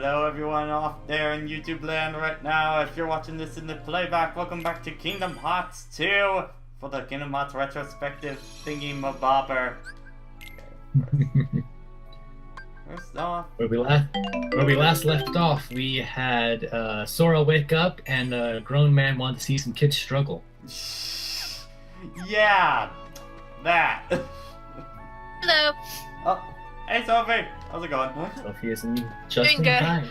Hello everyone off there in YouTube land right now. If you're watching this in the playback, welcome back to Kingdom Hearts 2 for the Kingdom Hearts retrospective thingy-mabobber. First off, Where we last left off, we had Sora wake up and a grown man wanted to see some kids struggle. yeah, that. Hello. Oh, hey Sophie, how's it going? Sophie is just Doing in good. time.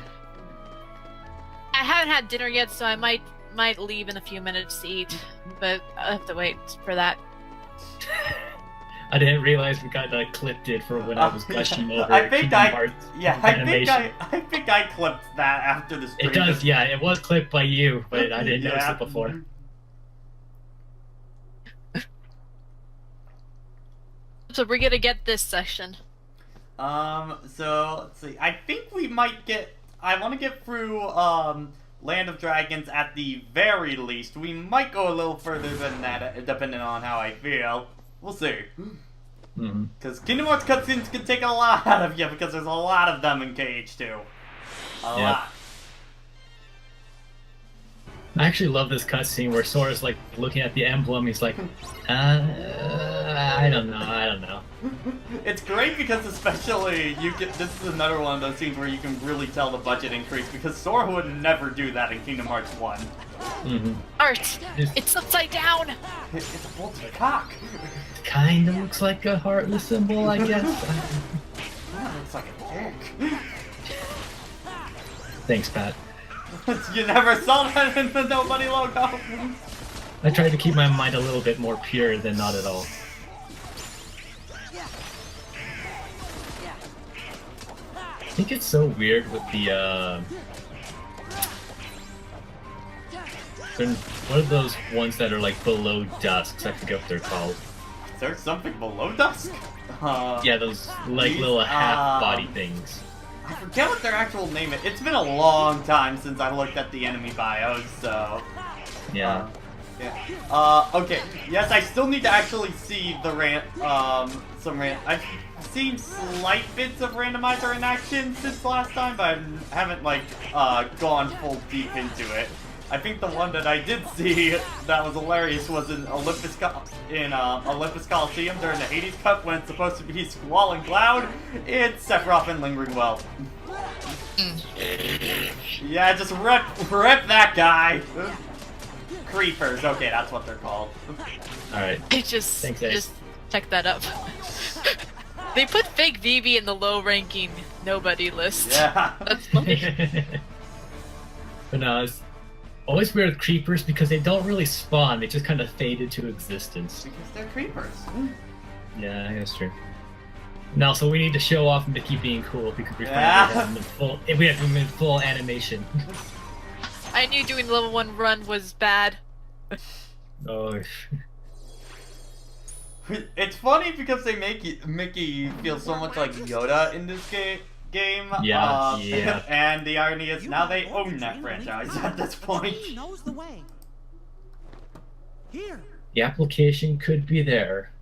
I haven't had dinner yet, so I might leave in a few minutes to eat, but I have to wait for that. I didn't realize we kind of clipped it for when I was gushing over I think Kingdom Hearts animation. I think I clipped that after the stream. It does, yeah. It was clipped by you, but I didn't notice it before. So we're gonna get this session. So let's see. I think we might get. I want to get through Land of Dragons at the very least. We might go a little further than that, depending on how I feel. We'll see. Because Kingdom Hearts cutscenes can take a lot out of you because there's a lot of them in KH2. A lot. I actually love this cutscene where Sora's like looking at the emblem. He's like, I don't know. It's great because especially this is another one of those scenes where you can really tell the budget increase because Sora would never do that in Kingdom Hearts 1. Art! It's upside down! It's a bolted cock! Kind of looks like a heartless symbol, I guess. That looks like a dick. Thanks, Pat. You never saw that in the Nobody logo! I tried to keep my mind a little bit more pure than not at all. I think it's so weird with the, what are those ones that are like below dusks? I forget what they're called. Is there something below dusk? Yeah, those like little half-body things. I forget what their actual name is. It's been a long time since I looked at the enemy bios, so... Yeah. Okay. Yes, I still need to actually see the I've seen slight bits of randomizer in action since last time, but I haven't, like, gone full deep into it. I think the one that I did see that was hilarious was in Olympus Coliseum during the Hades Cup when it's supposed to be Squall and Cloud. It's Sephiroth and Lingering Well. Yeah, just rip that guy. Creepers, okay, that's what they're called. Alright. Just check that up. They put fake Vivi in the low-ranking nobody list. Yeah. That's funny. But no, it's always weird with creepers because they don't really spawn, they just kind of fade into existence. Because they're creepers. Yeah, that's true. No, so we need to show off Mickey being cool because we finally have him in full animation. I knew doing level 1 run was bad. Oh. It's funny because they make Mickey feel so much like Yoda in this game. Yeah, And the irony is now they own that franchise at this point. He knows the way. Here. The application could be there,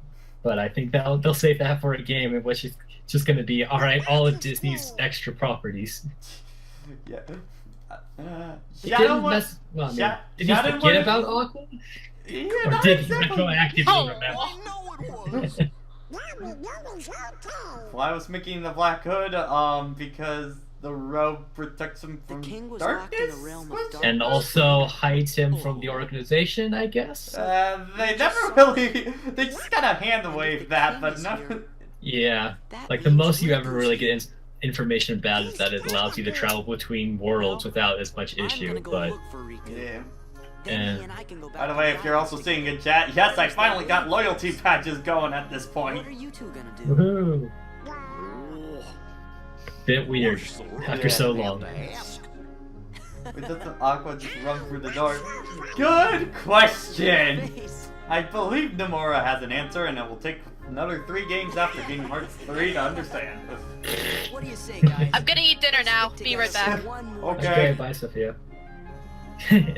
but I think they'll save that for a game in which it's just going to be all of Disney's extra properties. Yeah. Did he forget about Aqua? Yeah, Or did he retroactively remember? I know it was. Why was Mickey in the Black Hood? Because the robe protects him from darkness? And also hides him from the organization, I guess? They never really... They just kind of hand-waved that, but never... Yeah, like the most you ever really get information about is that it allows you to travel between worlds without as much issue, but... Yeah. And by the way, if you're also seeing in chat, yes, I finally got loyalty patches going at this point. What are you two gonna do? woohoo! Bit weird after so long. Wait, doesn't Aqua just run through the door? Good question! I believe Nomura has an answer, and it will take another 3 games after Kingdom Hearts 3 to understand. What do you say, guys? I'm gonna eat dinner now. Be right back. Okay. Bye, Sophia.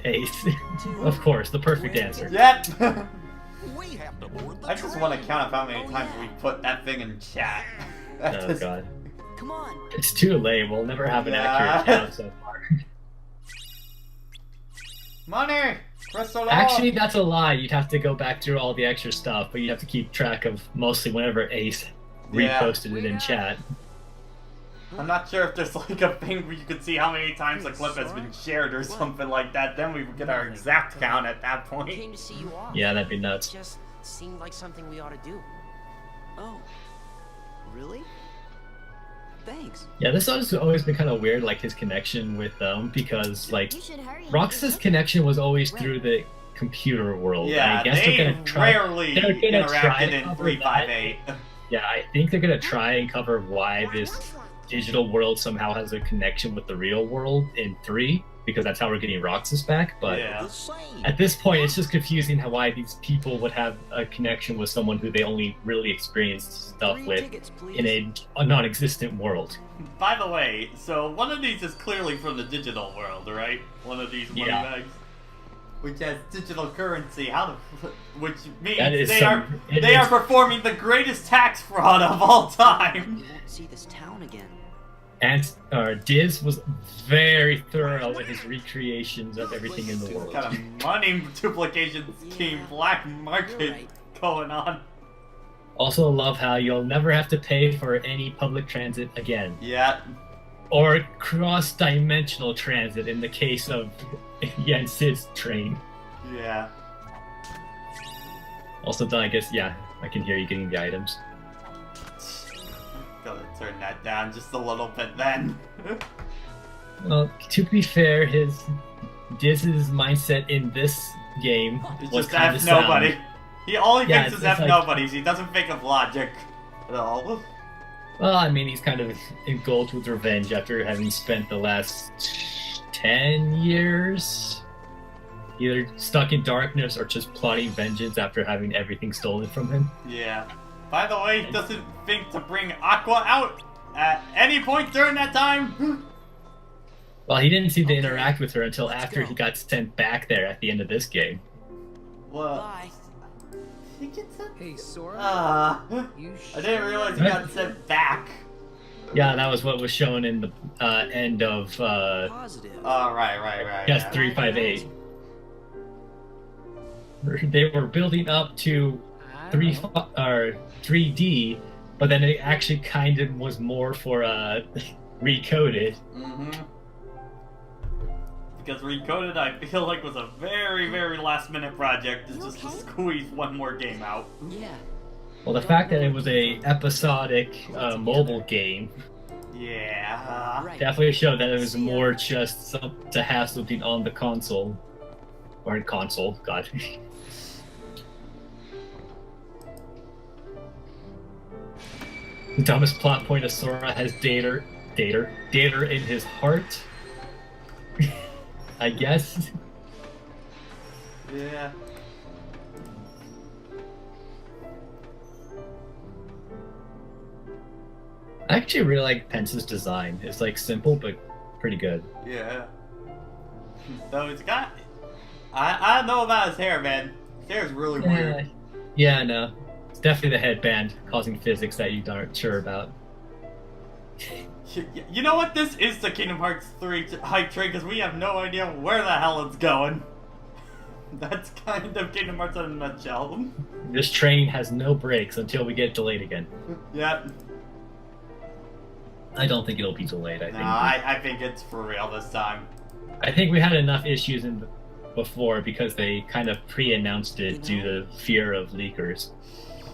Ace. Of course, the perfect answer. Yep! We have to board the I just want to count up how many times we put that thing in chat. Oh god. Come on. It's too late. We'll never have an accurate count so far. Money! Crystal Actually, that's a lie. You'd have to go back through all the extra stuff, but you'd have to keep track of mostly whenever Ace Yeah. reposted it in chat. I'm not sure if there's like a thing where you could see how many times the clip has been shared or something like that. Then we would get our exact count at that point. Came to see you off. Yeah, that'd be It nuts. just seemed like something we ought to do. Oh, really? Thanks. Yeah, this has always been kind of weird, like his connection with them, because like Rox's connection was always through the computer world. Yeah, I guess they they're gonna try. rarely they're gonna try interacted to in cover 358. Yeah, I think they're gonna try and cover why this digital world somehow has a connection with the real world in 3, because that's how we're getting Roxas back. But Yeah. The same. at this point, it's just confusing how why these people would have a connection with someone who they only really experienced stuff 3 with tickets, please. in a non-existent world. By the way, so one of these is clearly from the digital world, right? One of these money Yeah. bags, which has digital currency. Which means That is they it are is- performing the greatest tax fraud of all time. You won't see this town again. And Diz was very thorough in his recreations of everything in the world. Kind of money duplication scheme, black market You're right. going on. Also love how you'll never have to pay for any public transit again. Yeah, Or cross-dimensional transit in the case of Yen Sid's train. yeah. Also, then I guess, yeah, I can hear you getting the items. Gotta turn that down just a little bit then. Well, to be fair, Diz's mindset in this game It's was just kind F of nobody. sound. He all he Yeah, thinks is it's F like- nobodies. He doesn't think of logic at all. Well, I mean, he's kind of engulfed with revenge after having spent the last 10 years either stuck in darkness or just plotting vengeance after having everything stolen from him. Yeah. By the way, he doesn't think to bring Aqua out at any point during that time. Well, he didn't seem to Okay, interact with her until let's after go. he got sent back there at the end of this game. Well, Bye. he gets sent. Hey, Sora. I didn't realize he got sent back. Yeah, that was what was shown in the end of Positive. Oh, right. yes, Yeah. 358. They were building up to I don't know. 3D, but then it actually kind of was more for recoded. Mm-hmm. Because Recoded, I feel like, was a very, very last-minute project. It's just to squeeze one more game out. Yeah. Well, the fact that it was a episodic mobile game Yeah. Right. definitely showed that it was more just to have something on the console. Or console, god. The dumbest plot point of Sora has Dater in his heart. I guess. Yeah. I actually really like Pence's design. It's like simple but pretty good. Yeah. Though it's got... I don't know about his hair, man. His hair's really weird. Yeah, no. It's definitely the headband causing physics that you aren't sure about. You know what? This is the Kingdom Hearts 3 hype train because we have no idea where the hell it's going. That's kind of Kingdom Hearts in a nutshell. This train has no brakes until we get delayed again. Yep. I don't think it'll be delayed. I No, think. I think it's for real this time. I think we had enough issues before because they kind of pre-announced it due to fear of leakers,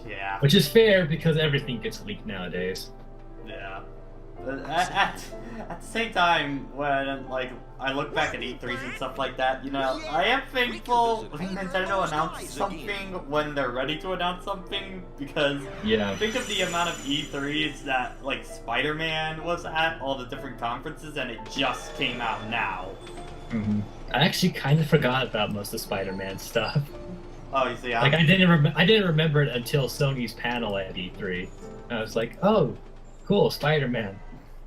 Yeah. which is fair because everything gets leaked nowadays. Yeah. But at the same time, when like I look back at E3s and stuff like that, you know, I am thankful Nintendo announced something when they're ready to announce something because Yeah. think of the amount of E3s that like Spider-Man was at all the different conferences, and it just came out now. hmm I actually kind of forgot about most of Spider-Man stuff. Oh, you see, Like I didn't remember it until Sony's panel at E3. I was like, oh, cool, Spider-Man.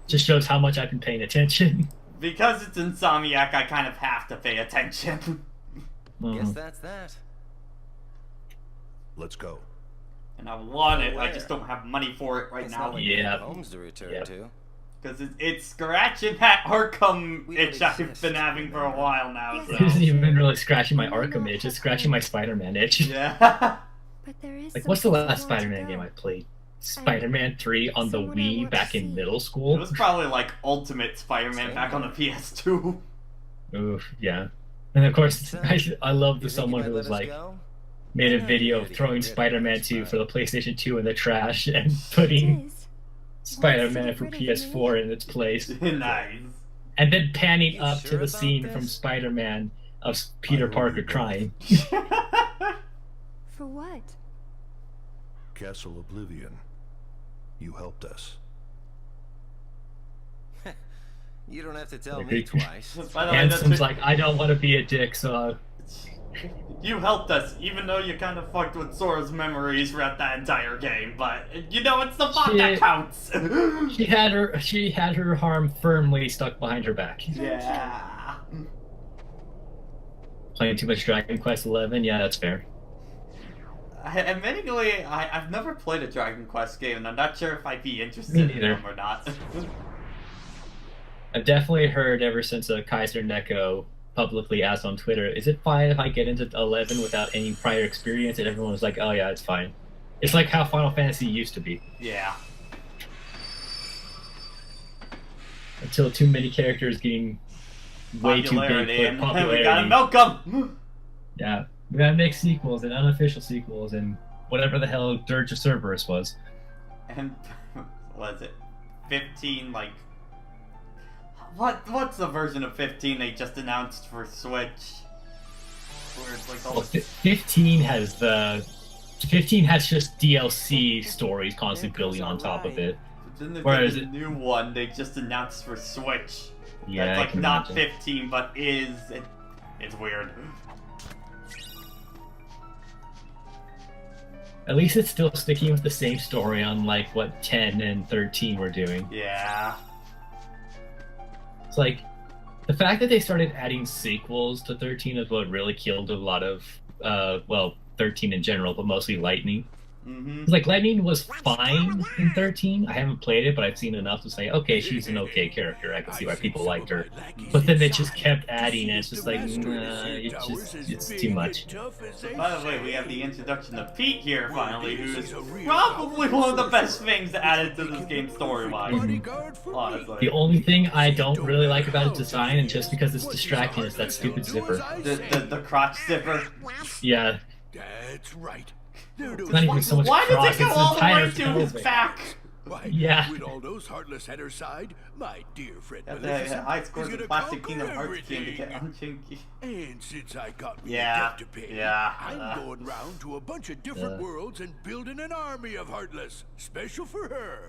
Just shows how much I've been paying attention. because it's Insomniac, I kind of have to pay attention. Guess Mhm. that's that. Let's go. And I want it, I just don't have money for it right now. Yeah. Homes to return Yep. to. Because it's scratching that Arkham We don't itch I've exist been having for a while now, It isn't so... even really scratching my Arkham itch, it's scratching my Spider-Man itch. Yeah. But there is Like, what's the someplace last I want to Spider-Man go. game I played? Spider-Man 3 on the Someone I Wii want back to in see. middle It school. was probably like Ultimate Spider-Man back on the PS2. Oof, yeah. And of course, I love the someone who was like, made a video of throwing Spider-Man 2 for the PlayStation 2 in the trash and putting Is. Spider-Man for PS4 in its place. Nice. And then panning You up sure to the about scene this? from Spider-Man of Peter Parker crying. For what? Castle Oblivion. You helped us. You don't have to tell Agree. me twice. By the way, Handsom's like, I don't want to be a dick, so you helped us, even though you kind of fucked with Sora's memories throughout that entire game. But you know, it's the thought that Shit. counts. she had her arm firmly stuck behind her back. Yeah. Playing too much Dragon Quest XI, yeah, that's fair. Admittingly, I've never played a Dragon Quest game, and I'm not sure if I'd be Me interested in neither. them or not. I've definitely heard ever since Kaiser Neko publicly asked on Twitter, is it fine if I get into 11 without any prior experience? And everyone was like, oh yeah, it's fine. It's like how Final Fantasy used to be. Yeah. Until too many characters getting way too big Popularity, for and popularity. we gotta milk them. Yeah, we gotta make sequels and unofficial sequels and whatever the hell Dirge of Cerberus was. And what is it? 15 like. What's the version of 15 they just announced for Switch? Where it's like all Well, the 15 has just DLC stories constantly building on top of it. Then there's whereas a new one they just announced for Switch. Yeah, That's I like can not imagine. 15, but it's weird. At least it's still sticking with the same story, unlike what 10 and 13 were doing. Yeah. It's like the fact that they started adding sequels to 13 is what really killed a lot of, 13 in general, but mostly Lightning. Mm-hmm. It's like Lightning was fine in 13. I haven't played it, but I've seen enough to say, okay, she's an okay character. I can see why people liked her. But then they just kept adding, and it's just like, nah, it's too much. By the way, we have the introduction of Pete here finally, who is probably one of the best things added to this game story-wise. Honestly. The only thing I don't really like about its design, and just because it's distracting, is that stupid zipper. The crotch zipper. Yeah, That's right. it's not even so much Why cross, does it go it's all the way entire to his pelvic. back? Why, Yeah. with all those heartless at her side, my dear friend That's Maleficent high is scores gonna of Plastic conquer Kingdom Hearts game to get everything. unchinky. And since I got me Yeah, a debt to pay, yeah, I'm going round to a bunch of different worlds and building an army of Heartless, special for her.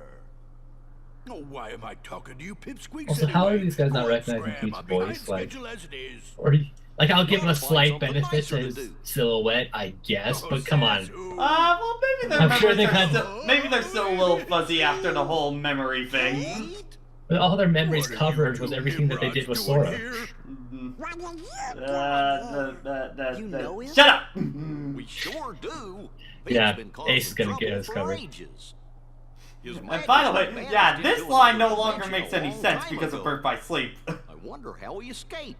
Oh, why am I talking to you, pipsqueaks? Also, how are anyway? these guys not Go on, recognizing scram, Pete's I'm behind voice, like- schedule as it is. Or, like, I'll give him a Gotta find slight something benefit nicer to to his do. silhouette, I guess, but come on. Well, maybe their I'm sure memories they've are had- still, maybe they're still a little fuzzy after the whole memory thing. But all their memories What are you covered two was everything that they did with Nimrods doing Sora. here? You know him? Shut up! We sure do. Yeah, Pete's been causing Ace is gonna get trouble us for covered. ages. His And by the way, Majesty yeah, banished this him to line no another longer dimension makes a any long sense time because of ago. Birth by Sleep. I wonder how he escaped.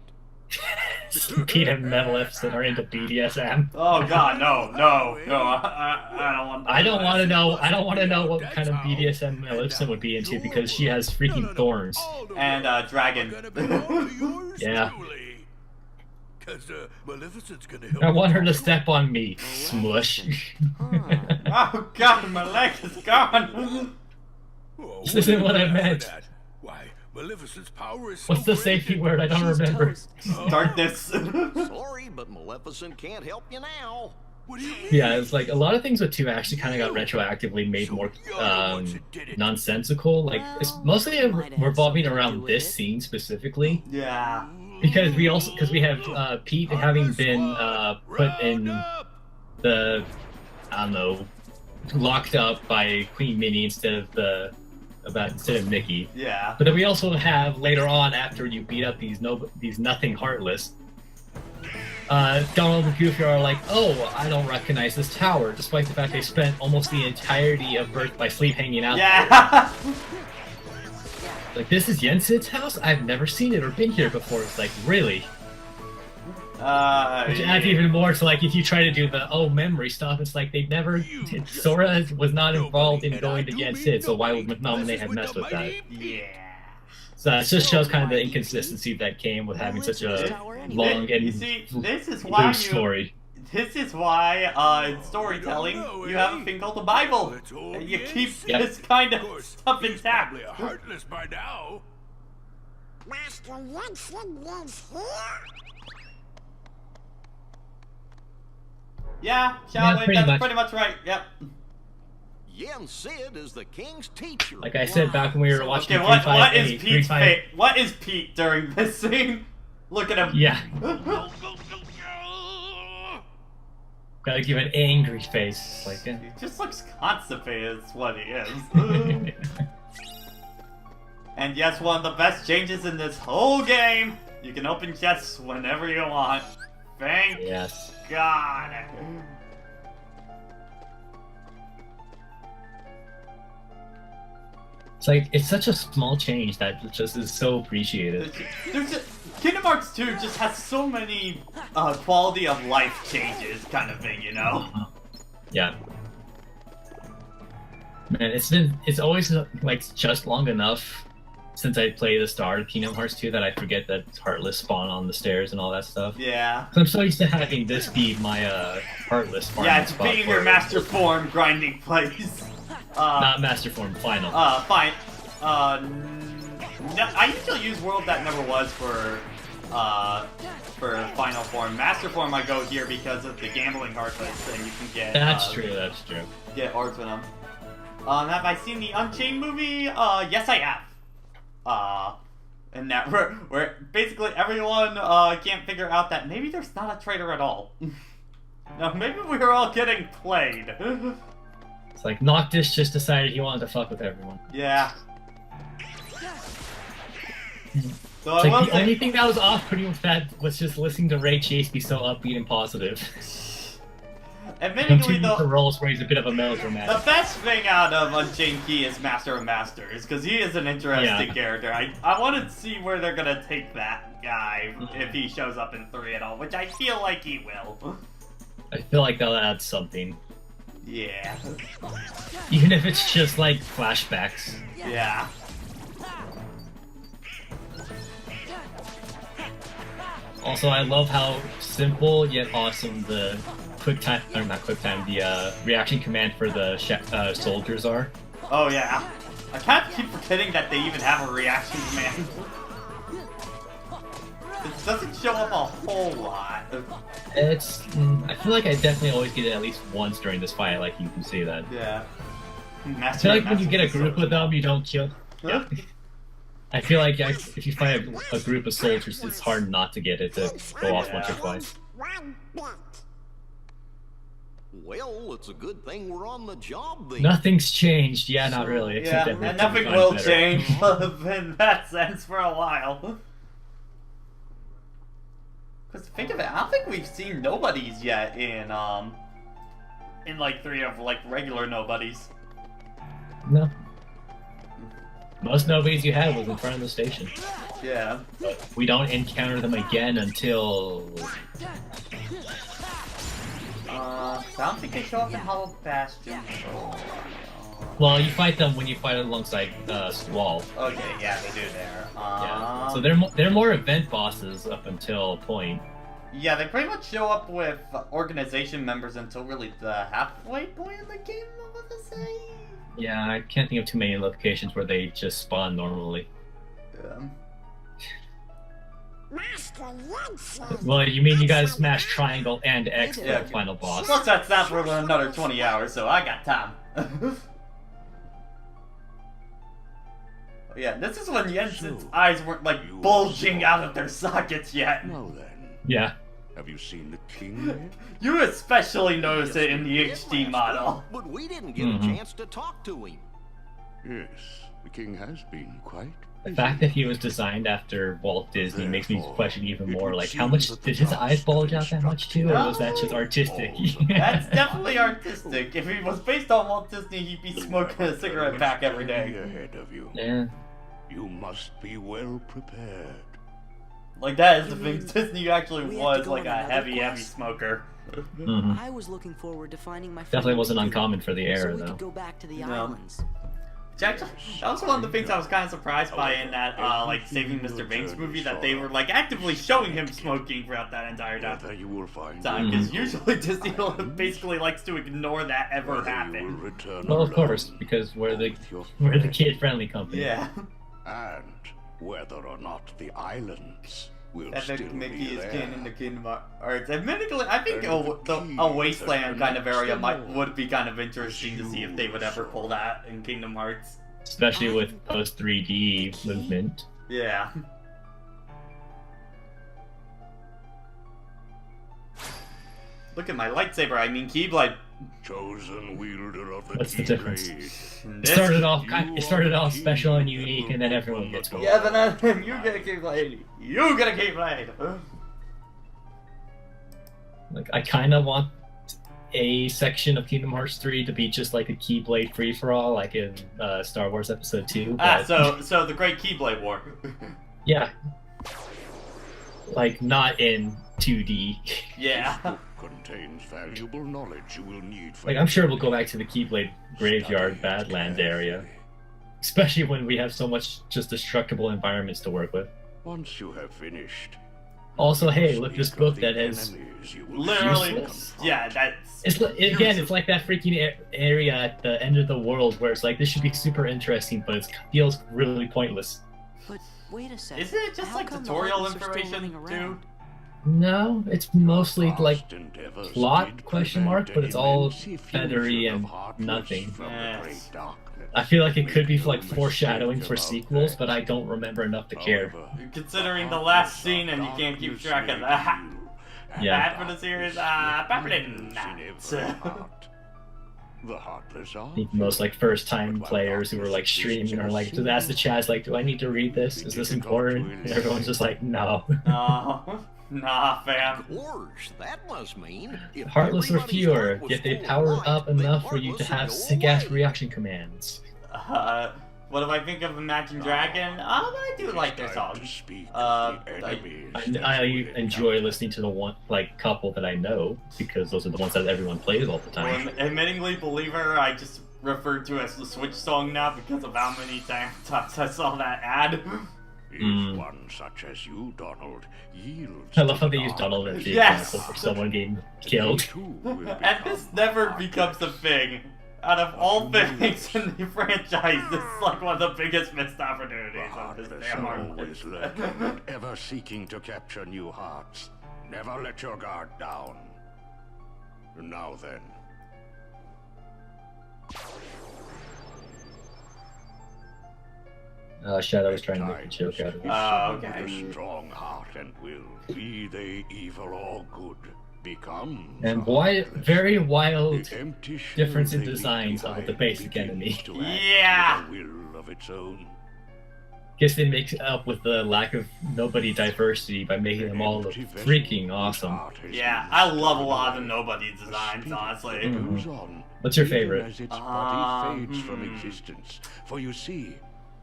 Pete and Maleficent are into BDSM. Oh god, no, I don't want. I don't want to know. I don't want to know what kind of BDSM Maleficent would be into because she has freaking thorns. And, dragon. Yeah. Maleficent's gonna help I want her you to too. step on me. Smush. Oh god, my leg is gone. Oh, This isn't what I laugh at meant. that? Why, Maleficent's power is What's so the great safety that word? I don't she's remember. toast. Darkness. Sorry, but Maleficent can't help you now. What do you mean? Yeah, it's like a lot of things with 2 actually kind of got retroactively made more nonsensical. Like it's mostly revolving around this scene specifically. Yeah. Because we have Pete having been put in the locked up by Queen Minnie instead of Mickey. Yeah. But then we also have later on after you beat up these nothing heartless, Donald and Goofy are like, oh, I don't recognize this tower, despite the fact they spent almost the entirety of Birth by Sleep hanging out. Yeah. Like, this is Yensid's house? I've never seen it or been here before. It's like, really? Which adds even more to, like, if you try to do the, memory stuff, it's like they never... Sora was not involved in going to Yensid, so why would McNominee have messed with that? Yeah. So that just shows kind of the inconsistency that came with having such a long and You see, this is why loose story. This is why, in storytelling, you have a thing called the Bible. You keep this kind of stuff intact. Probably a heartless by now. Master Yensid lives here? Yeah, shall we? pretty That's much. pretty much right. Yep. Yen Sid is the king's teacher. Like I said back when we were watching Okay, 358, what is Pete's 35 fate? What is Pete during this scene? Look at him. Yeah. Gotta give an angry face. Like, He just looks constipated, is what he is. And yes, one of the best changes in this whole game. You can open chests whenever you want. Thank yes. God. It's like, it's such a small change that just is so appreciated. Kingdom Hearts 2 just has so many quality of life changes kind of thing, you know? Yeah. Man, it's always like just long enough since I played the start of Kingdom Hearts 2 that I forget that Heartless spawn on the stairs and all that stuff. Yeah. So I'm so used to having this be my Heartless farming Yeah, it's spot being for your it. master form grinding place. Not Master Form, Final. Fine. No, I usually use World That Never Was for Final Form. Master Form I go here because of the gambling heartless, and you can get... That's true, that's true. Get orbs with them. Have I seen the Unchained movie? Yes I have. And that where basically everyone can't figure out that maybe there's not a traitor at all. No, maybe we were all getting played. It's like Noctis just decided he wanted to fuck with everyone. Yeah. So It's I like will the say, only thing that was off-putting with that was just listening to Ray Chase be so upbeat and positive. admittedly Continue the though, roles where he's a bit of a the melodramatic. best thing out of Unchained Key is Master of Masters, because he is an interesting character. I want to see where they're gonna take that guy if he shows up in 3 at all, which I feel like he will. I feel like they'll add something. Yeah. Even if it's just like flashbacks. Yeah. Also, I love how simple yet awesome the the reaction command for the soldiers are. Oh yeah. I kind of keep forgetting that they even have a reaction command. It doesn't show up a whole lot. It's I feel like I definitely always get it at least once during this fight. Like you can see that. Yeah. I feel like when you get a group with them, you don't kill. Huh? I feel like if you fight a group of soldiers, it's hard not to get it to go off once or twice. One bit. Well, it's a good thing we're on the job then. Nothing's changed. Yeah, not really. Yeah, Except and everything's nothing gotten will better. change in that sense for a while. Because think of it, I don't think we've seen nobodies yet in like 3 of like regular nobodies. No. Most nobodies you had was in front of the station. Yeah. We don't encounter them again until... I don't think they show up in Hollow Bastion. Well, you fight them when you fight alongside Squall. Okay, yeah, they do there. Yeah. So they're more event bosses up until a point. Yeah, they pretty much show up with organization members until really the halfway point in the game, I want to say. Yeah, I can't think of too many locations where they just spawn normally. Yeah. Master Yensid. Well, you mean you gotta smash triangle and X for Yeah. the final boss. Plus that's not for another 20 hours, so I got time. Yeah, this is when Jensen's eyes weren't like bulging out of their sockets yet. Now then, Yeah. have you seen the king yet? You especially notice it in the HD model. But we didn't get a chance to talk to him. Yes, the king has been quite The busy. fact that he was designed after Walt Disney makes me question even more, like, how much did his eyes bulge out that much too, or was that just artistic? That's definitely artistic. If he was based on Walt Disney, he'd be smoking a cigarette pack every day. Ahead of you. Yeah. You must be well prepared. Like, that is the You thing. mean Disney actually we have to was go like a on another heavy quest? smoker. Mhm. I was looking forward to finding my friend Definitely wasn't Riku, uncommon for the so era, we though. could go back to the No. islands. Which actually, that was one of the things I was kind of surprised by in that, like, Saving Mr. Banks movie, that they were, like, actively showing him smoking throughout that entire Whether you will find time. Because Riku usually Disney and basically likes to ignore that ever whether you will happening. return Well, of alone course, because we're the with your friend, kid-friendly company. Yeah. and whether or not the islands will I still think Mickey be is there. kin in the Kingdom Hearts. Admittedly, I think And the key a wasteland that kind of area connects them would be kind of interesting to see if they would ever yours. pull that in Kingdom Hearts. Especially with post 3D movement. Yeah. Look at my lightsaber, I mean Keyblade. Chosen wielder of the What's the difference? Keyblade. It started off special and unique, and then everyone gets one. Yeah, then you get a Keyblade. You get a Keyblade. Like, I kind of want a section of Kingdom Hearts 3 to be just like a Keyblade free-for-all, like in Star Wars Episode 2. Ah, But, so the Great Keyblade War. yeah. Like, not in 2D. Yeah. Book contains valuable knowledge you will need for Like, I'm sure we'll go back to the Keyblade Graveyard Badland area. Especially when we have so much just destructible environments to work with. Once you have finished. Also, hey, look, this speak of book the that has... enemies you will Literally, Useless. yeah, that's... It's like that freaking area at the end of the world where it's like, this should be super interesting, but it feels really pointless. But wait a second. Isn't it just How like come the tutorial Heartless are still information, running too? around? No, it's mostly like past endeavors plot did question prevent mark, but it's all immense effusion feathery of and heartless nothing. from the Yes. great darkness. I feel like it could be Make no like foreshadowing mistake for about sequels, that. but I don't remember enough to care. However, Considering the heartless last are scene and you can't keep darkness track of made that. you, and Yeah. Bad for the series? darkness Probably lives in not. every heart. The heartless are I think most like first-time players who are like streaming are like, just ask the chat like, do I need to read this? Is this important? And everyone's just like, no. No. Nah, fam. Of course, that must mean if Heartless are everybody's fewer, heart was yet they full of powered light, up then enough for you to Heartless would have go sick-ass away. reaction commands. What do I think of Imagine Dragon? I do like their It's time to songs. speak Uh, of the enemies I that you will enjoy encounter. listening to the one like couple that I know because those are the ones that everyone plays all the time. Well, admittingly, Believer, I just refer to as the Switch song now because of how many times I saw that ad. If Mm. one such as you, Donald, yields I love how to they use Donald as the Yes! example for someone getting they killed. too will And this become never heartless. becomes a thing. Out of all things in the franchise, this is like one of the biggest missed The opportunities of this heartless damn are always lurking, Heartless. ever seeking to capture new hearts. Never let your guard down. Now then, Shadow was trying to make a time joke is out of it. Oh, with okay. a strong heart and will, be they evil or good, become. And why very wild The empty shell difference in they leave designs of the behind basic begins enemy. to act Yeah. with a will of its own. Guess they make up with the lack of nobody diversity by making them all look freaking awesome. Yeah, I love a lot of the nobody designs, honestly. Mhm. Goes on, What's your even favorite? As its body fades from hmm. existence. For you see,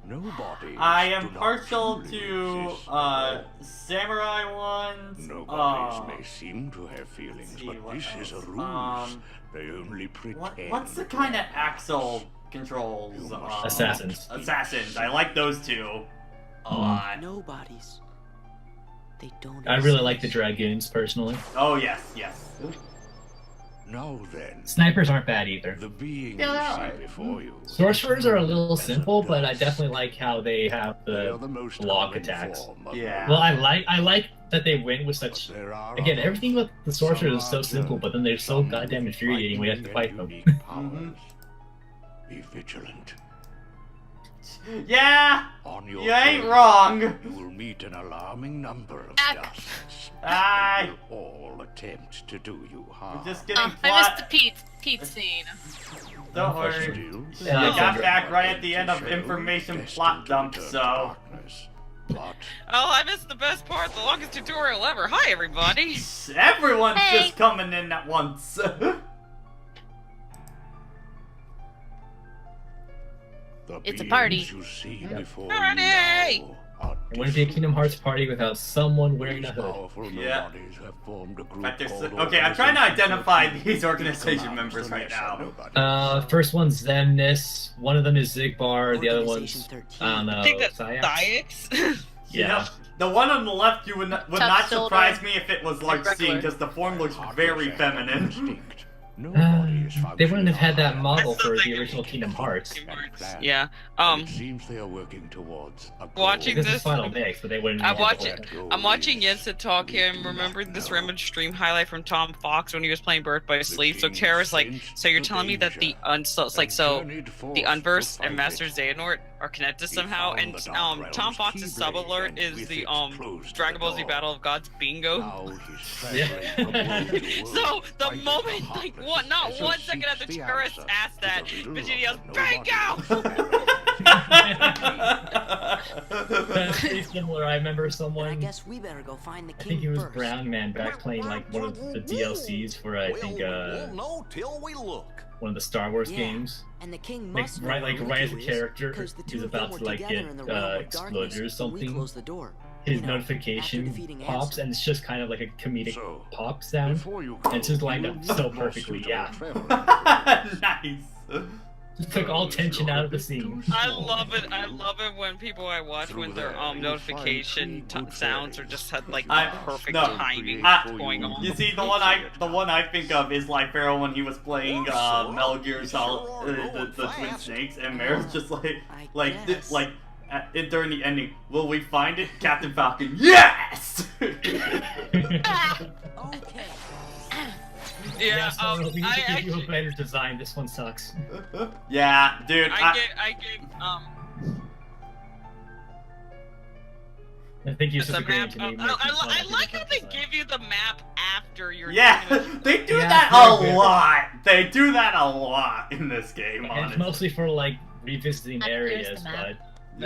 nobody. I am partial to samurai ones. Nobodies may seem to have feelings, see, but what this is a else? ruse. They only pretend. What's the to kind of act. Axel controls? You must Assassins. Assassins. I like those two a lot. Nobodies. They don't. I really like the exist. Dragoons personally. Oh yes, yes. Now then, Snipers aren't bad either. the being Yeah, you they're see alright. before you. Sorcerers are a little As simple, but I dust. definitely like how they have They are the the most block common attacks. form of Yeah. Well, I like that they win with but such. there are Again, others. everything with the sorcerers is so Some are simple, good, but then they're so some goddamn with infuriating. We have to frightening fight them. and unique powers. Mhm. Be vigilant. Yeah, On your you ain't journey, wrong. You will meet an alarming number of Ack. dusters. Aye. Who will all attempt to do you harm. We're just getting I plot. missed the Pete scene. Don't worry. Still, Yeah, I I got figured. back right at the end of Shadow information destined plot to dump, return to so. darkness. But Oh, I missed the best part, the longest tutorial ever. Hi, everybody. Everyone's Hey. just coming in at once. It's a party. You see before Party! You now are It wouldn't be a Kingdom Hearts party without someone wearing a These hood. powerful Yeah. nobodies have formed a group But there's- called okay, I'm trying to Organization identify 13 these organization to collapse members the right lesser now. nobodies. First one's Zemnis, one of them is Zigbar, the other Organization one's 13. I don't know. I think that's Sayaks? Dyax. You Yeah. know, the one on the left, you would Tough not shoulder. surprise me if it was like Regular. Scene, because the form looks very feminine. Instinct. Nobody is They wouldn't have had that functioning model That's the for thing. the original Kingdom Hearts. Kingdom Hearts. Plan. Yeah. And it seems they are working towards a goal. Watching This is this- Final Mix, but they wouldn't I'm have watching. the Goal I'm watching is Yensid talk here and remembered this random stream highlight from Tom Fox when he was playing Birth by Sleep. So Tara's like, so you're telling me that the the Unverse and Master Xehanort are connected somehow? And Tom Fox's sub alert is the Dragon Ball Z Battle of Gods bingo. Yeah. So the moment, like, what? Not 1 second after Chikara asked that, Vegeta yells, "Bingo!" That's pretty similar. I remember Then I someone, guess we better go find the I king think it was first. Brown Man back playing like one of the DLCs for I think We'll know till we look. one of the Star Wars Yeah. games. And the king Like must know right, where like right as a Riku is, character 'cause the two who's of them about were to like together get in the realm of exploded darkness or when we something. closed the door. His You know, after notification defeating pops, Ansem. and it's just kind of like a comedic So, pop sound. before you And it's just go, lined you up will so not perfectly, lost yeah. your travel. Nice. Just took all tension out of the scene. I love it. I love it when people I watch when their notification sounds are just had like the I- perfect no, timing I- going on. You see, the one I think of is like Pharaoh when he was playing Metal Gear Solid, the Twin Snakes, and Meryl's just like guess. during the ending, will we find it, Captain Falcon? Yes. Okay. Yeah, so we need to I give you a better design. This one sucks. Yeah, dude. I get I think you're the disagreeing map. to me. I like how they give you the map after you're Yeah, doing it. they do Yeah, that very a good. lot. They do that a lot in this game, And it's honestly. mostly for like revisiting There's areas, the map. but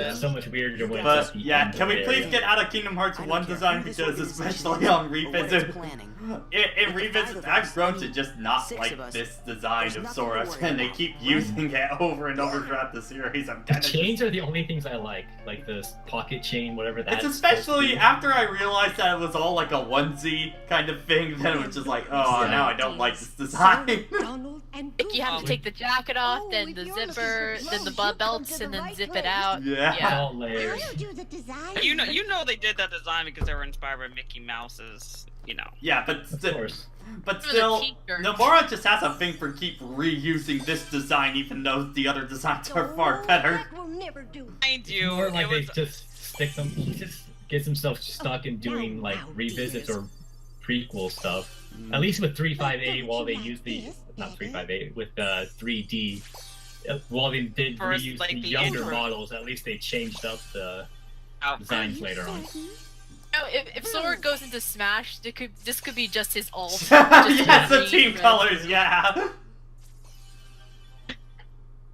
Yeah. it's so much weirder when it's But at the yeah, end can of we the please area. get out of Kingdom Hearts I don't 1 care design who this because organization especially is on or what it's Revisit, planning. in Revisit, of I've us, grown I to mean, just not 6 like of us, this design there's of nothing to Sora, worry and they about. keep using it over and over throughout the series. I'm The kind of chains are the only things I like the pocket chain, whatever that. It's especially after I realized that it was all like a onesie kind of thing, then it was just like, oh, Yeah. now I don't like this design. Donald and Like you have to take the jacket off, Oh, then if the you're looking zipper, for then the clothes, you belts, come to and the then right zip place. it out. Yeah. Yeah. all layers. I'll do the design. You know they did that design because they were inspired by Mickey Mouse's, you know. Yeah, but Of course. but For the still, teacher. Nomura just has a thing for keep reusing this design, even though the other designs are far Oh, better. that will never do. Mind you, More like it they was just stick them. He just gets himself stuck in doing like revisits or prequel stuff. At least with 358, while they use the not 358 with 3D, while they did For us, reuse like, the the younger intro. models, at least they changed up the outfit. designs later on. No, if Sora goes into Smash, this could be just his alt. Yes, the green, team red. colors, yeah.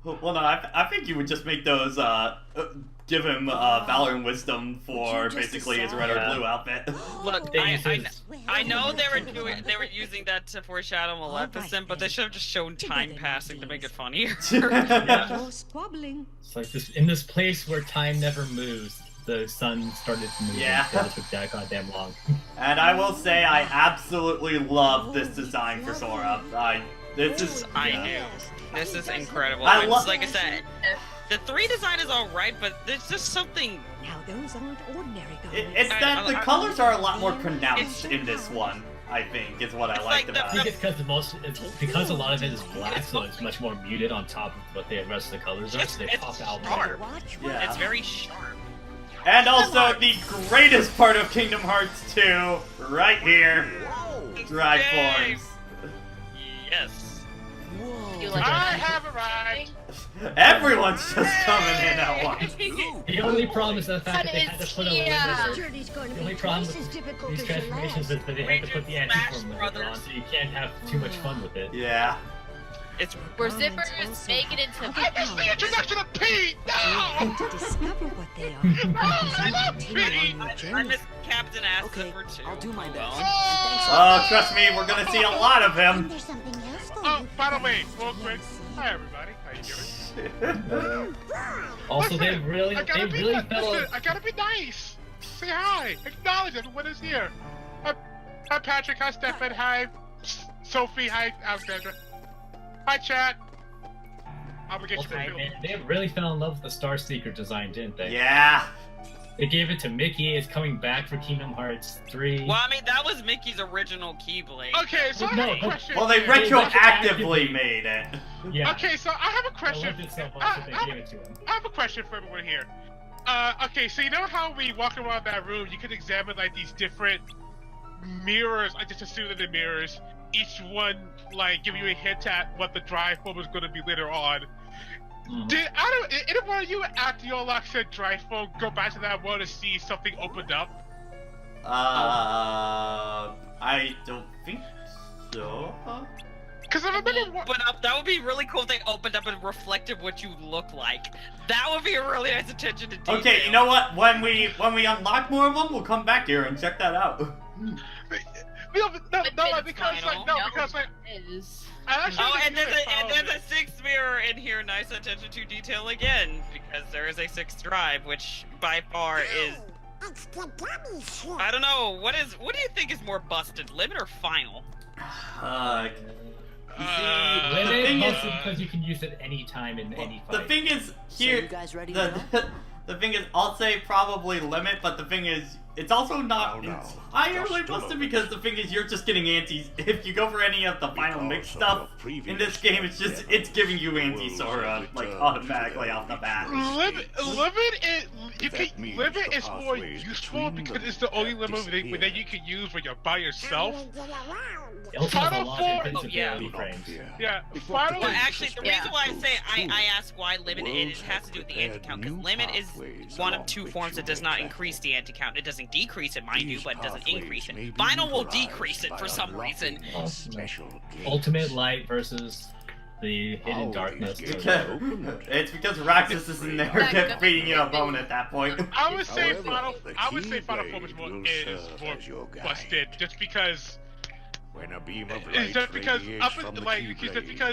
Well, no, I think you would just make those, give him, Valor and Wisdom for Would you just basically his decide? red or Yeah. blue outfit. Look, They I use his- I know they were using that to foreshadow Maleficent, but they should have just shown time passing to make it funnier. No squabbling. It's like this in this place where time never moves. The sun started to move. Yeah. And it took that goddamn long. And I will say, I absolutely love this design for Sora. This is... I yeah. knew. This is incredible. I It's love- like I said, the 3 design is alright, but there's just something. Now those aren't ordinary It's garments. that the colors are a lot more pronounced in this one, I think, is what I It's liked like the- about I think it. it's because a lot of it is black, so it's much more muted on top of what the rest of the colors are, so they It's pop out sharp. better. Watch Yeah. It's very sharp. And also the greatest part of Kingdom Hearts 2, right here, Whoa! Drive Yay! Forms. Yes. Whoa. You like I it? have arrived. Everyone's just coming in at once. The only problem is the fact that they That had to is put a here. limiter. Journey's going to The be only problem twice as with difficult these as the transformations last. is that they had to put the Smash anti-form limiter on, Brothers. so you can't have too much fun with it. Yeah. It's Where zippers make it into. the introduction of Pete. To discover what they are. I love Continue on Pete. your I journey. miss Captain Ass Okay, Zipper too. I'll do my best. Well, And thanks Oh, trust me, we're gonna see a lot of And him. there's something else for Oh, you. by the way, Perhaps real you quick. have Hi everybody, how you doing? Also, they Listen, really I gotta fell. I gotta be nice. Say hi. Acknowledge everyone is here. Hi, Patrick. Hi, Stefan. Hi, Sophie. Hi, Alexandra. Hi, chat. I'm gonna get Also, you. man, they really fell in love with the Star Seeker design, didn't they? Yeah. They gave it to Mickey. It's coming back for Kingdom Hearts 3. Well, I mean, that was Mickey's original Keyblade. Okay, so I have a question. Well, they here. retroactively made it. Yeah. Okay, so I have a I question. loved it so much that they gave it to him. I have a question for everyone here. Okay, so you know how we walk around that room, you can examine like these different mirrors. I just assume that they're mirrors. Each one like giving you a hint at what the drive form is going to be later on. Did anyone of you after your lock said drive form go back to that world to see something opened up? I don't think so. Because I remember Open up. That would be really cool if they opened up and reflected what you look like. That would be a really nice attention to detail. Okay, you know what? When we unlock more of them, we'll come back here and check that out. because Is. And there's a sixth mirror in here. Nice attention to detail again, because there is a sixth drive, which by far is. I don't know. What do you think is more busted, limit or final? Limit mostly because you can use it anytime in any fight. The thing is, here, So you guys ready to go? the thing is, I'll say probably limit, but the thing is, it's also not entirely busted because the thing is, you're just getting antis. If you go for any of the final mix stuff in this game, it's giving you anti-Sora like automatically off the bat. Limit is more useful because it's the only limit that you can use when you're by yourself. It also has a lot of Final invincibility frames. Yeah, Final. Well, actually, the reason why I say I ask why limit it has to do with the anti-count, because limit is one of two forms that does not increase the anti-count. It doesn't decrease it, mind you, but it doesn't increase it. Final will decrease it for some reason. Ultimate Light versus the Hidden Darkness. It's because Roxas is in there feeding you a bone at that point. I would say Final Form is more busted, just because. It's just because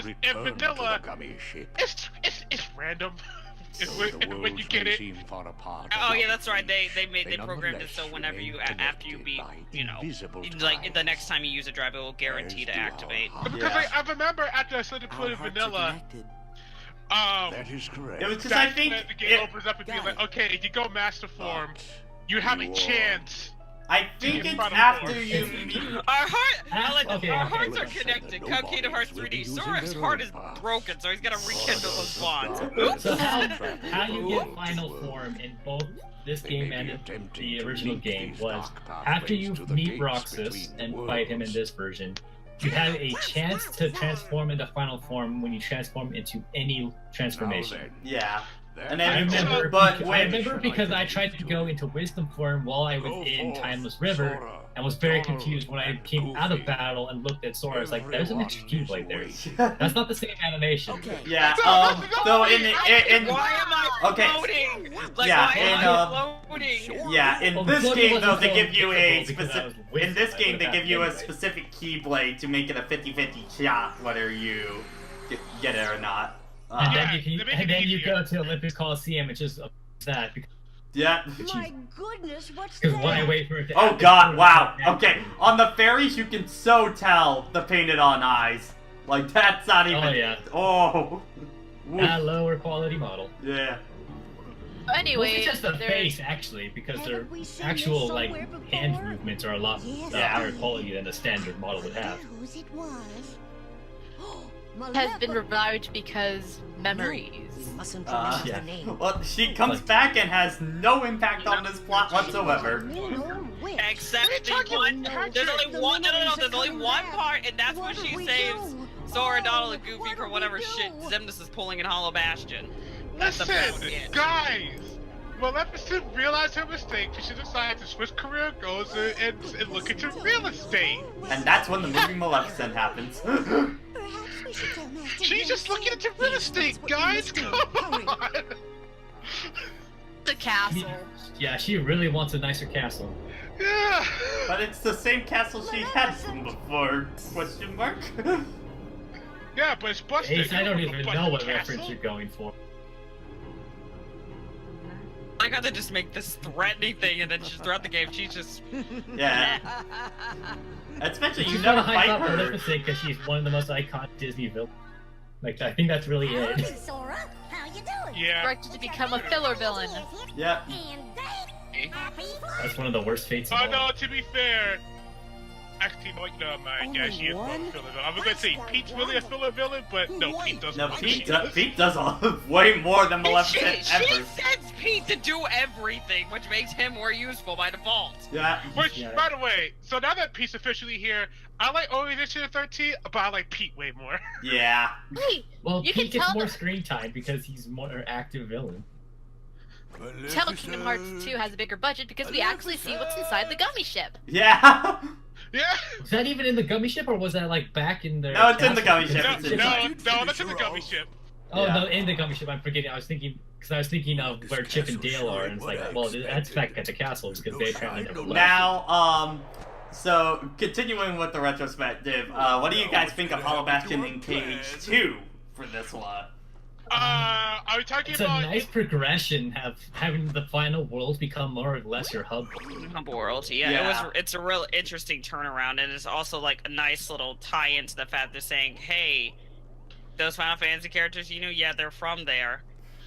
in vanilla, it's random. When you get it. Oh yeah, that's right. They programmed it so whenever after you beat, like the next time you use a drive, it will guarantee to activate. Because I remember after I started playing vanilla. That is correct. It was just I think the game opens up and be like, okay, if you go master form, you have a chance. I think it's after you meet. Our hearts are connected. Come Kingdom Hearts 3D. Sora's heart is broken, so he's gotta rekindle those bonds. So how you get final form in both this game and the original game was after you meet Roxas and fight him in this version, you have a chance to transform into final form when you transform into any transformation. Yeah. And I then, remember because I tried to go into wisdom form while I was in Timeless River and was very confused when I came out of battle and looked at Sora. I was like, there's an extra Keyblade there. That's not the same animation. Yeah, so in why am I floating? Like, in this game though, they give you a specific. In this game, they give you a specific Keyblade to make it a 50-50 shot whether you get it or not. And then you go to Olympic Coliseum, which is that. Yeah. My goodness, what's Because that? when I wait for it to Oh god, wow. Okay, on the ferries you can so tell the painted on eyes. Like that's not even. Oh yeah. Oh. A lower quality model. Yeah. Anyway, it's just the face actually, because their actual like hand movements are a lot higher quality than a standard model would have. Whose it was? has been revived because memories. Mustn't pronounce the name. Well, she comes back and has no impact on this plot whatsoever. Except the one. There's only one. No. There's only one part, and that's when she saves Sora, Donald, and Goofy from whatever shit Xemnas is pulling in Hollow Bastion. That's Listen, guys. Maleficent realized her mistake. She decided to switch career goals and look into real estate. And that's when the movie Maleficent happens. She's just looking into real estate, guys. Come on. The castle. Yeah, she really wants a nicer castle. Yeah. But it's the same castle she had from before? Question mark. Yeah, but it's busted. Ace, I don't You even busted know what castle? reference you're going for. I got to just make this threatening thing, and then just throughout the game, she's just. Yeah. Especially you She's never gonna hype fight up her. Maleficent because she's one of the most iconic Disney villains. Like, I think that's really Howdy, it. Sora. How you doing? Yeah. Directed to become a filler villain. Yep. And they happy That's one of the worst fates of Oh all. no, to be fair. Actually, no, man. Yeah, she is not a Only filler villain. I was gonna say Pete's really a filler villain, but no, Pete doesn't. No, want Pete, to be. Pete does way more than Maleficent She ever. sends Pete to do everything, which makes him more useful by default. Yeah. Which, Yeah. by the way, so now that Pete's officially here, I like Only Edition 13, but I like Pete way more. Yeah. Hey, Well, You can Pete gets tell more the- screen time because he's more active villain. tell Kingdom Hearts 2 has a bigger budget because we actually see what's inside the gummy ship. Yeah. Yeah. Was that even in the gummy ship, or was that like back in the? No, it's in the castle? gummy ship. No, It's in no, that's in the gummy ship. Oh Yeah. no, in the gummy ship. I'm forgetting. I was thinking of where Chip and Dale are, and it's like, well, that's back at the castle because they apparently never left. Now, so continuing with the retrospective, what do you guys think of Hollow Bastion in Cage 2 for this one? Are we talking It's a about? nice progression of having the final world become more or less your hub. Humble World, yeah, Yeah. it's a real interesting turnaround, and it's also like a nice little tie into the fact they're saying, hey, those Final Fantasy characters, yeah, they're from there,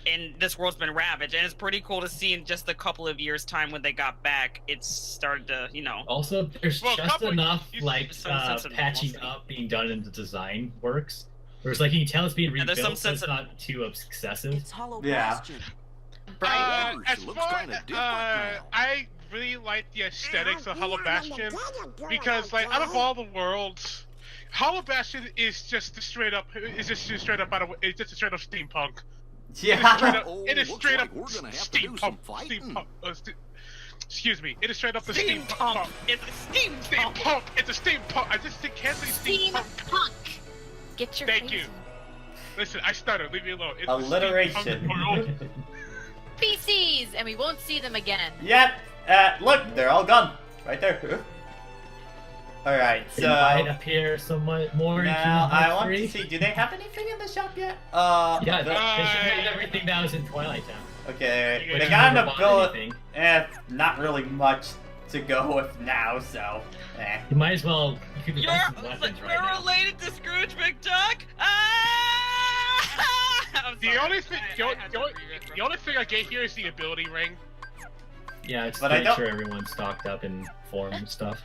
and this world's been ravaged, and it's pretty cool to see in just a couple of years' time when they got back, it's started to, Also, there's Well, just couple- enough you- like some sense of patching normalcy. up being done in the design works. Whereas like you can tell it's being Yeah, rebuilt, there's some so it's sense of- not too excessive. It's Hollow Yeah. Bastion. As looks far kinda different now. I really like the aesthetics of Hollow Bastion because, like, out of all the worlds, Hollow Bastion is just a straight up. It's just a straight up. It's just a straight up steampunk. Yeah. It is looks straight like up we're gonna have to do steampunk. some fighting. Excuse me. It is straight up the Steam steampunk. pump! It's a steam pump! Steampunk. It's a steampunk. I just can't say steampunk. Steampunk. Get your Thank face you. in. Listen, I stuttered. Leave me alone. It's a Alliteration. steampunk world. PCs, and we won't see them again. Yep. Look, they're all gone. Right there. Alright, It might so... appear somewhat more in Now, Kingdom I Hearts want 3. to see, do they have anything in the shop yet? Yeah, the- they should have everything that was in Twilight Town. okay, You they guys got never an bought ability... anything. Not really much to go with now, so... You might as well. You could You're, invest in weapons you're right now. related to Scrooge McDuck? Ah! I'm The sorry. only thing, I had to read the only thing I get here is the ability ring. Yeah, just But I make don't- sure everyone's stocked up in form and stuff.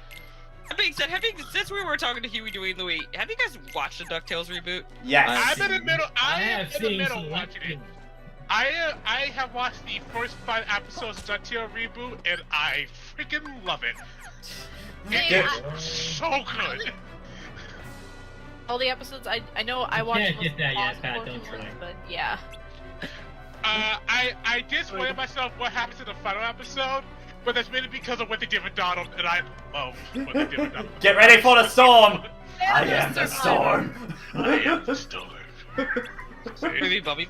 That being said, since we were talking to Huey, Dewey, and Louie, have you guys watched the DuckTales reboot? Yes. I'm in the middle. I am have in the seen middle watching it. I have watched the first 5 episodes of DuckTales reboot, and I freaking love it. Hey, It's so good. All the episodes, I know I watched. can't most get that yet, of Pat, the don't try. ones, but yeah. I did spoil myself what happens in the final episode, but that's mainly because of what they did with Donald, and I love what they did with Donald. Get ready for the storm! I am the storm! I am the storm. Baby Buggy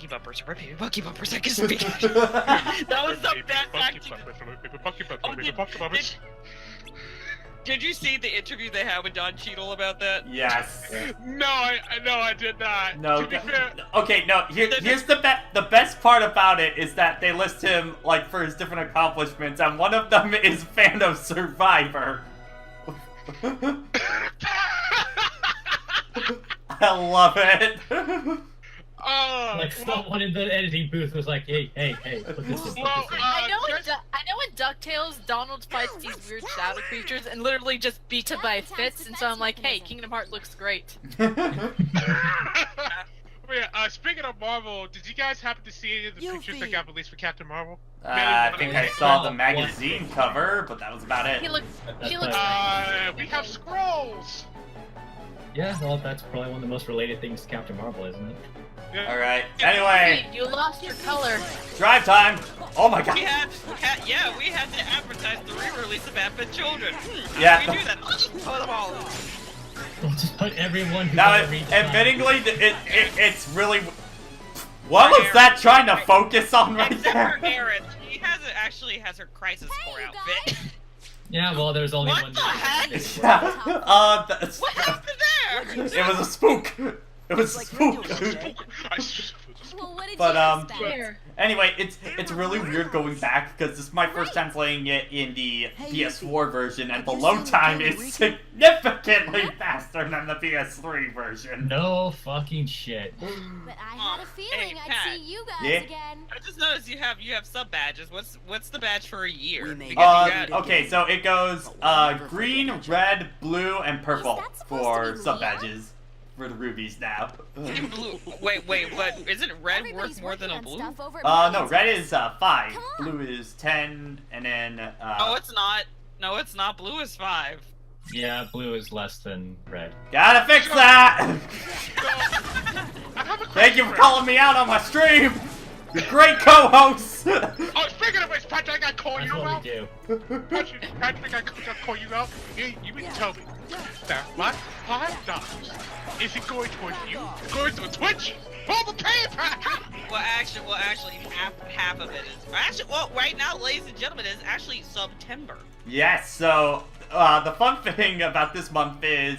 Bumpers, or Baby Buggy Bumpers, I can speak. That was the best acting. Did you see the interview they had with Don Cheadle about that? Yes. No, I did not. No. To be fair, Okay, no. Here's the best part about it is that they list him like for his different accomplishments, and one of them is fan of Survivor. I love it. Like someone in the editing booth was like, hey, put this in. Well, I know in DuckTales, Donald fights these weird shadow creatures and literally just beats it by fits, and so I'm like, hey, Kingdom Hearts looks great. yeah, speaking of Marvel, did you guys happen to see any of the pictures that Yuffie. got released for Captain Marvel? I think I saw the magazine cover, but that was about it. He looks That's great. We have scrolls. Yeah, well, that's probably one of the most related things to Captain Marvel, isn't it? Yeah. Alright, anyway, You lost your color. drive time! Oh my god! We had to advertise the re-release of Advent Children. How Yeah. do we do that? I'll just put them all. We'll just put everyone who Now, doesn't read the admittingly, it's really... What was that trying to focus on right Except there? for Erin, she actually has her Crisis Core outfit. Yeah, well, there's only What one. the heck? Yeah, What happened there? It was a spook. It was a Like spook. radio today. Well, what did But, you expect? Here. Anyway, it's really weird going back because this is my first time playing it in the PS4 version, and the load time is significantly faster than the PS3 version. No fucking shit. But I had a feeling Hey, I'd Pat. see you guys Yeah? again. I just noticed you have sub badges. What's the badge for a year? We may Because you get got- Okay, so it goes green, red, blue, and purple Is that supposed for to be sub Leon? badges for the rubies now. Blue. Wait, but isn't red Everybody's worth more than a working on blue? stuff over at No, Marion's red house. is 5, Come on. blue is 10, and then No, it's not. No, it's not. Blue is 5. Yeah, blue is less than red. gotta fix that. I have a Thank you for question calling me out on my stream. You're great co-host. Oh, speaking of which, Patrick, I gotta call That's you what out. we do. Patrick, I gotta call you out. You mean tell me that my $5 isn't going towards you, it's going to Twitch? Pull the paper! Well, actually, half of it is. Well, right now, ladies and gentlemen, it's actually September. Yes, so the fun thing about this month is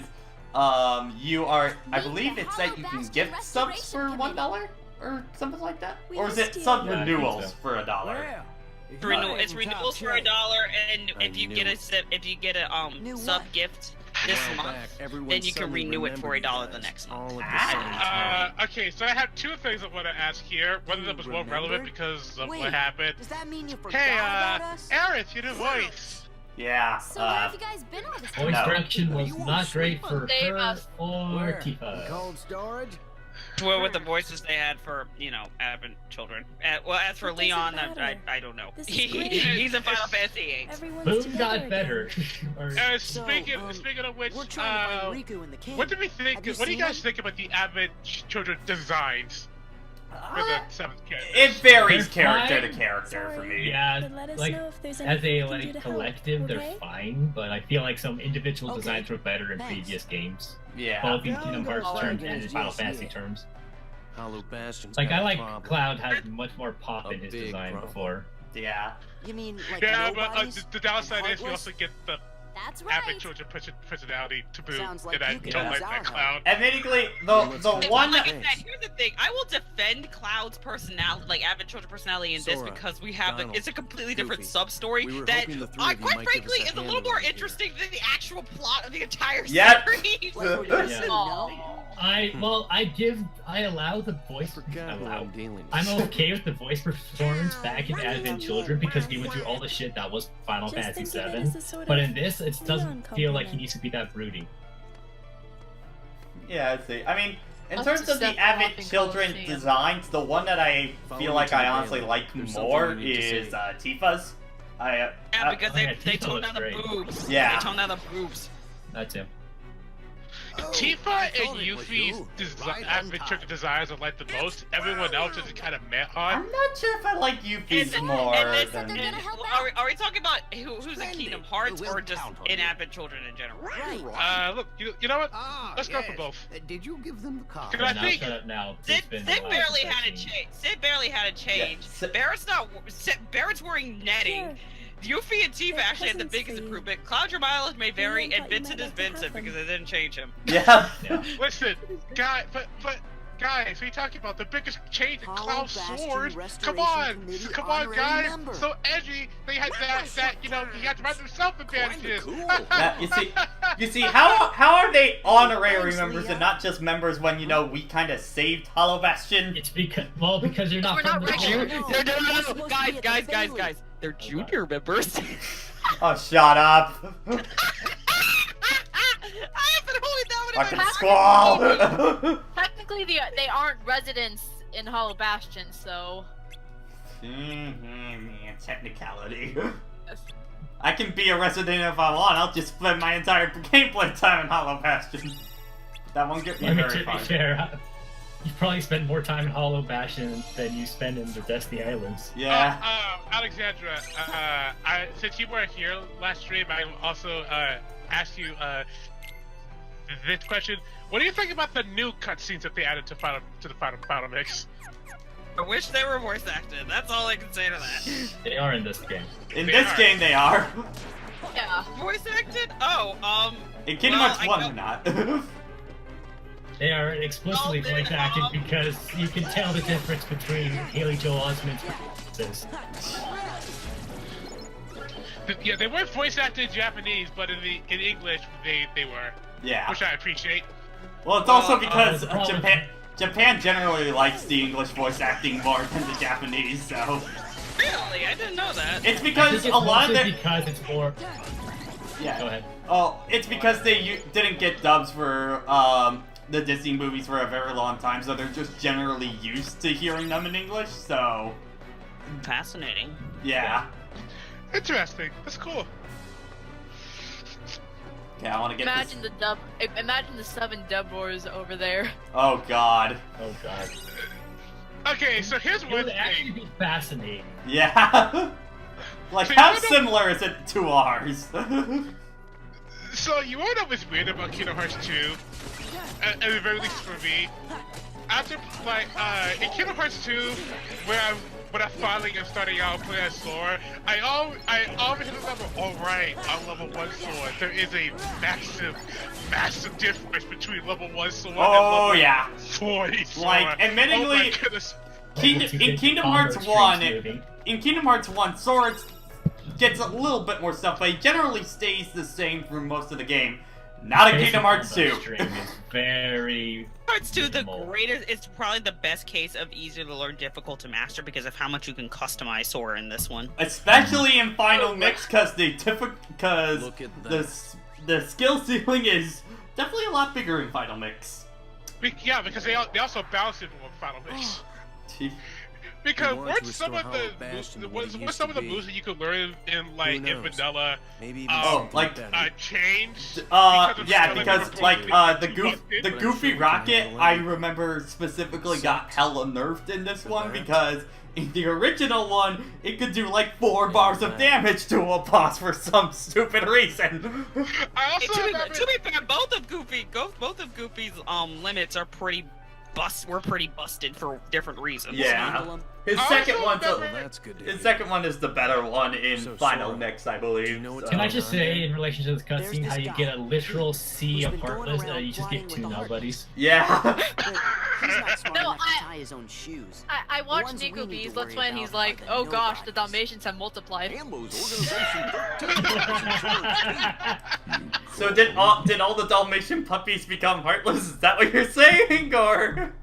you are, I believe it's that you can gift subs for $1 or something like that, or is it sub Yeah, I think renewals so. for $1? Well, if you Renewal, ain't it's in renewals top for $1, shape, and I if you knew get it. a Knew sub what? gift this a while month, back, everyone then you can suddenly renew it for remembered $1 you the guys next month. all at the same time. Okay, so I have two things I want to ask here. One of them was more relevant Remembered? because of Wait, what happened. Does that mean you forgot Hey, about us? Aerith, your new voice. Yeah, So where have you guys been all this Voice No. direction was You won't not great sleep for on Save her us. or Where? Tifa. Cold storage? Well, with the voices they had for, Advent children. Well, as for It doesn't Leon, matter. I don't know. This is great. He's in Final Fantasy VIII. Everyone's Boom together got again. better. Or- Speaking of which, we're trying to find Riku and the king. what do we think? Have you What do you seen guys him? think about the Advent children designs for the 7th character? it varies They're character to fine. character for me. Yeah, But let us like know if there's as anything a we can do to help, collective, they're okay? fine. But I feel like some individual Okay, designs were better in thanks. previous games, Yeah. both in Yeah, Kingdom I'll Hearts go terms against and in Final GSA. Fantasy terms. Hollow Bastion's Like got I a like problem. Cloud had much more pop A in his big design problem. before. Yeah. You mean like Yeah, but nobodies? the downside is you Heartless? also get the That's Advent right. children personality to boot, Sounds like and I you could don't use like our that help. clown. Admittedly, Well, the let's go. one Like I said, here's the thing. I will defend Cloud's personality, like Advent Children personality in this Sora, because we have Donald, it's a completely different Goofy. sub-story We were that, hoping the three of you quite might give frankly, us a is a hand little more around here. interesting than the actual plot of the entire Yep. series. Like we're gonna Yeah. say no? I allow the voice. Forgot who Allow. I'm dealing with. I'm okay with the voice performance back in Running Advent on Children the because he went through all the environment. shit that was Final Just Fantasy think of it VII. as a sort But of in this, it doesn't Leon feel like he compliment. needs to be that broody. Yeah, I see. I mean, in I'll terms just of the step Advent off and Children go see 'em. designs, the one that I Follow feel me like to the I honestly bailiff. like There's more something you need to is say. Tifa's. Yeah, because yeah, they Tifa toned looks down the great. boobs. Yeah. They toned down the boobs. That's him. Oh, Tifa I and thought it was Yuffie's you. Right on Advent time. children designs are like the most. Everyone else is kind of met I'm on. not sure if I like Yuffie's And- more and this- than... they're gonna help Are we talking about who's in Splendid. Kingdom Hearts We'll or just count on in you. Advent Children in general? Right. Look, you know what? Ah, Let's go for yes. both. Did you give them the card? Can I now think- shut up now. Sid, It's been Sid a while barely since I've had a seen- change. Sid barely had a change. Sid- Barrett's wearing netting. Yuffie and Tifa They're actually had the presents biggest for you. improvement. Cloud, your mileage may vary, Leon and thought you Vincent might is like to have Vincent them. because they didn't change him. Yeah. Yeah. Listen, guys, but guys, we talking about the biggest change in Hollow Cloud's Bastion sword. Come Restoration on, Committee come on, honorary guys. member. So edgy. They had that he had to write himself advantages. cool. Yeah, you see, how are they honorary Thanks, members Leah. and not just members when we kind of saved Hollow Bastion? It's because you're not We're from not the regular. world. No, No, we're supposed to be guys, at guys, the guys, Bailey. guys. They're junior members. Oh, shut up! I have been holding that one Fucking in my squall! Technically, they aren't residents in Hollow Bastion, so Technicality. I can be a resident if I want. I'll just spend my entire gameplay time in Hollow Bastion. That won't get me I mean, very to be far. fair, you probably spend more time in Hollow Bastion than you spend in the Destiny Islands. Yeah. Alexandra, since you weren't here last stream, I also asked you this question. What do you think about the new cutscenes that they added to the final mix? I wish they were voice acted. That's all I can say to that. They are in this game. In They this are. game, they are. yeah. Voice acted? Oh, In Kingdom Well, Hearts I 1, know- they're not. They are explicitly voice acted because you can tell the difference between Haley Joel Osment's performances. Yeah, they weren't voice acted in Japanese, but in English they were. Yeah. Which I appreciate. Well, it's also because the problem- Japan generally likes the English voice acting more than the Japanese, so. Really? I didn't know that. It's I because think it's a lot of mostly their. because it's more. Yeah. Go ahead. Oh, it's because they didn't get dubs for the Disney movies for a very long time, so they're just generally used to hearing them in English. So. Fascinating. Yeah. Interesting. That's cool. Okay, I want to get Imagine this. Imagine the sub and dub wars over there. Oh God. Oh god. Okay, so here's It one would actually thing. be fascinating. Yeah. Like, So how you know- similar is it to ours? So you know what was weird about Kingdom Hearts 2? At the very least for me. After in Kingdom Hearts 2, when I finally am starting out playing as Sora, I always hit a level. Alright, on level 1 Sora, there is a massive difference between level 1 Sora and Oh level yeah. 40 Sora. Like, admittingly, oh my goodness. In Kingdom Hearts 1, in Kingdom Hearts 1, Sora gets a little bit more stuff, but he generally stays the same for most of the game. Not in Kingdom Hearts 2. Is very. Hearts 2, the minimal. greatest, it's probably the best case of easy to learn, difficult to master because of how much you can customize Sora in this one. Especially in Final Mix, because Look at the skill ceiling is definitely a lot bigger in Final Mix. Yeah, because they also balanced it with Final Mix. Because want to weren't some restore of the Hollow Bastion to what it was used some to of the be? moves that you could learn in like in knows? vanilla Maybe even Oh, something like- better. changed? Yeah, because like the But I'm Goofy sure we can Rocket, handle I it. remember specifically got hella nerfed in this one there. because in the original one, it could do like 4 bars of damage to a boss for some stupid reason. I also To remember, be fair, both of Goofy's limits are pretty pretty busted for different reasons. Yeah. His I second also one's remember- Well, that's good to his hear. second one is the better one in So, Final Sora, Mix, I believe. do you know what's so- Can I going just on say, here? in relation to this cutscene, There's how this you guy get a literal sea who's of been going Heartless, around you just get flying 2 with the nobodies? Yeah. But he's not smart No, enough I- to tie his own shoes. I The watched ones we Nico need to Bees. That's worry when about he's are like, the "Oh gosh, the nobodies." Dalmatians have multiplied." Ambo's organization So did all the Dalmatian puppies become heartless? Is that what you're saying, or?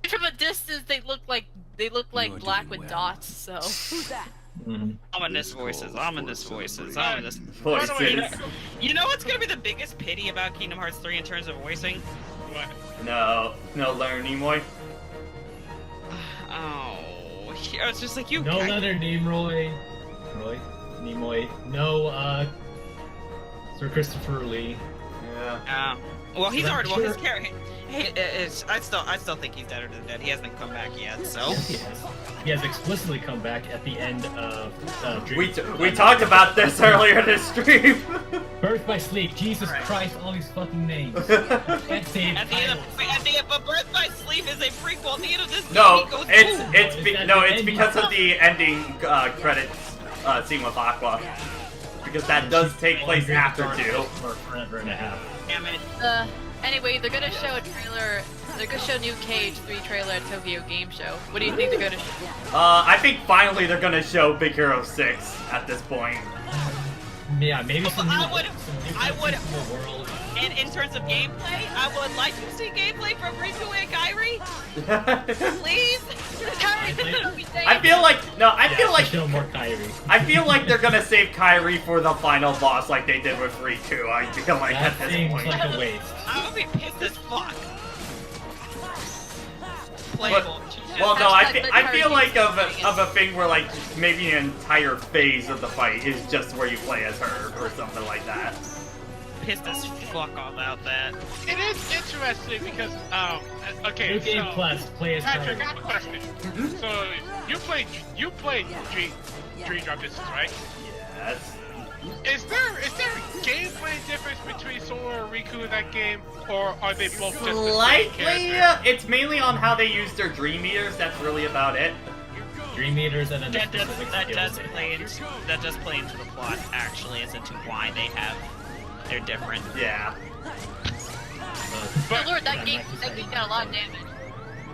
From a distance, they look like You're black doing with well. dots. So Who's that? Mhm. Ominous voices. Voices. You know what's gonna be the biggest pity about Kingdom Hearts 3 in terms of voicing? what? No, Leonard Nimoy. Oh, I was just like you. No Leonard Nimoy. No, Sir Christopher Lee. Yeah. Well, he's I'm already. Well, his sure- character. I still think he's deader than dead. He hasn't come back yet, so. He has explicitly come back at the end of We talked about this earlier this stream. Birth by Sleep. Jesus Christ, all these fucking names. Can't say it. At the end but Birth by Sleep is a prequel. At the end of this No, game, he goes it's boom. it's because of the ending credits scene with Aqua. Because that does take place after 2. For forever and a half. Damn it. anyway, they're gonna show a trailer. They're gonna show new Cage 3 trailer at Tokyo Game Show. What do you think they're gonna show? I think finally they're gonna show Big Hero 6 at this point. Yeah, maybe some new, I would- cutscenes from the world. And in terms of gameplay, I would like to see gameplay from Riku and Kairi. Please. I feel like Show more Kyrie. I feel like they're gonna save Kairi for the final boss like they did with Riku. I feel like That at this seems point. like a waste. I would be pissed as fuck. But, Playable. well, no, I Hashtag feel like of Kairi a thing where like maybe an entire phase of the fight is just where you play as her or something like that. Pissed as fuck about that. It is interesting because okay, New Game so Plus, play as Patrick, I Kyrie. have a question. So you played Dream Drop Distance, right? Yes. Is there gameplay difference between Sora and Riku in that game, or are they both just the same Slightly. character? It's mainly on how they use their Dream Eaters. That's really about it. Dream Eaters and then the That does specific that skills does they play have. into the plot actually as into why they're different. Yeah. But, Lord, that game got a lot of damage.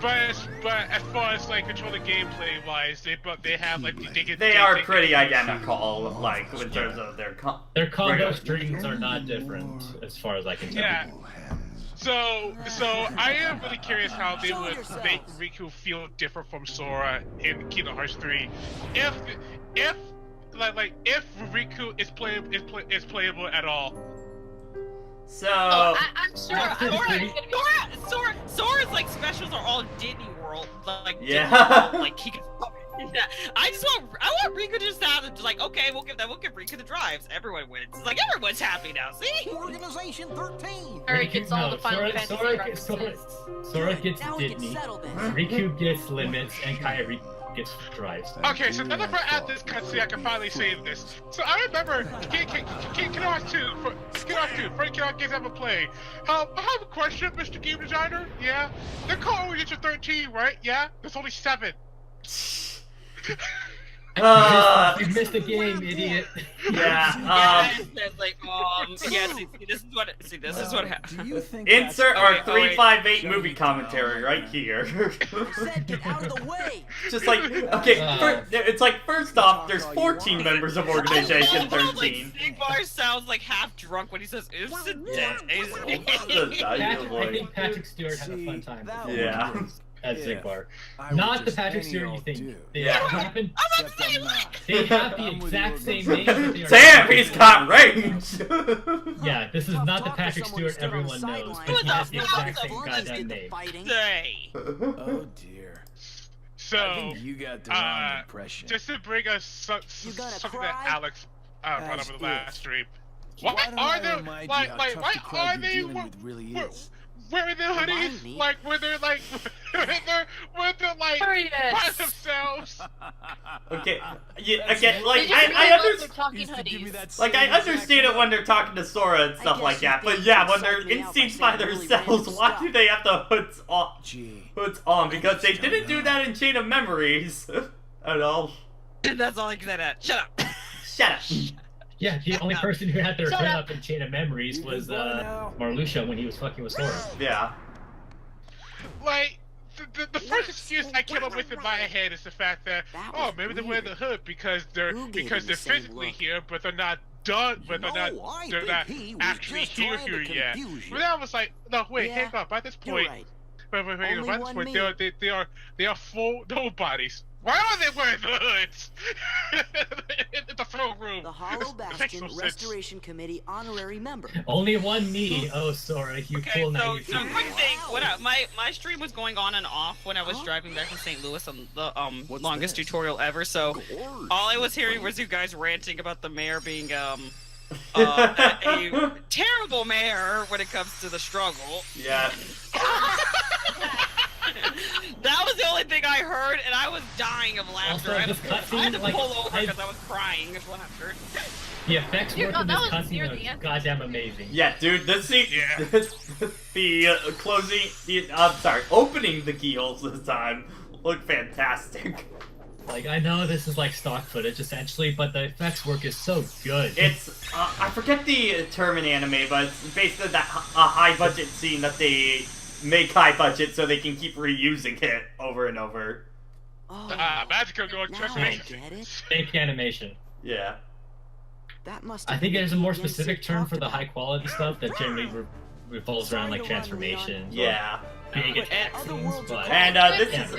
but as far as like controlling gameplay wise, they have like They are pretty identical, like in terms of their combo strings are not different as far as I can tell. Yeah. So I am really curious how they would make Riku feel different from Sora in Kingdom Hearts 3. If Riku is playable at all. So I'm sure. Sora's like specials are all Disney World, like yeah. Disney World, like he can. Yeah, I want Riku to just have it. Like, okay, we'll give Riku the drives. Everyone wins. It's like everyone's happy now. See? Organization 13. Or it gets all the Final Fantasy Sora gets Now we Disney, can settle this. Riku gets limits, and Kairi gets drives. Okay, so now that we're at this cutscene, I can finally say this. So I remember Kingdom Hearts 2, first Kingdom Hearts games I ever played. I have a question, Mr. Game Designer. Yeah? They're called Organization 13, right? Yeah? There's only 7. You missed the game, idiot. Yeah. Like, see, this is what happens. Insert our 358 movie commentary right here. Said get out of the way. Just like, okay, it's like, first off, there's 14 members of Organization 13. Like, Sigmar sounds like half drunk when he says, "It's a I think Patrick Stewart had a fun time. Yeah. At Sigmar. Not the Patrick Stewart you think. They have the exact same name. Damn, he's got range! Yeah, this is not the Patrick Stewart everyone knows, but he has the exact same goddamn name. Oh dear. So, You got the wrong impression. just to bring us something that Alex brought up in the last stream. Why don't are I they remind you like how why tough the crowd are you're they dealing with really is? wearing their hoodies like where they're like where they're like by themselves? Okay, yeah, again, like, I I understand. talking hoodies. Like, I understand it when they're talking to Sora and stuff like that, but yeah, when they're in scenes by themselves, why do they have the hoods on? Because they didn't do that in Chain of Memories at all. That's all I can say. That. Shut up. Shut up. Yeah, the only person who had their hood up in Chain of Memories was Marluxia when he was fucking with Sora. Yeah. Like the first excuse I came up with in my head is the fact that maybe they're wearing the hood because they're physically here, but they're not done, but they're not actually here yet. But then I was like, no, wait, hang on. By this point, by this point, they are full nobodies. Why are they wearing the hoods in the throne room? The Hollow Bastion Restoration Committee honorary member. Only one me. Oh, Sora, you cool now. So quick thing. My stream was going on and off when I was driving back from St. Louis on the longest tutorial ever. So all I was hearing was you guys ranting about the mayor being a terrible mayor when it comes to the struggle. Yeah. That was the only thing I heard, and I was dying of laughter. Also, I had to pull over because I was crying of laughter. The effects work in this cutscene are goddamn amazing. Yeah, dude, this scene, opening the keyholes this time looked fantastic. Like, I know this is like stock footage essentially, but the effects work is so good. It's, I forget the term in anime, but it's basically that a high budget scene that they make high budget so they can keep reusing it over and over. Magical going transformation. Fake animation. Yeah. That must I think there's a more specific term for the high quality stuff that generally revolves around like transformations. Yeah. Big attack scenes, but this is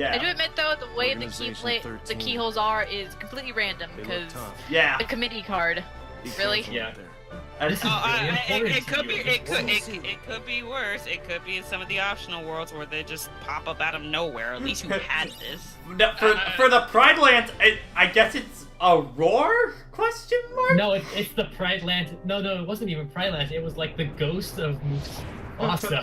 I do admit though, the way the keyholes are is completely random because the committee card. Really? Yeah. It could be worse. It could be in some of the optional worlds where they just pop up out of nowhere. At least you had this. For the Pride Lands, I guess it's a roar? Question mark? No, it's the Pride Land. No, it wasn't even Pride Land. It was like the ghost of Mufasa.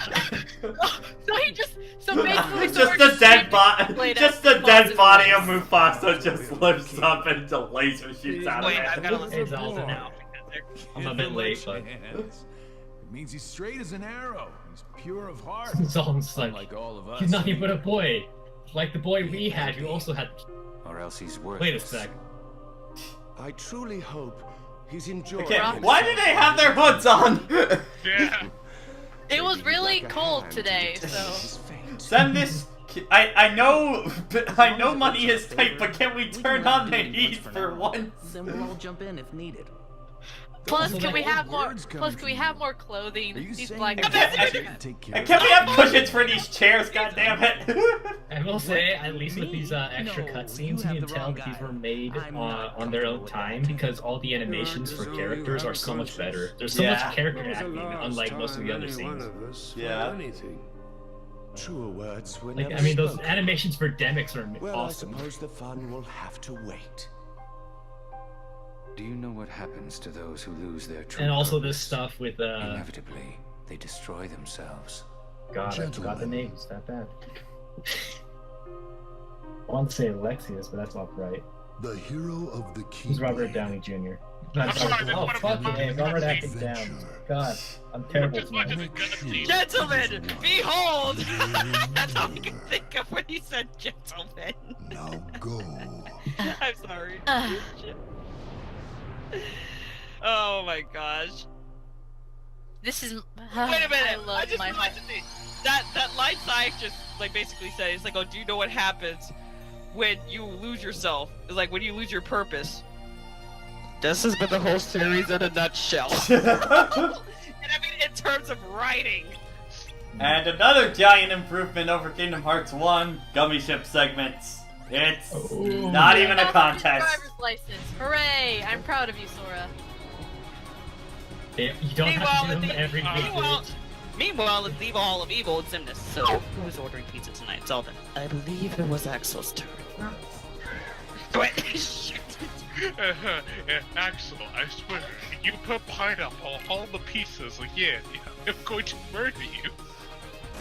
So basically, just the dead body of Mufasa just lifts up and the laser shoots out of it. I've gotta listen to Zelda now. I'm a bit late, but it means he's straight as an arrow. He's pure of heart. Zoltan's like all of us. He's nothing but a boy, like the boy we had, who also had. Or else he's worthless. Wait a sec. I truly hope he's enjoying. Okay, why do they have their hoods on? Yeah. It was really cold today, so. Send this. I know money is tight, but can we turn on the heat for once? Then we'll all jump in if needed. Plus, Also, can we like, have more? words Plus, coming can we from have you? more clothing? Are you These saying black. that guys you can take care And of can we have yourself? cushions for these chairs? God damn it! I will say, at least with Me? these extra No, cutscenes, you you have can the tell wrong that these guy. were made I'm not on their own comfortable with time that. because all the animations for characters are so much better. There's so Yeah. much character acting, unlike most of the other scenes. Yeah. Truer words were Like, never I mean, those spoken. animations for Demix are Well, awesome. I suppose the fun will have to wait. Do you know what happens to those who lose their true And also this purpose? stuff with Inevitably, they destroy themselves. God, I forgot the name. It's that bad. I want to say Alexius, but that's not right. The hero of the key. Who's Robert Downey Jr.? Not I'm sorry, Robert- that's oh, one of fuck my it, hey, Robert favorite acting down. God, I'm terrible Just watching tonight. the gun scene. Gentlemen, behold! That's all I can think of when he said gentlemen. Now go. I'm sorry. Oh my gosh. This is. Wait a minute. I love I just my. realized something. That line Sonic just like basically said, it's like, oh, do you know what happens when you lose yourself? It's like when you lose your purpose. This has been the whole series in a nutshell. And I mean, in terms of writing. And another giant improvement over Kingdom Hearts 1 gummy ship segments. It's Oh, not yeah. even a contest. Driver's license. Hooray! I'm proud of you, Sora. You don't have to do them every meanwhile, week. meanwhile, let's leave all of evil and Simness. So, who's ordering pizza tonight? It's Alvin. I believe it was Axel's turn. Wait, shit. Axel, I swear, you put pineapple on all the pieces again. I'm going to murder you.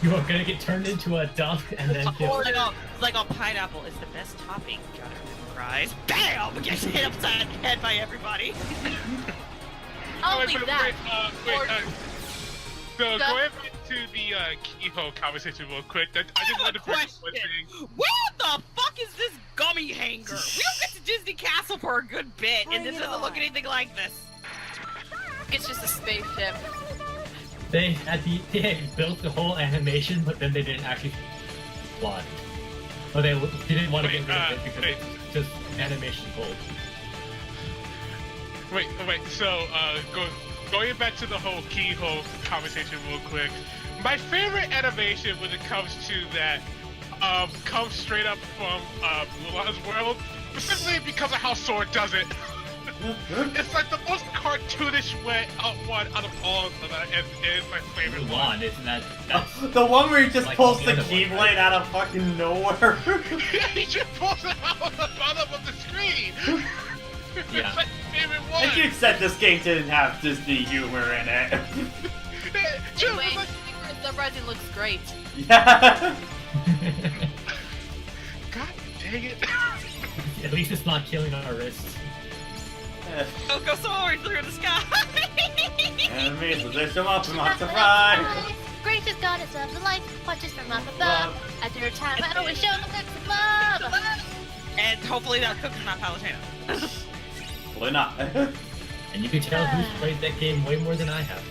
You are gonna get turned into a duck and then killed. It's like a pineapple is the best topping. Gotta cries. Bam! Gets hit upside the head by everybody. Only that. So going back to the Kehoe conversation real quick, I just wanted to bring up one thing. Where the fuck is this gummy hanger? We don't get to Disney Castle for a good bit, and this doesn't look anything like this. It's just a spaceship. They had built the whole animation, but then they didn't actually fly. But they didn't want to get rid of it because it's just animation gold. Wait. So, going back to the whole Kehoe conversation real quick, my favorite animation when it comes to that comes straight up from Mulan's world, specifically because of how Sora does it. It's like the most cartoonish one out of all of them, and it is my favorite one. Mulan, isn't that? That's The one where he just Like pulls all the the other ones, Keyblade right? out of fucking nowhere. He just pulls it out of the bottom of the screen. Yeah. It's my favorite one. And you said this game didn't have Disney humor in it. Just Wait, like, Uprising looks great. Yeah. God dang it. At least it's not killing our wrists. Go soaring through the sky. Enemies position up and lots of fry. Gracious goddess of the light, watches from up above. At your time, I always show the looks of love. And hopefully that cook is not Palutena. Probably not. And you can tell who's played that game way more than I have.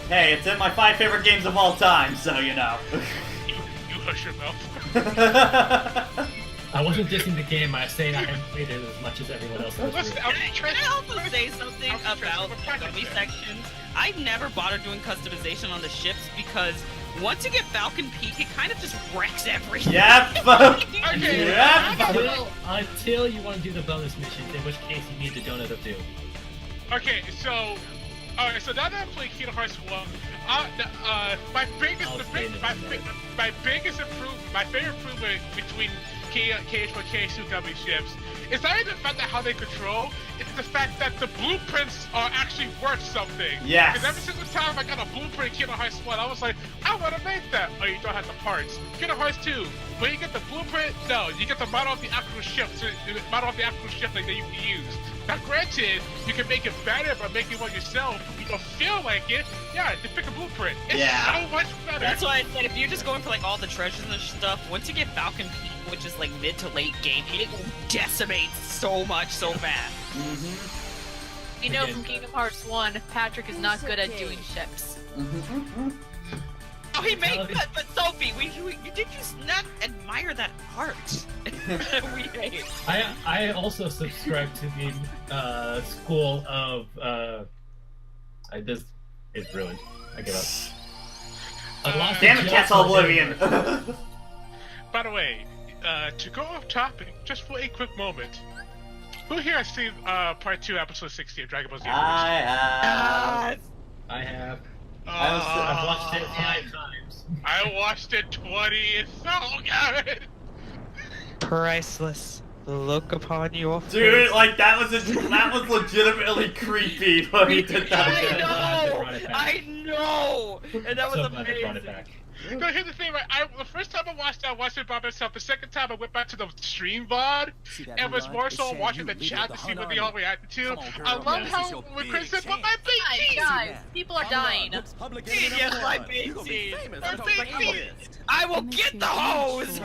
Hey, it's in my 5 favorite games of all time, so you know. You hush your mouth. I wasn't dissing the game, I was saying I haven't played it as much as everyone else in this Listen, room. Can I also say something about the gummy sections? I've never bothered doing customization on the ships because once you get Falcon Peak, it kind of just wrecks everything. Yep. Okay. Yep. Until you want to do the bonus missions, in which case you need the Donut of Doom. Okay, so alright, so now that I'm playing Kingdom Hearts 1, my favorite improvement between KH1 and KH2 gummy ships is not even the fact that how they control, it's the fact that the blueprints are actually worth something. Yes. Because every single time I got a blueprint in Kingdom Hearts 1, I was like, I want to make that. Oh, you don't have the parts. Kingdom Hearts 2, when you get the blueprint, no, you get the model of the actual ship, like, that you can use. Now, granted, you can make it better by making one yourself. If you don't feel like it, yeah, just pick a blueprint. It's Yeah. so much better. That's why I said if you're just going for like all the treasures and stuff, once you get Falcon Peak, which is like mid to late game, it will decimate so much so fast. You know from Kingdom Hearts 1, Patrick is not good at doing ships. Oh, he made but Sophie, did you not admire that art? We hate. I also subscribe to the school of this is ruined. I give up. I lost Damn it, Castle Oblivion! By the way, to go off topic, just for a quick moment, who here has seen Part 2, Episode 60 of Dragon Ball Z? I have. I've watched it 5 times. I watched it 20. It's so good. Priceless. The look upon your face. Dude, like that was legitimately creepy when he did that. I know! And that was amazing. No, here's the thing, right? The first time I watched it by myself. The second time I went back to the stream VOD, and was more so watching the chat to see what they all reacted to. I love how when Chris said, "But my big teeth!" Guys, people are dying. Yes, my big teeth! My big teeth! I will get the hose!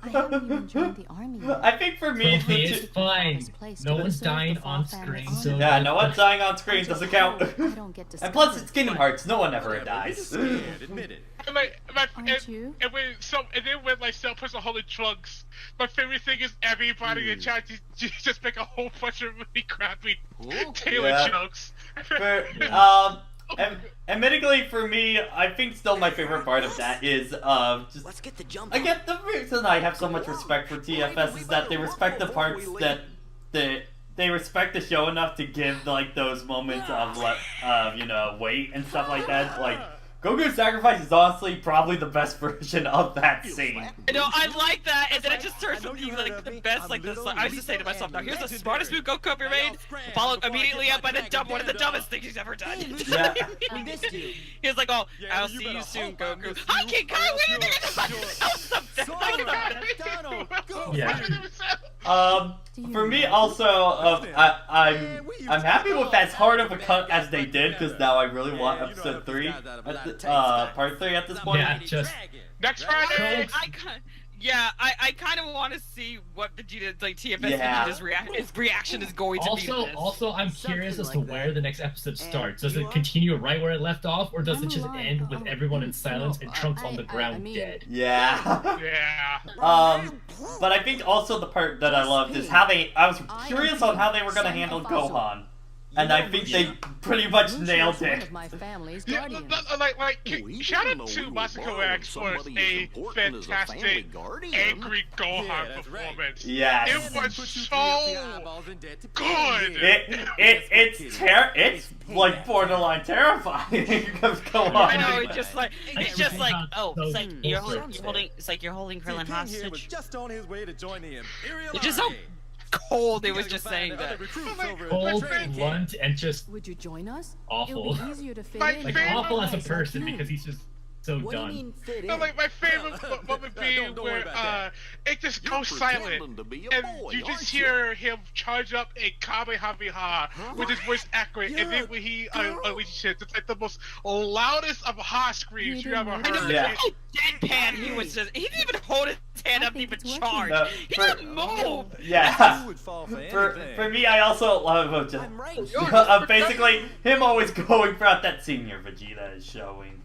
I haven't even joined the army yet. I think for me, It's fine. No one's dying on screen. So yeah, no one's dying on screen, doesn't count. I don't get to And plus, it's Kingdom Hearts. No one ever dies. Admit it. And then when like Cell puts a hole in Trunks, my favorite thing is everybody in chat just make a whole bunch of really crappy Taylor jokes. Admittedly, for me, I think still my favorite part of that is just. Let's get the jump. I get the reason I have so much respect for TFS is that they respect the parts that they respect the show enough to give like those moments of wait and stuff like that. Like Goku's sacrifice is honestly probably the best version of that scene. You know, I like that, and then it just turns to be like the best, like this. I used to say to myself, now here's the smartest move Goku ever made, followed immediately up by one of the dumbest things he's ever done. Yeah. He was like, oh, I'll see you soon, Goku. Hi, King Kai, what are you doing? Yeah. For me also, I'm happy with as hard of a cut as they did, because now I really want episode 3. Part 3 at this point. Yeah, just next Friday. I kind of want to see what Vegeta, like TFS Vegeta's reaction is going to be. Also, I'm curious as to where the next episode starts. Does it continue right where it left off, or does it just end with everyone in silence and Trunks on the ground dead? Yeah. Yeah. But I think also the part that I loved is how I was curious on how they were going to handle Gohan. And I think they pretty much nailed it. Shout out to Masako X for a fantastic angry Gohan performance. Yes. It was so good. It's like borderline terrifying. Gohan. I know, it's just like you're holding Krillin hostage. Just on his way to join the Imperial It's just so cold. It was just saying that. Cold, blunt, and just Would you join us? awful. It'll be easier to fit in. Like awful as a person because he's just so done. No, like my favorite moment being where it just goes silent and you just hear him charge up a Kamehameha with his voice accurate, and then when he unleashes it, it's like the most loudest of ha screams you ever heard. Yeah. Deadpan, he didn't even hold his hand up to even charge. He didn't move. Yeah. For me, I also love basically him always going throughout that senior Vegeta is showing.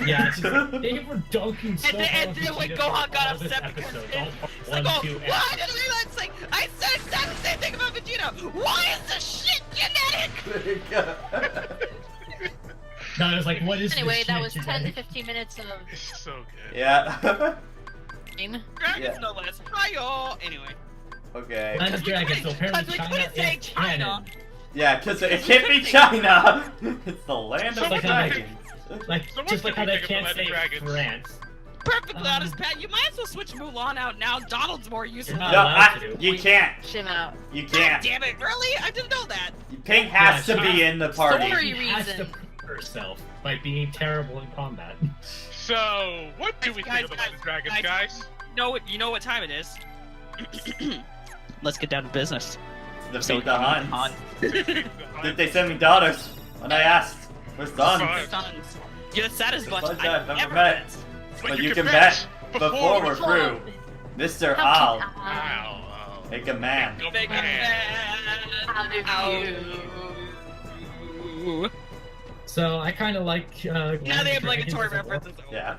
Yeah, it's just, they were dunking so hard. And then when Gohan got upset because it's like, oh, why did I like? I said exactly the same thing about Vegeta. Why is this shit genetic? No, it was like, what is anyway, that was genetic? 10 to 15 minutes of. It's so good. Yeah. Dragons no less. Hi-yo. Anyway. Okay. Land of Dragons, so apparently China is canon. Yeah, because it can't be China. It's the land of dragons. Just like how they can't say France. Perfectly honest, Pat. You might as well switch Mulan out now. Donald's more useful. You can't. Shim out. You can't. God damn it! Really? I didn't know that. Pink has to be in the party. Story She has to prove herself by being terrible in combat. So, what do we think of the Land of Dragons, guys? You know what time it is. Let's get down to business. Defeat the Huns. Did they send me daughters? When I asked, we're sons. You're the saddest bunch I've I've ever met. met. But you can bet before we're through. Mr. Owl. Make a man. How do you? Ooh. So I kind of like. Now the obligatory Dragons as well. references. Yeah.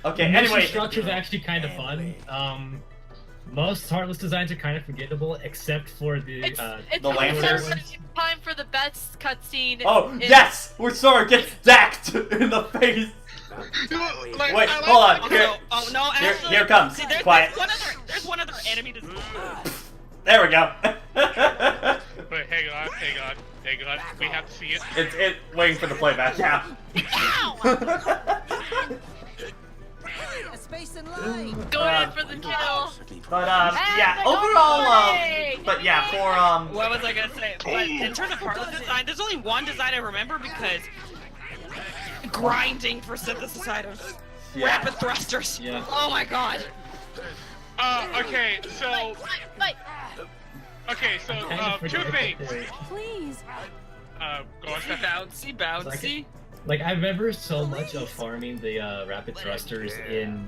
Okay. The mission Anyway, structure's actually kind of fun. Most Heartless designs are kind of forgettable, except for the It's Lancers? time for the best cutscene. oh yes, where Sora gets stacked in the face. Like, Wait, I like hold on. Also, Here, oh no, here, actually, here comes. See, Quiet. There's one other enemy design. There we go. Wait, hang on. We have to see it. It's waiting for the playback. Yeah. A space and light. Going in for the kill. But yeah, And the overall, goal! but yeah, for What was I gonna say? But in terms of Heartless design, there's only one design I remember because grinding for synthesis items, Yeah. rapid thrusters. Yeah. Oh my god. Okay, so two things. Please. Go on. Bouncy. Like I remember so much of farming the rapid thrusters in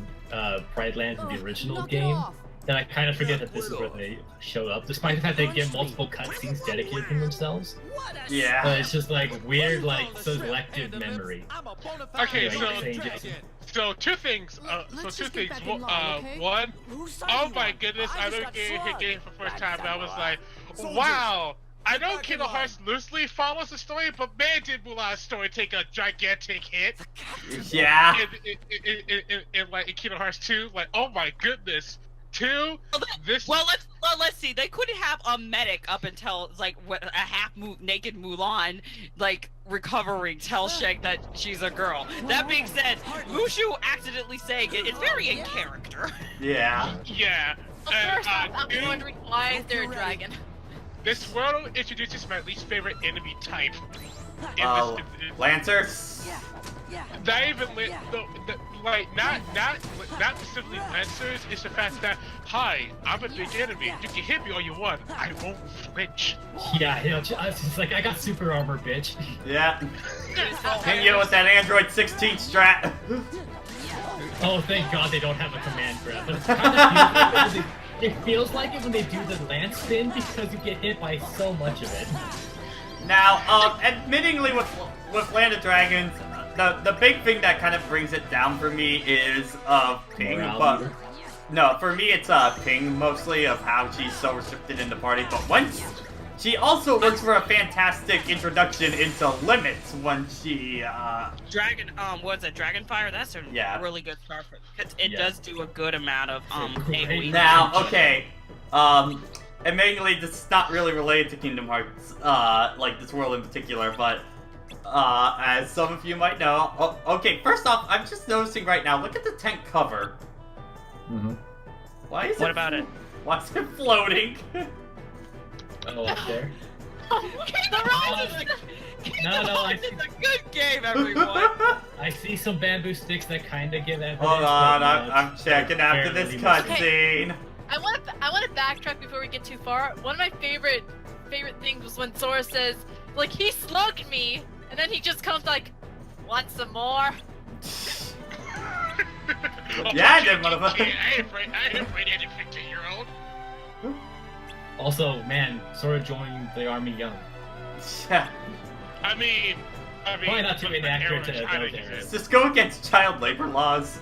Pride Lands in the original game that I kind of forget that this is where they show up, despite the fact they get multiple cutscenes dedicated to themselves. Yeah. But it's just like weird, like selective memory. Okay, You know, like saying Jason. so two things. One, oh my goodness, I don't get hit game for the first time. And I was like, wow. I know Kingdom Hearts loosely follows the story, but man, did Mulan's story take a gigantic hit. Yeah. In Kingdom Hearts 2, like, oh my goodness. 2, this. Well, let's see. They couldn't have a medic up until like a half naked Mulan like recovering tells Shang that she's a girl. That being said, Mushu accidentally saying it is very in character. Yeah. Yeah. First off, I'm wondering why is there a dragon? This world introduces my least favorite enemy type. Lancers. Not even not specifically Lancers. It's the fact that hi, I'm a big enemy. You can hit me all you want. I won't flinch. Yeah, you know, it's like I got super armor, bitch. Yeah. Hit you with that Android 16 strat. Oh, thank God they don't have a command grab. But it's kind of it feels like it when they do the lance spin because you get hit by so much of it. Now, admittingly, with Land of Dragons, the big thing that kind of brings it down for me is ping. But no, for me it's ping mostly of how she's so restricted in the party. But once she also works for a fantastic introduction into limits when she what's it? Dragonfire? That's a really good start for it. It does do a good amount of AoE. Now, okay, admittingly, this is not really related to Kingdom Hearts, like this world in particular, but as some of you might know, okay, first off, I'm just noticing right now, look at the tent cover. Why is What about it? Why is it floating? Oh, up there. Kingdom Hearts is a good game, everyone. I see some bamboo sticks that kind of give evidence. Hold on, but I'm checking after this cutscene. I want to backtrack before we get too far. One of my favorite things was when Sora says, like, he slugged me, and then he just comes like, want some more? Yeah, I did, motherfucker. I ain't afraid any 15-year-old. Also, man, Sora joined the army young. Yeah. I mean, probably not too inaccurate to those Let's just go against child labor laws.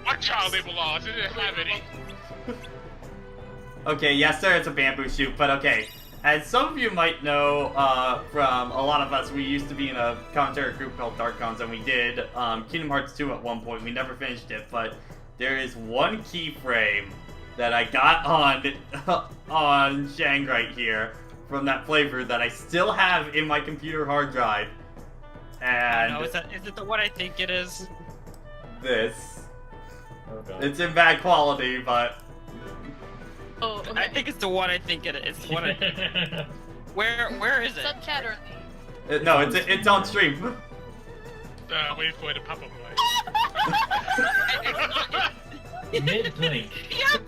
What child labor laws? It didn't have any. Okay, yes, sir, it's a bamboo shoot, but okay. As some of you might know, from a lot of us, we used to be in a commentary group called Dark Cones, and we did Kingdom Hearts 2 at one point. We never finished it, but there is one keyframe that I got on Shang right here from that playthrough that I still have in my computer hard drive. And I don't know, is it the one I think it is? This. Oh, God. It's in bad quality, but Oh, okay. I think it's the one I think it is. Where is it? Sub chat or no, it's on stream. Wait for it to pop up. Mid-blink. Yep.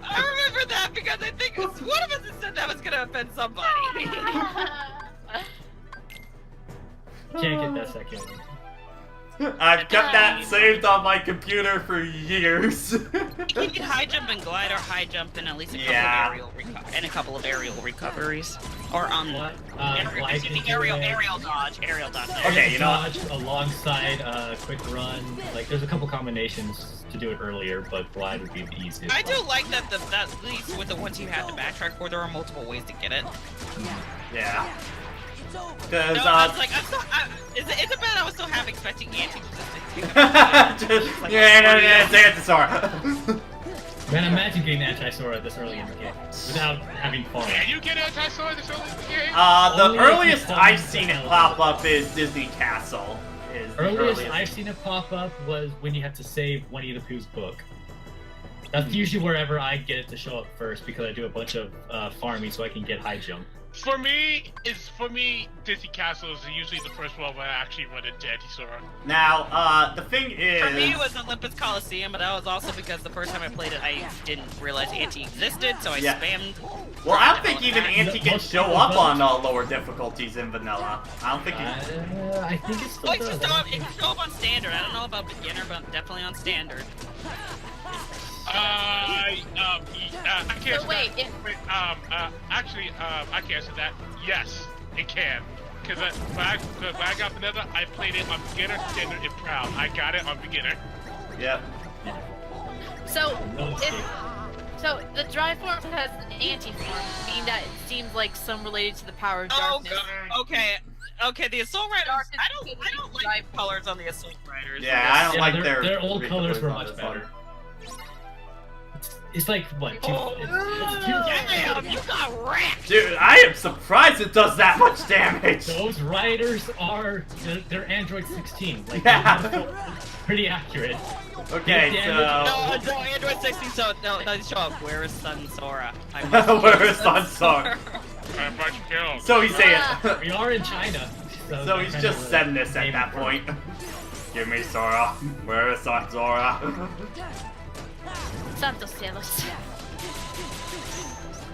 I remember that because I think it's one of us that said that was gonna offend somebody. Can't get that second one. I've kept that saved on my computer for years. You can high jump and glide or high jump and at least a couple of and a couple of aerial recoveries. Or aerial dodge. Okay, you know dodge alongside quick run. Like, there's a couple combinations to do it earlier, but glide would be the easiest. I do like that at least with the ones you have to backtrack for, there are multiple ways to get it. Yeah. Because, no, I was like, is it bad I was so half expecting Auntie to it's Antisora. Man, imagine getting Antisora this early in the game without having fun. Can you get Antisora this early in the game? The earliest I've seen it pop up is Disney Castle. Earliest I've seen it pop up was when you have to save Winnie the Pooh's book. That's usually wherever I get it to show up first because I do a bunch of farming so I can get high jump. For me, Disney Castle is usually the first one where I actually run into Antisora. Now, the thing is... For me, it was Olympus Coliseum, but that was also because the first time I played it, I didn't realize Auntie existed, so I spammed... Well, I don't think even Auntie can show up on lower difficulties in vanilla. I don't think I think it's still it can show up on standard. I don't know about beginner, but definitely on standard. I can't. So wait, actually, I can answer that. Yes, it can. Because when I got vanilla, I played it on beginner, standard, and proud. I got it on beginner. Yep. So the dry form has an anti-form, meaning that it seems like some related to the power of darkness. Okay, the Assault Riders. I don't like colors on the Assault Riders. Yeah, I don't like their old colors were much better. It's like, what, damn, you got wrecked! Dude, I am surprised it does that much damage! Those riders they're Android 16. Like, pretty accurate. Okay, so... No, Android 16, so, no, show up. Where is Sun Sora? Where is Sun Sora? So he's saying... We are in China. So he's just sending this at that point. Give me Sora. Where is Sun Sora? Santos cielos.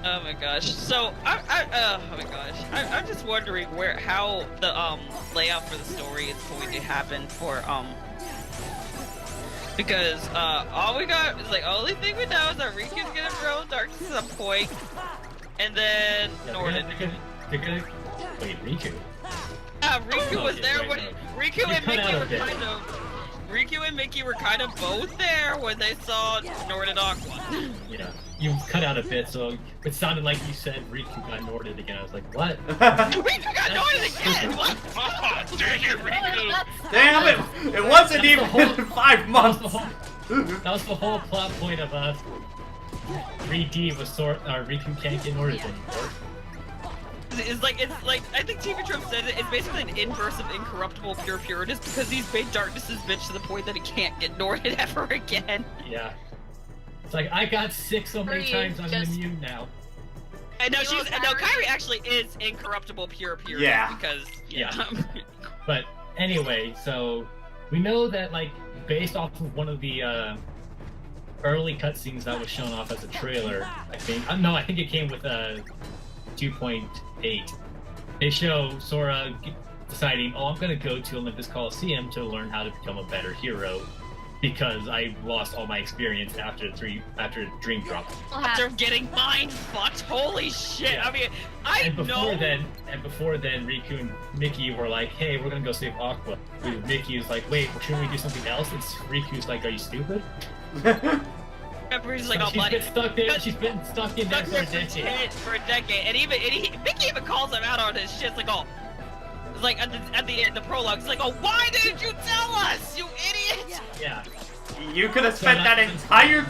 Oh my gosh. So I'm just wondering how the layout for the story is going to happen for because all we got is like only thing we know is that Riku's gonna grow darkness at some point, and then Norden. They're gonna wait, Riku. Riku was there when Riku and Mickey were kind of. Riku and Mickey were kind of both there when they saw Norden Aqua. Yeah, you cut out a bit, so it sounded like you said Riku got Norden again. I was like, what? Riku got Norden again! What? Oh, dang it, Riku! Damn it! It wasn't even 5 months! That was the whole plot point of 3D was Riku can't get Norden anymore. It's like I think TV Trump said it's basically an inverse of incorruptible pure pureness because he's made darkness's bitch to the point that he can't get Norden ever again. Yeah. It's like I got sick so many times I'm immune now. And no, Kairi actually is incorruptible pure pureness because But anyway, so we know that like based off of one of the early cutscenes that was shown off as a trailer, I think I think it came with 2.8. They show Sora deciding, I'm gonna go to Olympus Coliseum to learn how to become a better hero because I lost all my experience after Dream Drop. After getting mind fucked, holy shit! Yeah. I mean, before then, Riku and Mickey were like, hey, we're gonna go save Aqua. And Mickey was like, wait, shouldn't we do something else? And Riku's like, are you stupid? He's like, she's been stuck there. She's been stuck in there for a decade. And Mickey even calls him out on his shit. It's like, it's like at the prologue. It's like, why didn't you tell us, you idiot? Yeah. You could have spent that entire.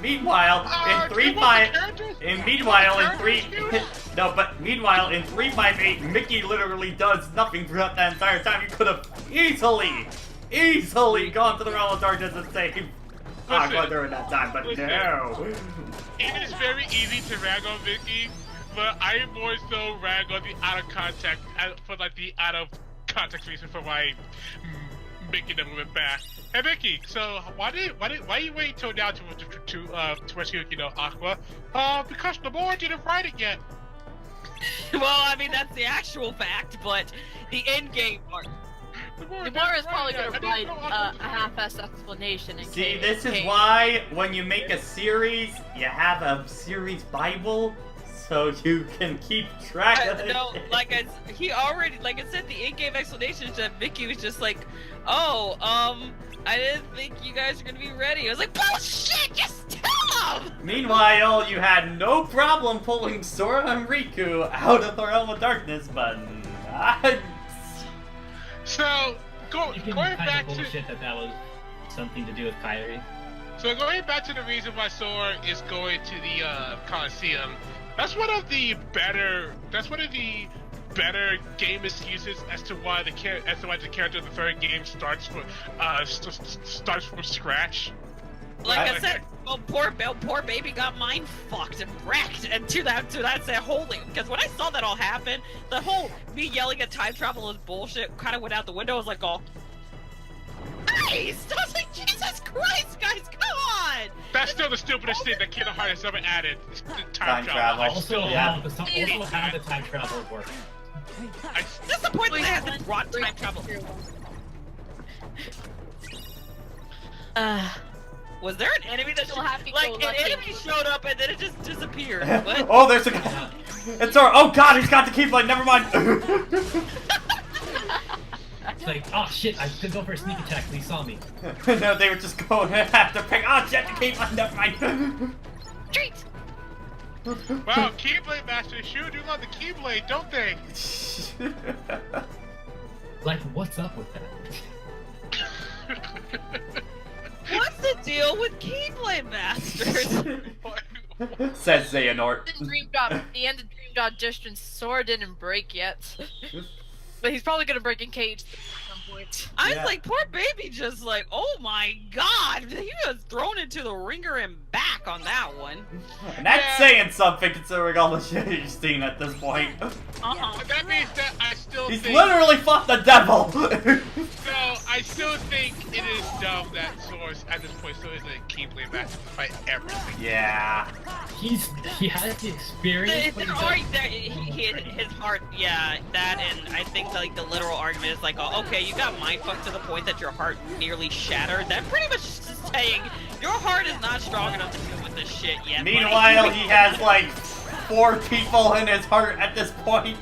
Meanwhile, in 358, Mickey literally does nothing throughout that entire time. You could have easily gone to the Realm of Darkness and saved Aqua during that time, but no. It is very easy to rag on Mickey, but I more so rag on the out of context reason for why Mickey never went back. Hey Mickey, so why you wait till now to rescue Aqua? Because the board didn't write it yet. Well, I mean that's the actual fact, but the end game part. Nomura is probably gonna write a half-assed explanation. See, this is why when you make a series, you have a series Bible, so you can keep track of it. No, he already, like I said, the in-game explanation is that Mickey was just like, oh, I didn't think you guys were gonna be ready. I was like, bullshit, just tell him! Meanwhile, you had no problem pulling Sora and Riku out of the Realm of Darkness, but not... So, You can going kind back of to... bullshit that was something to do with Kyrie. So going back to the reason why Sora is going to the Coliseum, that's one of the better game excuses as to why the character in the third game starts from scratch. Like I said, poor baby got mind fucked and wrecked, and to that said, holy, because when I saw that all happen, the whole me yelling at time travel is bullshit kind of went out the window. I was like, oh. Christ! I was like, Jesus Christ, guys, come on! That's still the stupidest thing that Kingdom Hearts has ever added. Time travel. Also, how the time travel works. That's the point that they had to brought time travel. Was there an enemy that an enemy showed up and then it just disappeared? What? Oh, there's a guy. It's our. Oh God, he's got the Keyblade. Never mind. It's like, oh shit, I could go for a sneak attack, but he saw me. No, they were just going after pick. Oh shit, the Keyblade. Never mind. Treat! Wow, Keyblade Masters sure do love the Keyblade, don't they? Like, what's up with that? What's the deal with Keyblade Masters? Says Xehanort. The end of Dream Drop Distance Sora didn't break yet. But he's probably gonna break in Cage at some point. I was like, poor baby, just like, oh my god, he was thrown into the ringer and back on that one. And that's saying something considering all the shit he's seen at this point. That means that I still He's think... literally fought the devil! No, I still think it is dumb that Sora's, at this point, still is a Keyblade Master to fight everything. Yeah. He has the experience. His heart, yeah, that, and I think like the literal argument is like, oh, okay, you got mindfucked to the point that your heart nearly shattered. That pretty much is saying your heart is not strong enough to deal with this shit yet. Meanwhile, he has like 4 people in his heart at this point.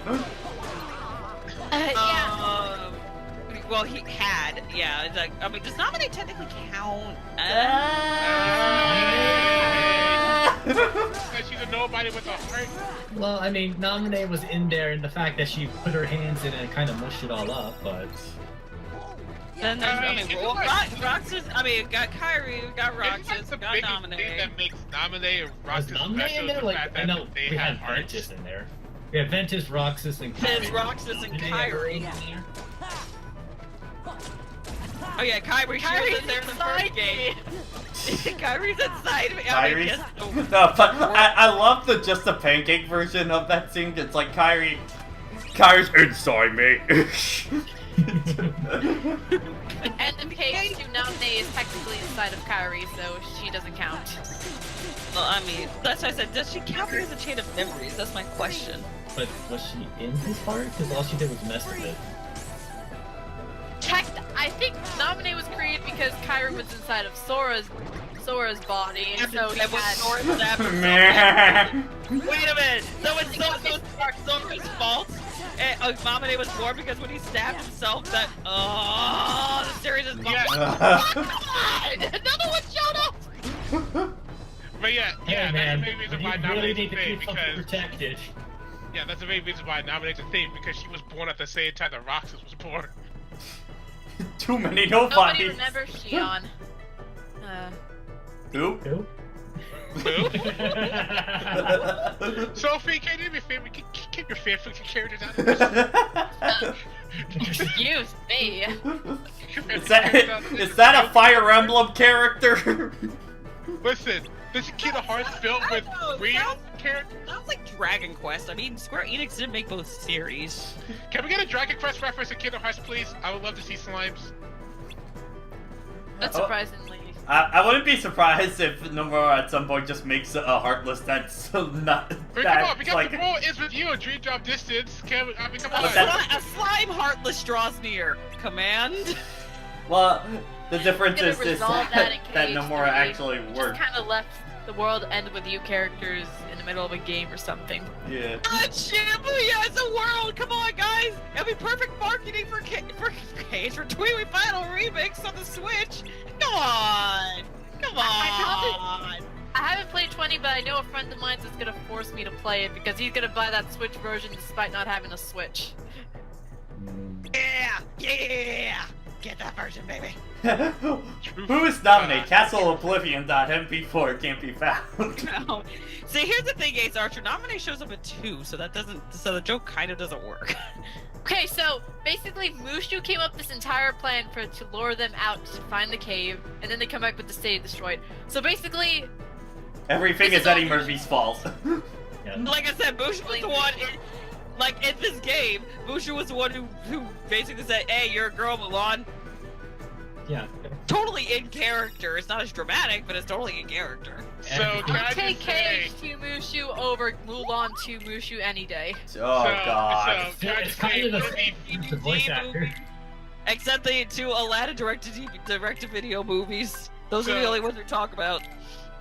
Yeah. Well, he had, yeah. It's like, I mean, does Nominate technically count? She's a nobody with a heart. Well, I mean, Nominate was in there, and the fact that she put her hands in it and kind of mushed it all up, but... Then Roxas, I mean, we got Kyrie, we got Roxas, we got Nominate. Thing that makes Nominate and Roxas Nominate in there? Like, I know we had Ventus in there. We had Ventus, Roxas, and Kyrie. There's Roxas and Kyrie. Oh yeah, Kyrie's in there in the first game. Kyrie's inside me. Kyrie's? No, but I love just the pancake version of that scene. It's like Kyrie's inside me. And the case to Nominate is technically inside of Kyrie, so she doesn't count. Well, I mean, that's why I said, does she count her as a chain of memories? That's my question. But was she in his heart? Because all she did was mess with it. I think Nominate was created because Kyrie was inside of Sora's body, and so he had... Wait a minute! So it's Sora's fault? Nominate was born because when he stabbed himself, that... Oh, the series is... Yeah. Come on! Another one showed up! But yeah, Hey, that's man, the main reason you why really Nominate's need a to thing, keep something because... protected. Yeah, that's the main reason why Nominate's a thing, because she was born at the same time that Roxas was born. Too many Nobody nobodies. remembers Shion. Who? Who? Sophie, can you do me a favor? Keep your fanfic characters out of this. Excuse me. Is that a Fire Emblem character? Listen, this is Kingdom Hearts filled with real characters. Sounds like Dragon Quest. I mean, Square Enix didn't make both series. Can we get a Dragon Quest reference in Kingdom Hearts, please? I would love to see slimes. Not surprisingly. I wouldn't be surprised if Nomura at some point just makes a Heartless that's not. Come on, because like, the role is with you, Dream Drop Distance. Come on. A slime Heartless draws near. Command. Well, the difference is that that Nomura actually worked. Just kind of left the world end with you characters in the middle of a game or something. Yeah. Shibuya is a world! Come on, guys! It'll be perfect marketing for Tweety Final Remix on the Switch! Come on! Come on! I haven't played 20, but I know a friend of mine is gonna force me to play it because he's gonna buy that Switch version despite not having a Switch. Yeah! Yeah! Get that version, baby! Who is nominated? CastleOblivion.mp4 can't be found. No. See, here's the thing, Ace Archer. Nominate shows up at 2, so that doesn't. So the joke kind of doesn't work. Okay, so basically Mushu came up this entire plan to lure them out to find the cave, and then they come back with the city destroyed. So basically... Everything is Eddie Murphy's fault. Yeah. Like I said, Mushu was the one... in this game, Mushu was the one who basically said, hey, you're a girl, Mulan. Yeah. Totally in character. It's not as dramatic, but it's totally in character. So can I I'll take just say, Cage to Mushu over Mulan to Mushu any day. Oh god. So can I It's just kind say, of would it be the voice actor. Except the two Aladdin direct-to-video movies. Those are the So- only ones we talk about.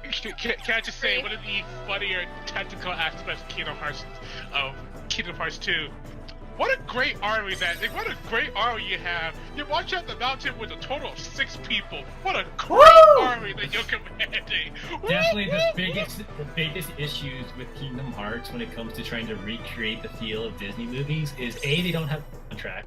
Can I just say, would it be funnier technical aspects of Kingdom Hearts 2? What a great army what a great army you have. You march up the mountain with a total of 6 people. What a great army that you're commanding. Definitely the biggest issues with Kingdom Hearts when it comes to trying to recreate the feel of Disney movies is A, they don't have a soundtrack.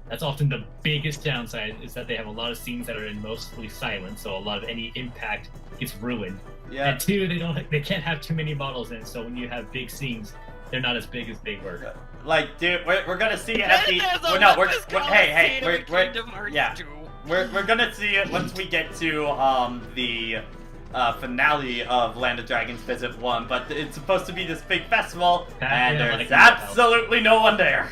That's often the biggest downside, is that they have a lot of scenes that are in mostly silent, so a lot of any impact gets ruined. Yeah. And 2, they can't have too many models in, so when you have big scenes, they're not as big as they were. Like, dude, we're gonna see it at the. We're gonna see it once we get to the finale of Land of Dragons Visit 1. But it's supposed to be this big festival, and there's absolutely no one there.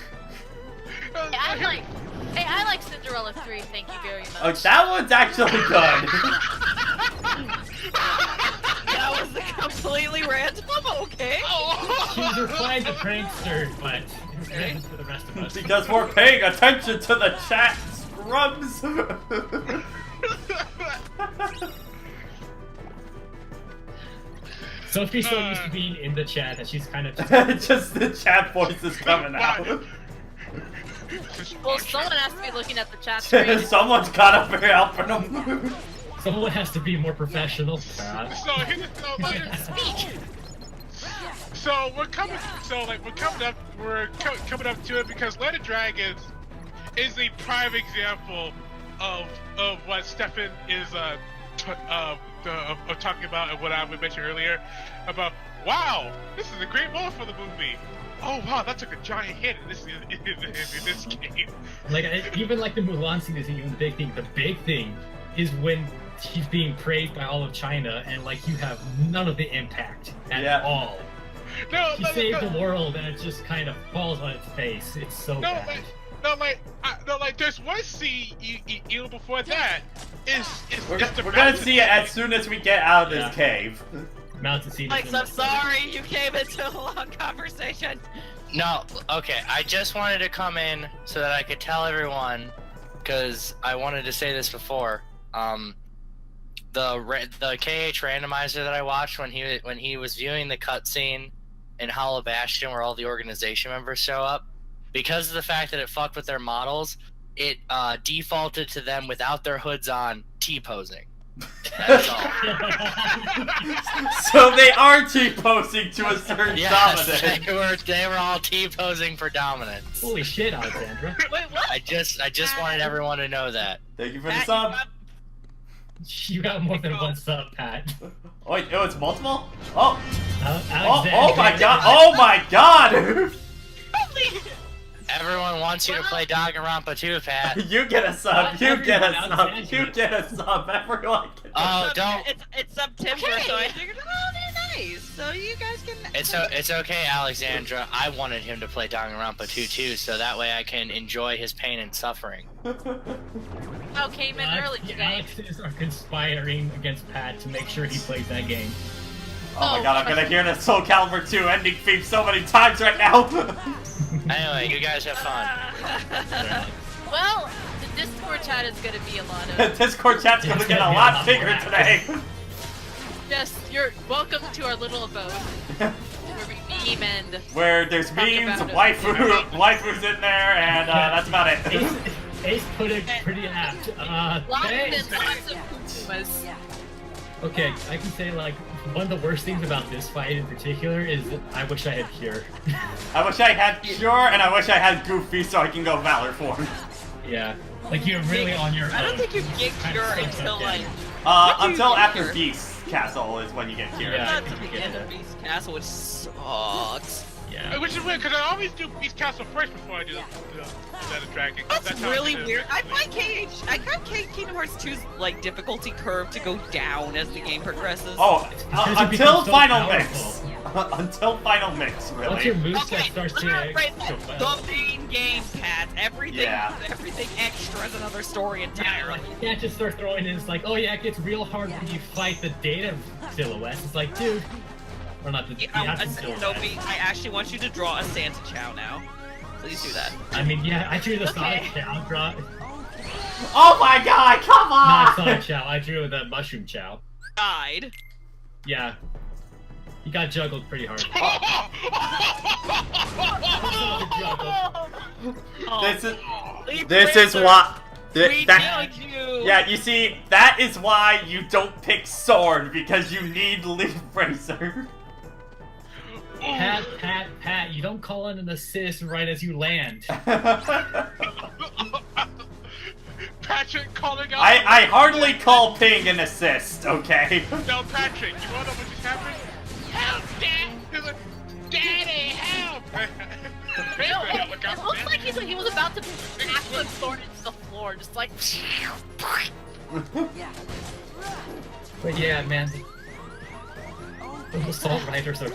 Hey, I like Cinderella 3. Thank you very much. Oh, that one's actually good. That was completely random. Okay. She was playing the prankster, but it's random for the rest of us. Because we're paying attention to the chat, scrubs. Sophie's so used to being in the chat that she's kind of just the chat voice is coming out. Well, someone has to be looking at the chat screen. Someone's gotta be helping them. Someone has to be more professional. So we're coming up to it because Land of Dragons is a prime example of what Stefan is talking about and what I mentioned earlier about. Wow, this is a great moment for the movie. Oh wow, that took a giant hit in this game. Like even like the Mulan scene isn't even the big thing. The big thing is when she's being praised by all of China, and like you have none of the impact at all. She saved the world, and it just kind of falls on its face. It's so bad. There's one scene even before that. We're gonna see it as soon as we get out of this cave. Mountain scene. Alex, I'm sorry you came into a long conversation. No, okay. I just wanted to come in so that I could tell everyone, because I wanted to say this before. The KH randomizer that I watched when he was viewing the cutscene in Hollow Bastion where all the organization members show up, because of the fact that it fucked with their models, it defaulted to them without their hoods on, T-posing. That's all. So they are T-posing to a certain dominant. They were all T-posing for dominance. Holy shit, Alexandra. Wait, what? I just wanted everyone to know that. Thank you for the sub. You got more than one sub, Pat. Oh, wait, it's multiple? Oh. Oh my god. Oh my god. Everyone wants you to play Danganronpa too, Pat. You get a sub. You get a sub. You get a sub. Everyone get a sub. Don't. It's September, so I figured, oh, they're nice. So you guys can. It's okay, Alexandra. I wanted him to play Danganronpa 2 too, so that way I can enjoy his pain and suffering. Oh, came in early today. Alexes are conspiring against Pat to make sure he plays that game. Oh my god, I'm gonna hear the Soul Calibur 2 ending theme so many times right now. Anyway, you guys have fun. Well, the Discord chat is gonna be a lot of... The Discord chat's gonna get a lot bigger today. Yes, you're welcome to our little abode. meme and where there's memes, waifus in there, and that's about it. Ace put it pretty apt. lots Thanks. and lots of Pumas. Okay, I can say like one of the worst things about this fight in particular is that I wish I had Cure. I wish I had Cure, and I wish I had Goofy so I can go Valor form. Yeah, like you're really on your own. I don't think you get Cure until like. Until after Beast Castle is when you get Cure. Yeah, Not to the end of Beast Castle, which sucks. Yeah. Which is weird, because I always do Beast Castle first before I do the Dragon. That's really weird. I find Kingdom Hearts 2's like difficulty curve to go down as the game progresses. Oh, until so final powerful. mix. Until final mix, really. Once your moveset starts to the main game, Pat. Everything extra is another story entirely. You can't just start throwing in. It's like, oh yeah, it gets real hard when you fight the data silhouettes. It's like, dude. Or not the. Sophie, I actually want you to draw a Santa Chow now. Please do that. I mean, yeah, I drew the Sonic Chow. Oh my god, come on! Not Sonic Chow, I drew the Mushroom Chow. Died. Yeah. He got juggled pretty hard. This is what. We need you. Yeah, you see, that is why you don't pick Sword, because you need Leaf Racer. Pat, you don't call in an assist right as you land. Patrick calling out. I hardly call ping an assist, okay? No, Patrick, you wanna know what just happened? Help, Dad! He's like, Daddy, help! It looks like he was about to smash the sword into the floor, just like. But yeah, man. Those assault riders are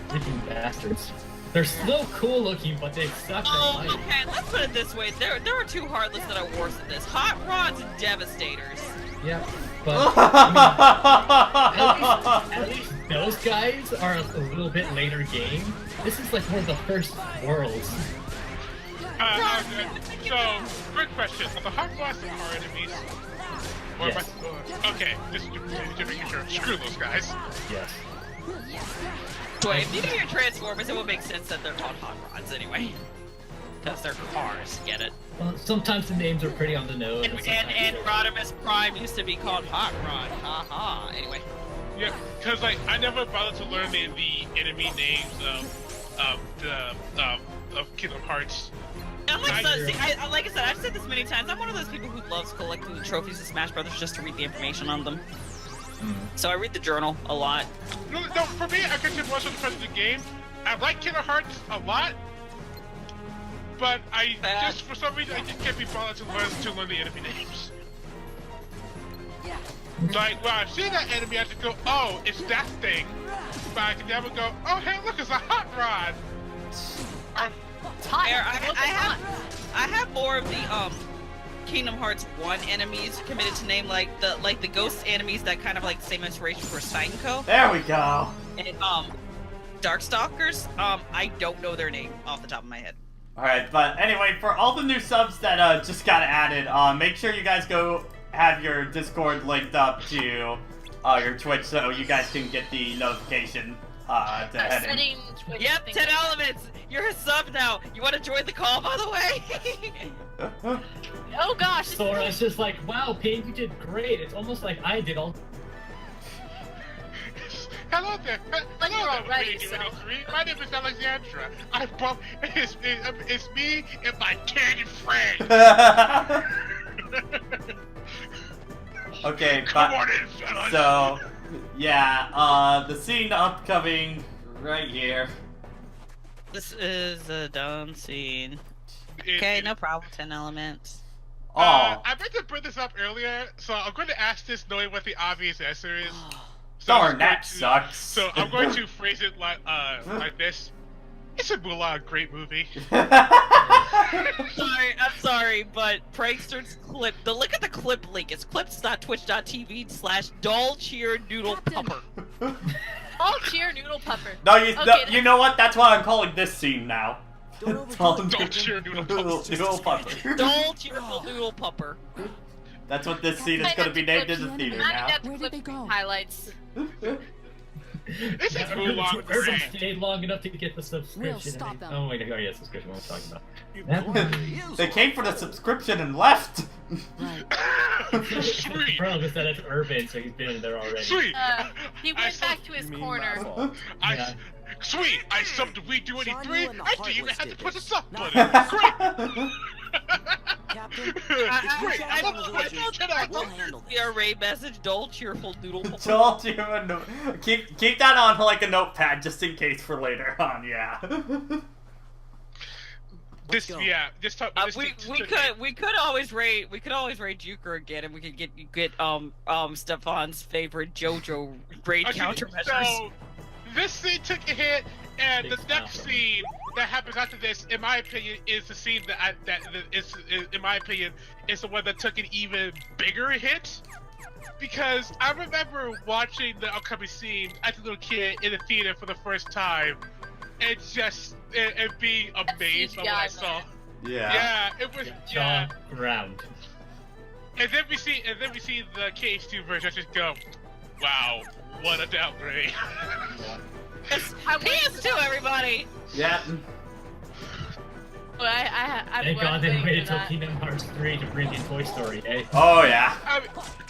freaking bastards. They're still cool looking, but they suck at life. Okay, let's put it this way. There are two Heartless that are worse than this. Hot Rods and Devastators. Yeah, but I mean, at least those guys are a little bit later game. This is like one of the first worlds. So, quick question. Are the Hot Rods our enemies? Or Yes. Okay, just making sure. Screw those guys. Yes. Wait, if these are your Transformers, it would make sense that they're called Hot Rods anyway. Because they're cars, get it? Well, sometimes the names are pretty on the nose. And Rodimus Prime used to be called Hot Rod. Haha. Anyway. Yeah, because like I never bothered to learn the enemy names of Kingdom Hearts. And like I said, I've said this many times. I'm one of those people who loves collecting the trophies of Smash Brothers just to read the information on them. So I read the journal a lot. No, for me, I consider most of the parts of the game. I like Kingdom Hearts a lot, but I just for some reason I just can't be bothered to learn the enemy names. Like when I see that enemy, I just go, oh, it's that thing. But I can never go, oh hey, look, it's a Hot Rod. I have more of the Kingdom Hearts 1 enemies committed to name like the ghost enemies that kind of like the same inspiration for Psycho. There we go. And Darkstalkers, I don't know their name off the top of my head. Alright, but anyway, for all the new subs that just got added, make sure you guys go have your Discord linked up to your Twitch so you guys can get the notification to head in. Yep, 10 elements! You're a sub now! You want to join the call, by the way? Oh gosh! Sora's just like, wow, Pink, you did great. It's almost like I did all. Hello there. Hello there, already, so. My name is Alexandra. It's me and my 10 friends. Okay, Come on in, fellas. So, yeah, the scene upcoming right here. This is a done scene. Okay, no problem. 10 elements. Oh. I meant to bring this up earlier, so I'm going to ask this knowing what the obvious answer is. Darn, that sucks. So I'm going to phrase it like this. It's a great movie. I'm sorry, but Prankster's clip. Look at the clip link. It's clips.twitch.tv/dollcheernoodlepupper. All cheer noodle pupper. No, you know what? That's why I'm calling this scene now. Don't cheer noodle pupper. Don't cheer noodle pupper. That's what this scene is going to be named in the theater now. Where did they go? Highlights. This is Mulan Urban great. stayed long enough to get the subscription. We'll stop and them. oh wait, oh yeah, subscription. What am I talking about? They came for the subscription and left. Sweet. Bro, just that it's Urban, so he's been there already. Sweet. He went back to his corner. Sweet. I subbed to We Do 83. and the I didn't even Heartless have to did push a this. sub Not button. Great. Captain, Great. I don't the array message, dull, cheerful doodle. Joel, do you have a note? Keep that on like a notepad just in case for later on. Yeah. This talk. We could always raid Juker again, and we could get Stefan's favorite JoJo raid countermeasures. So this scene took a hit, and the next scene that happens after this, in my opinion, is the scene in my opinion, is the one that took an even bigger hit. Because I remember watching the upcoming scene as a little kid in the theater for the first time, and just and being amazed by what I saw. Yeah, it was ground. And then we see the KH2 version. I just go, wow, what a downgrade. PS2, everybody. Yeah. Well, I'm Thank God they waiting waited for till that. Kingdom Hearts 3 to bring in Toy Story, eh? Oh yeah.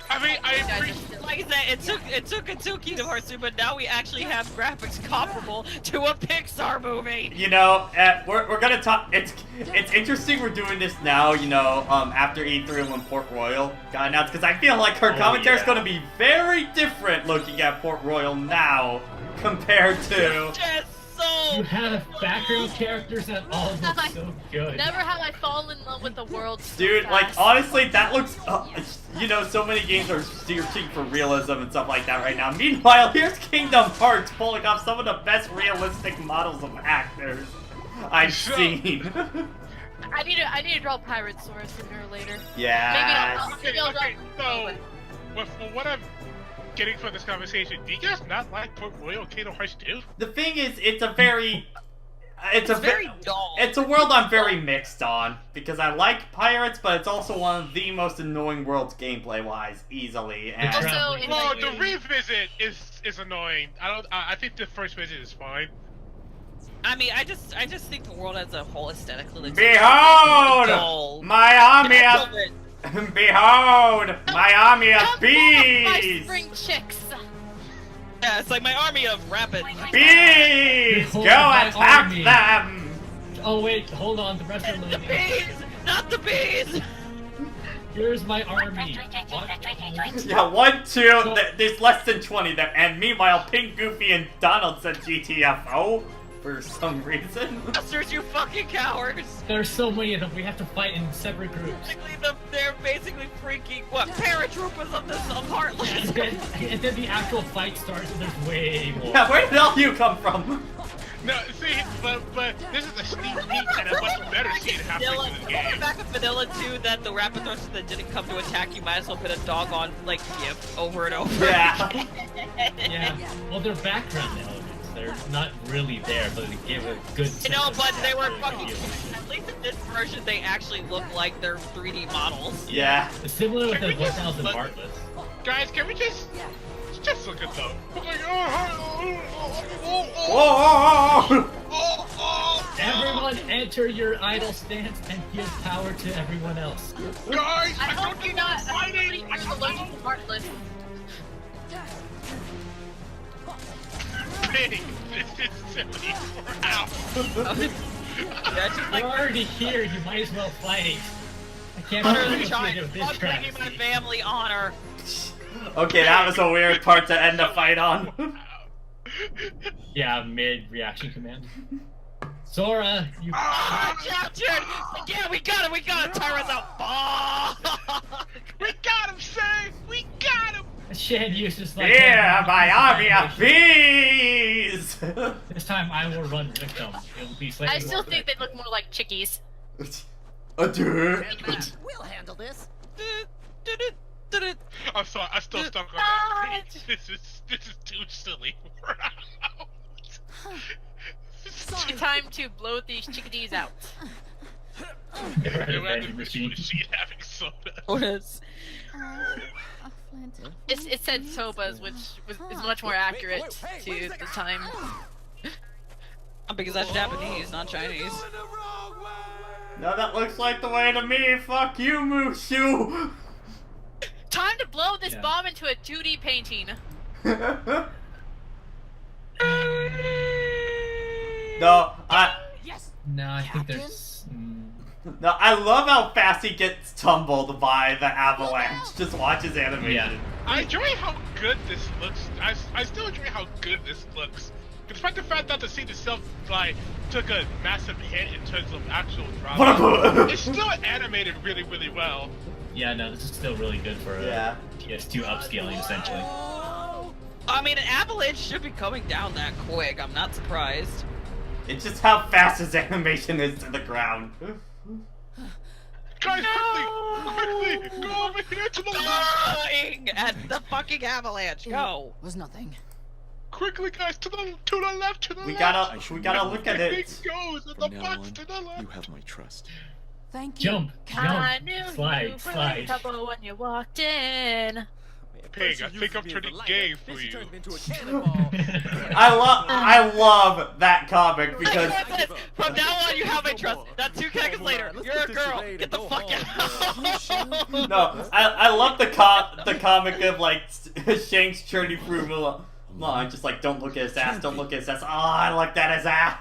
I mean, I appreciate. Like I said, it took until Kingdom Hearts 2, but now we actually have graphics comparable to a Pixar movie. You know, we're gonna talk. It's interesting we're doing this now. You know, after E3 and when Port Royal got announced, because I feel like her commentary is gonna be very different looking at Port Royal now compared to. You have background characters that all look so good. Never have I fallen in love with the world so Dude, fast. like, honestly, that looks, you know, so many games are searching for realism and stuff like that right now. Meanwhile, here's Kingdom Hearts pulling off some of the best realistic models of actors I've seen. I need to draw Pirate Source sooner or later. Yeah. Maybe I'll Okay, so what I'm getting from this conversation, do you guys not like Port Royal Kingdom Hearts 2? The thing is, it's a very dull. It's a world I'm very mixed on because I like pirates, but it's also one of the most annoying worlds gameplay-wise, easily. And Well, the revisit is annoying. I think the first visit is fine. I mean, I just think the world as a whole aesthetically looks Behold, dull. my army That's of all it- behold, my army of My bees. spring chicks. Yeah, it's like my army of rabbits. Bees, go Behold my attack army. them. Oh wait, hold on, the rest of The bees, not the bees. Here's my army. Yeah, 1, 2. There's less than 20 there, and meanwhile, Pink, Goofy, and Donald said GTFO for some reason. Bastards, you fucking cowards! There's so many of them. We have to fight in separate groups. They're basically freaking paratroopers of Heartless. And then the actual fight starts, and there's way more. Yeah, where did all you come from? No, see, but this is a sneak peek and a much better scene happening in the game. Back in Vanilla 2, that the rapid thrusters that didn't come to attack, you might as well put a doggone like GIF over and over. Yeah. Yeah. Well, they're background elements. They're not really there, but they give a good. You know, but they were fucking. At least in this version, they actually look like they're 3D models. Yeah. It's similar with the 1000 Heartless. Guys, can we just look at them? Whoa! Everyone enter your idle stance and give power to everyone else. Guys, I hope you're not fighting. I'm allergic to Heartless. This is silly. Ow. We're already here, you might as well fight. I can't Honor the believe child. of this I'm bringing my travesty. family honor. Okay, that was a weird part to end the fight on. Yeah, mid-reaction command. Sora, you... Captured! Yeah, we got him, Tyra's out! Fuck! We got him, Shay! We got him! Shan used just like... Yeah, my army of bees! This time I will run victim. It will be slightly I still more think they look more like chickies. Adieu. We'll handle this. I'm sorry, I'm still stuck on that. This is too silly. It's time to blow these chickadees out. Never had a vending machine. Having soda. Sodas. Flint. It said sobas, which is much more accurate to the time. Because that's Japanese, not Chinese. No, that looks like the way to me. Fuck you, Mushu. Time to blow this bomb into a 2D painting. No, No, I think there's. No, I love how fast he gets tumbled by the avalanche. Just watch his animation. Yeah. I enjoy how good this looks. I still enjoy how good this looks. Despite the fact that the scene itself like took a massive hit in terms of actual drama, it's still animated really, really well. Yeah, no, this is still really good for PS2 upscaling, essentially. I mean, an avalanche should be coming down that quick. I'm not surprised. It's just how fast his animation is to the ground. Guys, quickly, go over here to the left. Dying at the fucking avalanche. Go. Was nothing. Quickly, guys, to the left, We gotta look at it. Goes and the butts to the left. You have my trust. Thank you. I knew slide, you were slide. trouble when you walked in. Pig, I think I'm turning gay for you. I love that comic because from now on you have my trust. That's 2 seconds later. You're a girl. Get the fuck out. no, I love the comic of like Shanks churning through Mulan, just like don't look at his ass, don't look at his ass. Oh, I like that as ass.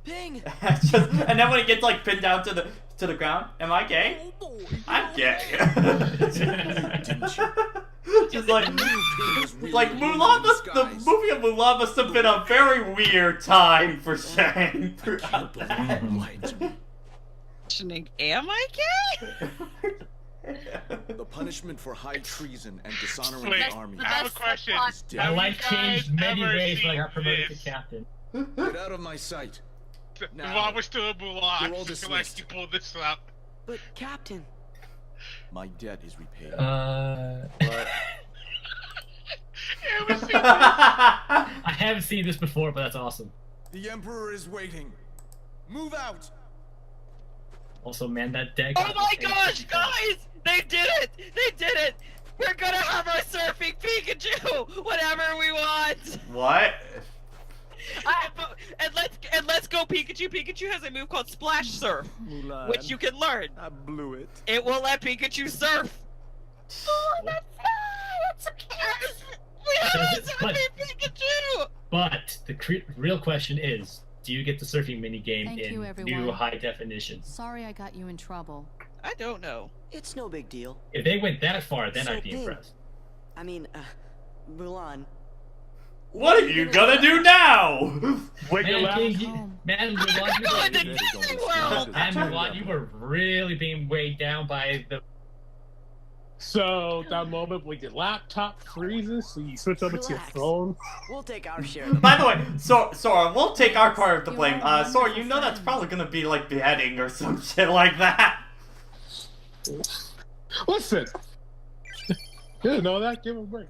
Ping. And then when it gets like pinned down to the ground, am I gay? I'm gay. Just like Mulan, the movie of Mulan must have been a very weird time for Shang throughout that. Am I gay? The punishment for high treason and dishonoring Wait, the army. I have a question. My life changed many ways when I got promoted to this? captain. Get out of my sight. Now, While we're still in Mulan, you're all just like dismissed. you pull this out. But Captain. My debt is repaid. I haven't seen this before, but that's awesome. The Emperor is waiting. Move out. Also, man, that deck. Oh my gosh, guys! They did it! They did it! We're gonna have our surfing Pikachu! Whatever we want! What? And let's go Pikachu! Pikachu has a move called Splash Surf, Mulan, which you can learn. I blew it. It will let Pikachu surf. Oh, that's so cute. We have a surfing Pikachu! But the real question is, do you get the surfing minigame Thank you, in everyone. new high definition? Sorry I got you in trouble. I don't know. It's no big deal. If they went that far, then So I'd be big. impressed. I mean, Mulan. What are you gonna do now? Man, Mulan, you Going to were, Disney World! man, Mulan, you were really being weighed down by the. So that moment when your laptop freezes, so you switch over to your Relax. phone. We'll take our share of the By the way, Sora, we'll take our part of the blame. Sora, you know that's probably gonna be like beheading or some shit like that. Listen, you didn't know that? Give him a break.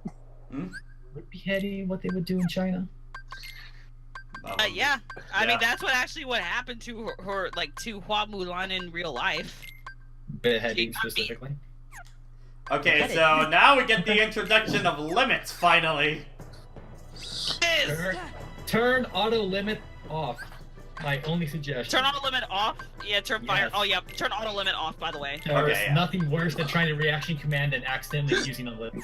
Beheading, what they would do in China. Yeah. I mean, that's what happened to her, like, to Hua Mulan in real life. Beheading specifically. Okay, so now we get the introduction of limits, finally. Turn auto limit off. My only suggestion. Turn auto limit off? Yeah, turn fire. Yes. Oh, yeah, turn auto limit off, by the way. There's nothing worse than trying to reaction command and accidentally using a limit.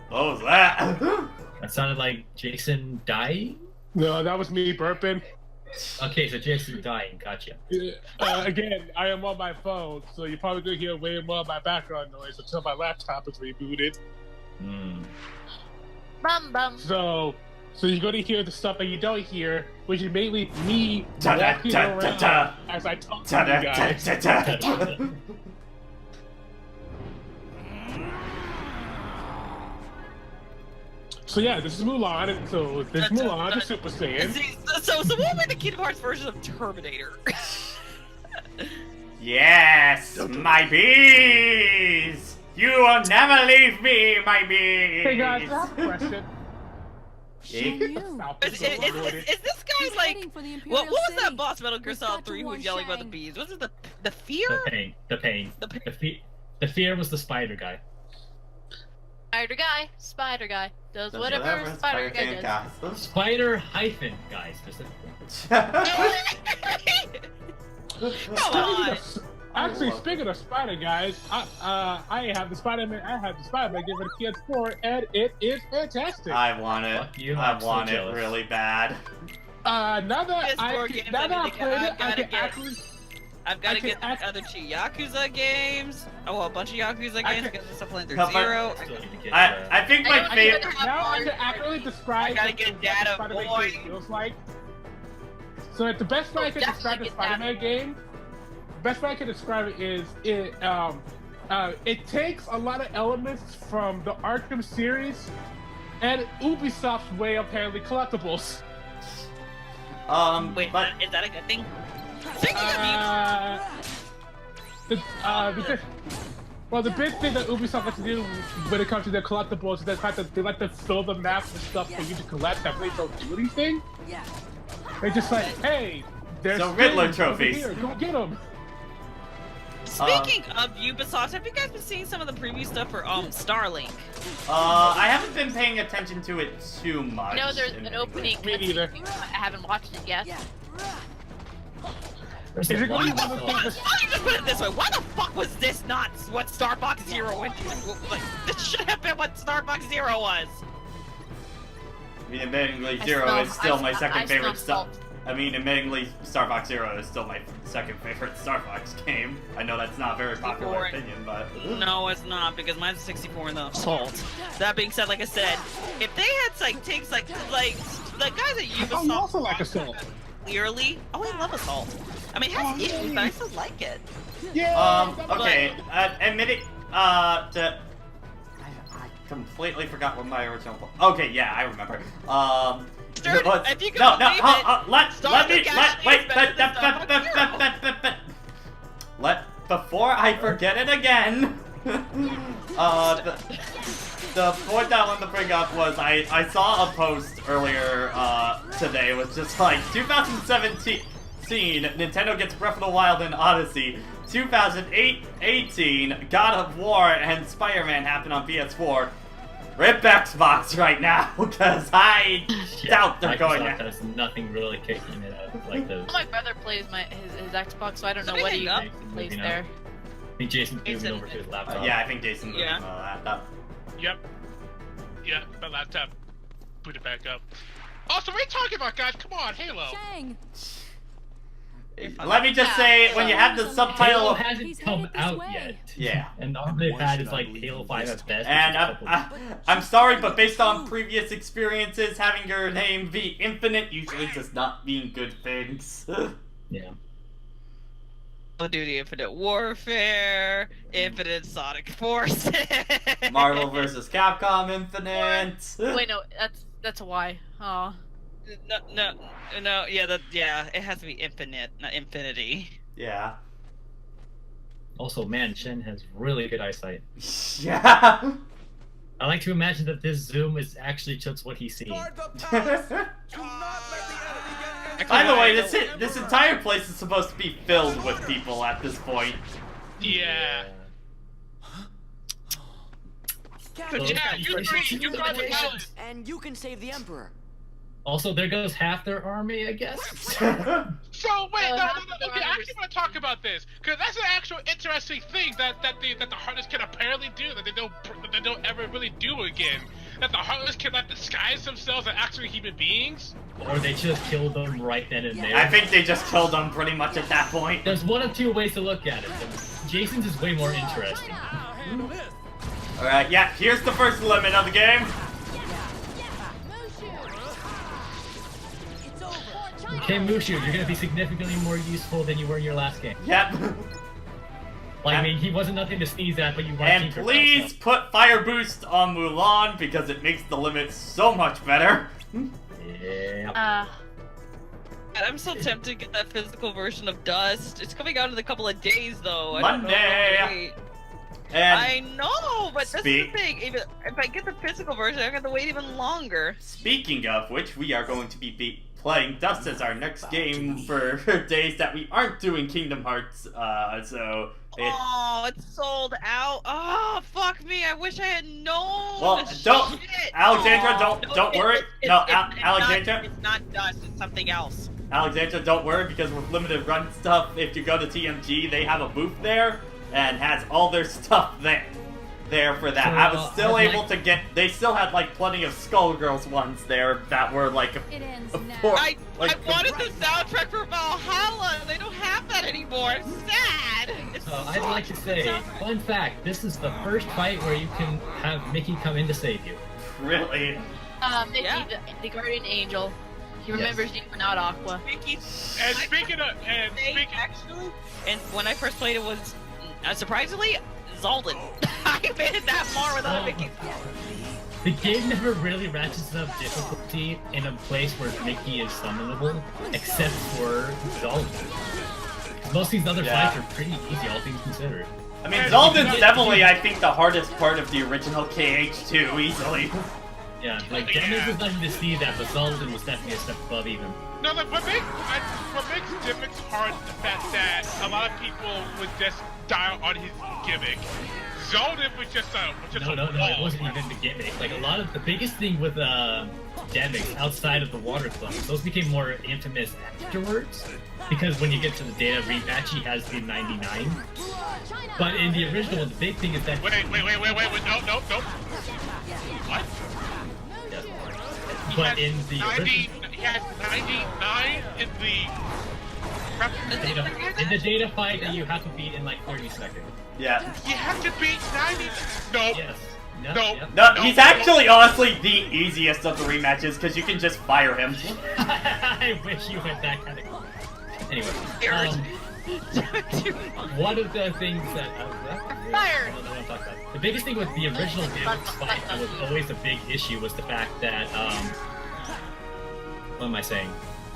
What was that? That sounded like Jason dying? No, that was me burping. Okay, so Jason dying, gotcha. Again, I am on my phone, so you're probably gonna hear way more of my background noise until my laptop is rebooted. Bum bum. So you're gonna hear the stuff that you don't hear, which is mainly me walking around as I talk to you guys. So yeah, this is Mulan, and so this is Mulan, the Super Saiyan. So what were the Kingdom Hearts version of Terminator? Yes, my bees! You will never leave me, my bees! Hey guys, I have a question. Is this guy like what was that boss Metal Gear Solid 3 who was yelling about the bees? Was it The fear? The pain. The pain. The fear was the spider guy. Spider guy. Does whatever spider guy does. Spider hyphen guy, specifically. Actually, speaking of spider guys, I have the Spider-Man. I have the Spider-Man game for the PS4, and it is fantastic. I want it. I want it really bad. Now that I played it, I've got to get the other 2 Yakuza games. Oh, a bunch of Yakuza games. Got the Splinter Zero. I think my favorite. Now I can accurately describe what the Spider-Man game feels like. So the best way I can describe the Spider-Man game, best way I can describe it is it takes a lot of elements from the Arkham series and Ubisoft's way of handling collectibles. Wait, but is that a good thing? The big thing that Ubisoft likes to do when it comes to their collectibles is they like to fill the map with stuff for you to collect that really don't do anything. They're just like, hey, there's Riddler trophies. Here, go get them. Speaking of Ubisoft, have you guys been seeing some of the preview stuff for Starlink? I haven't been paying attention to it too much. No, there's an opening. Me neither. I haven't watched it yet. Is it going to be one of those things? Let me just put it this way: why the fuck was this not what Star Fox Zero went to? Like, this should have been what Star Fox Zero was. I mean, admittingly, Zero is still my second favorite stuff. I mean, admittingly, Star Fox Zero is still my second favorite Star Fox game. I know that's not a very popular opinion, but... No, it's not, because mine's 64 in the Assault. That being said, like I said, if they had, like, takes, like, the guys at Ubisoft... I also like Assault. Clearly... Oh, I love Assault. I mean, it has issues, but I still like it. Yeah! Okay, admitting, I completely forgot what my original... Okay, yeah, I remember. If you can before I forget it again, the point that I wanted to bring up was I saw a post earlier today. It was just like 2017 Nintendo gets Breath of the Wild and Odyssey. 2018 God of War and Spider-Man happen on PS4. Rip Xbox right now, because I doubt they're going to. There's nothing really kicking it out like those. My brother plays his Xbox, so I don't know what he plays there. I think Jason's moving over to his laptop. Yeah, I think Jason's moving to the laptop. Yep, my laptop. Put it back up. Also, what are you talking about, guys? Come on, Halo. Shang. Let me just say, when you have the subtitle... Halo hasn't come out yet. Yeah. And all they've had is like Halo 5 at best. And I'm sorry, but based on previous experiences, having your name be Infinite usually does not mean good things. Yeah. Call of Duty Infinite Warfare, Infinite Sonic Forces. Marvel vs. Capcom Infinite. Wait, no, that's a Y. Oh. No, yeah, it has to be infinite, not infinity. Yeah. Also, man, Shen has really good eyesight. Yeah. I like to imagine that this zoom is actually just what he's seeing. By the way, this entire place is supposed to be filled with people at this point. Yeah. But yeah, you got the balance. And you can save the Emperor. Also, there goes half their army, I guess. So, wait, no, okay, I actually want to talk about this, because that's an actual interesting thing that the Heartless can apparently do, that they don't ever really do again. That the Heartless can, like, disguise themselves as actually human beings. Or they just killed them right then and there. I think they just killed them pretty much at that point. There's one of two ways to look at it. Jason's is way more interesting. Alright, yeah, here's the first limit of the game. Okay, Mushu, you're gonna be significantly more useful than you were in your last game. Yep. Like, I mean, he wasn't nothing to sneeze at, but you weren't. And please put Fire Boost on Mulan, because it makes the limit so much better. Yeah. I'm so tempted to get that physical version of Dust. It's coming out in a couple of days, though. Monday! I know, but that's the thing. If I get the physical version, I have to wait even longer. Speaking of which, we are going to be playing Dust as our next game for days that we aren't doing Kingdom Hearts. Oh, it's sold out. Oh, fuck me. I wish I had known. Well, don't, Shit. Alexandra, Oh, don't worry. No, Alexandra. It's not Dust. It's something else. Alexandra, don't worry, because with limited run stuff, if you go to TMG, they have a booth there and has all their stuff there for that. So, I was still I'd able like- to get. They still had like plenty of Skullgirls ones there that were like. It ends now. I wanted right the soundtrack for Valhalla. They don't have that anymore. It's sad. It's I'd like to say, fun fact, this is the first fight where you can have Mickey come in to save you. Really? Mickey, Yeah. the guardian angel. He remembers you, not Aqua. Mickey. And speaking of, Actually, and when I first played it was surprisingly Zoldan. I made it that far without Mickey. The game never really ratchets up difficulty in a place where Mickey is summonable, except for Zoldan. Most of these other fights are pretty easy, all things considered. I mean, Zoldan's definitely, I think, the hardest part of the original KH2, easily. Yeah, like, Dennis was nothing to see that, but Zoldan was definitely a step above even. no, look, what makes gimmicks hard is the fact that a lot of people would just die on his gimmick. Zoldan was just a No, it wasn't even the gimmick. Like, a lot of the biggest thing with gimmicks outside of the water clubs, those became more infamous afterwards. Because when you get to the data rematch, he has the 99. But in the original, the big thing is that. Wait, no. What? But in the original. He had 99 in the. In the data fight that you have to beat in like 30 seconds. Yeah. You have to beat 90. No. Yes. No, he's actually honestly the easiest of the rematches because you can just fire him. I wish you had that kind of. Anyway, one of the things that Fired. the biggest thing with the original Gimmicks fight that was always a big issue was the fact that what am I saying?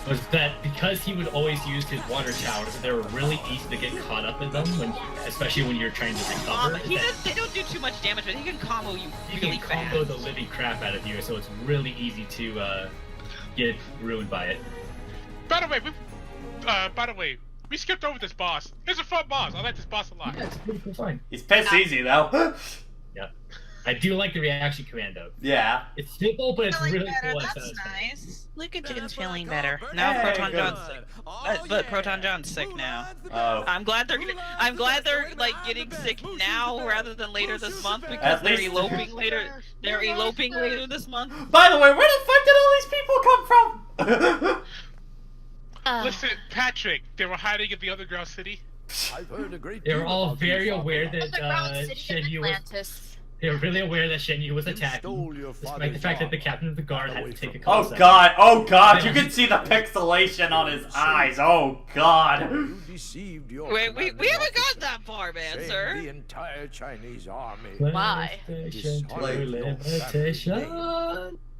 Was that because he would always use his water towers, they were really easy to get caught up in them, especially when you're trying to recover. They don't do too much damage, but he can combo you really can fast. combo the living crap out of you, so it's really easy to get ruined by it. By the way, we skipped over this boss. It's a fun boss. I like this boss a lot. Yeah, it's pretty cool fine. He's piss easy though. Yeah. I do like the reaction commando. Yeah. It's simple, but it's really cool. That's nice. Look at Jin's feeling better. Now Proton John's sick. But Proton John's sick now. Oh. I'm glad they're like getting sick now rather than later this month because At they're least- eloping later. They're eloping later this month. By the way, where the fuck did all these people come from? Listen, Patrick, they were hiding in the underground city. I've heard a great They were deal all about very you, aware Father. that Underground City in Shenyu was. Atlantis. They were really aware that Shenyu was attacking, stole your despite the father's fact that the armor. captain of the guard had to take a Oh couple seconds. god, you can see the pixelation on his eyes. Oh god. You deceived your Wait, we commanding haven't officer, got that far, man, saying sir. The entire Chinese army. Why? Limitation to Like, limitation.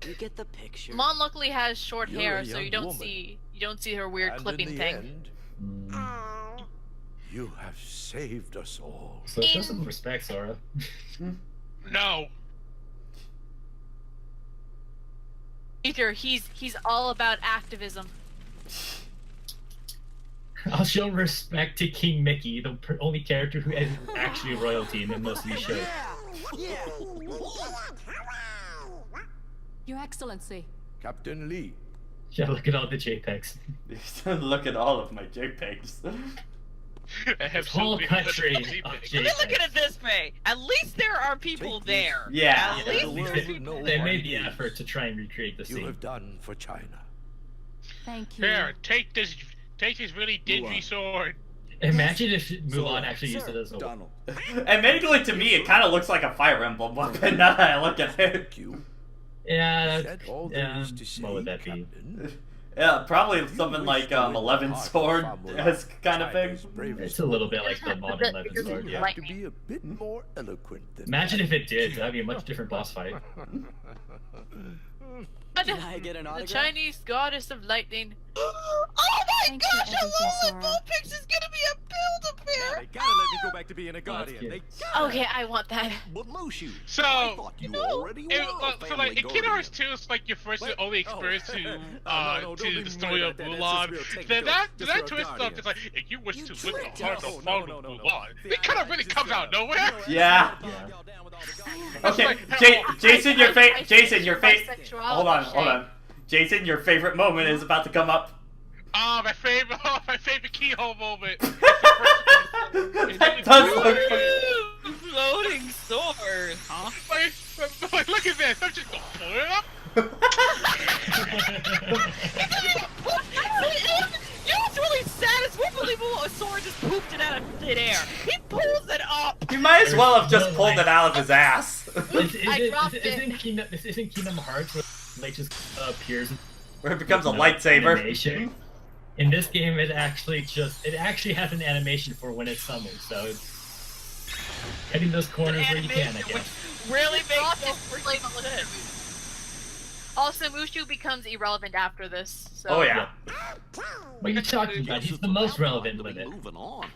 You get the picture. Mom luckily has short You're hair, a so young you don't woman. see her weird And clipping in the thing. end, you have saved us all. So show some respect, Sora. No. Peter, he's all about activism. I'll show respect to King Mickey, the only character who is actually royalty in most of these shows. Your Excellency. Captain Lee. Yeah, look at all the JPEGs. Look at all of my JPEGs. I have Whole so many country other of people. Let me look at it this way. At least there are people there. Yeah. At Yeah, least at least there's they, people they there. made the effort to try and recreate the You scene. have done for China. Thank you. Here, take this really dingy sword. Imagine if Mulan actually used it as a Donald. Admittedly, to me, it kind of looks like a Fire Emblem weapon now that I look at it. Thank you. Yeah, Said all yeah, there is to say, what would that be? Captain. Yeah, probably You something wish like to win the 11 heart of sword Famula, as kind of thing. China's bravest It's a little bit like the modern But- Legend Sword, You yeah. have to be a bit more eloquent than Imagine if it did, that'd be a much different boss fight. Can I get an The autograph? Chinese goddess of lightning. Oh my Thanks for gosh, everything, Alola Sora. Vulpix is gonna be a Build-A-Bear! They gotta let me go back to being a guardian. cute. Okay, I want that. But Mushu, So, I thought you already were a so like in family Kingdom Hearts guardian. 2, it's like your first and only experience to no, don't to even the story worry of about that. Mulan. That's just real Then technical. that Just twist for a stuff is like, if you wish to live tricked the heart us. of No, Mulan, no. it kind of really comes out of nowhere. Yeah. Okay, Jason, your Bisexuality Hold on. shade. Jason, your favorite moment is about to come up. My favorite keyhole moment. That does look funny. Floating sword, huh? Like, look at this. I'm just gonna pull it up. You know what's really sad is we believe a sword just pooped it out of thin air. He pulls it up. You might as well have just pulled it out of his ass. Isn't Kingdom Hearts where Link just appears Where it becomes a lightsaber. animation? In this game, it actually has an animation for when it's summoned, so it's hitting those corners where you can, I guess. Really makes no Play freaking the sense. Also, Mushu becomes irrelevant after this. So. Oh yeah. What are you talking about? He's the most relevant with it. Moving on.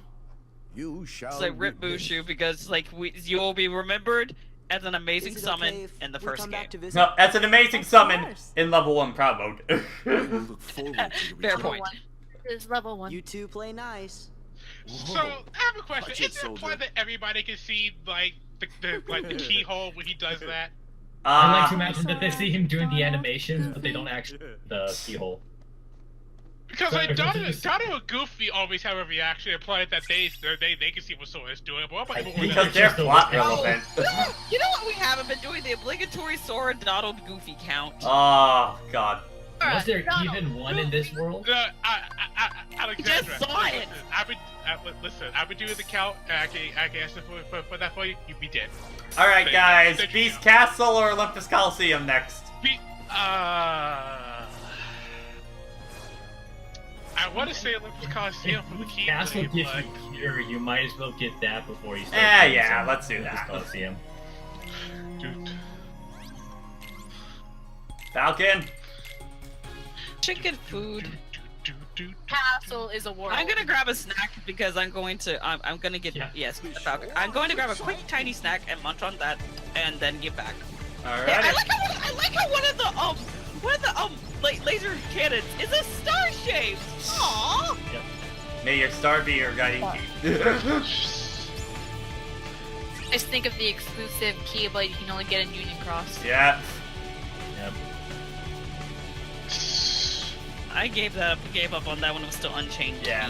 You shall. It's like Rip Bushu because like you will be remembered as an amazing Is it summon okay if in the we first come game. back to visit? No, that's an amazing Of summon course. in level 1 proud mode. Look forward to your Fair return. point. This is level 1. You two play nice. So, I have a question. Watch Is it, it a soldier. point that everybody can see, like, the keyhole when he does that? I like to imagine that they see him doing the animations, but they don't actually the keyhole. Because Right, like but Donald this is- and Goofy always have a reaction implied that they can see what Sora is doing, but what about everyone Because else? they're just the plot one- relevant. You know what we haven't been doing? The obligatory Sora Donald Goofy count. Oh god. Was there Donald, even one in this world? Alexandra, just saw it. Listen, I've been doing the count, and I can answer for that for you. You'd be dead. Alright Thank guys, you. Beast Castle or Olympus Coliseum next? I want to say Olympus Coliseum for the key. Castle gives you cure, you might as well get that before you start. doing Yeah, some let's do Olympus that. Coliseum. Dude. Falcon? Chicken food. Castle is a world. I'm gonna grab a snack because I'm gonna get yes, Falcon. I'm going to grab a quick tiny snack and munch on that, and then get back. Alright. Yeah, I like how one of the laser cannons is a star shaped. Aww. May your star be your guiding key. Just think of the exclusive Keyblade you can only get in Union Cross. Yeah. Yep. I gave up on that when it was still unchanged. Yeah.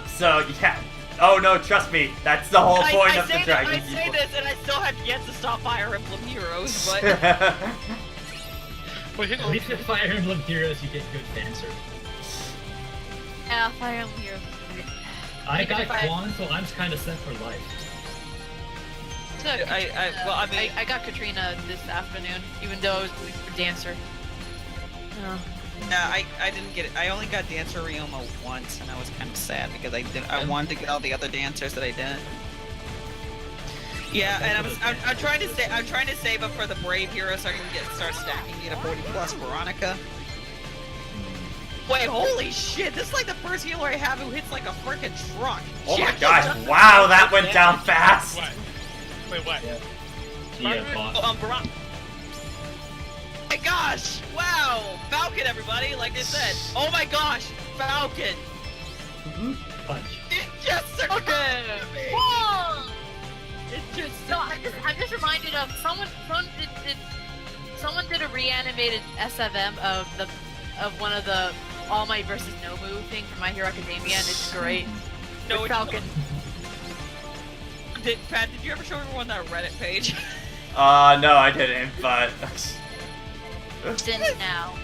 So yeah. Oh no, trust me, that's the whole point of the Dragon I say this, and I still have yet to stop Fire Emblem Heroes, but At least with Fire Emblem Heroes, you get good fan service. Yeah, Fire Emblem Heroes. I Even got if I- Quan, so I'm kind of set for life. I got Katrina this afternoon, even though I was going for Dancer. Oh. no, I didn't get it. I only got Dancer Ryoma once, and I was kind of sad because I wanted to get all the other dancers that I didn't. Yeah, and I'm trying to save up for the Brave Hero so I can start stacking get a 40+ Veronica. Wait, holy shit! This is like the first healer I have who hits like a freaking truck. Oh She my actually gosh, does- wow, that went down fast! What? Wait, what? Yeah, boss. Veronica. My gosh! Wow! Falcon, everybody! Like I said. Oh my gosh! Falcon! Punch. It just succumbed to me! Whoa! It just No, I'm just reminded of someone did a reanimated SFM of one of the All Might versus Nobu thing from My Hero Academia, and it's great. No, With it's Falcon. Pat, did you ever show everyone that Reddit page? No, I didn't, but... Since now.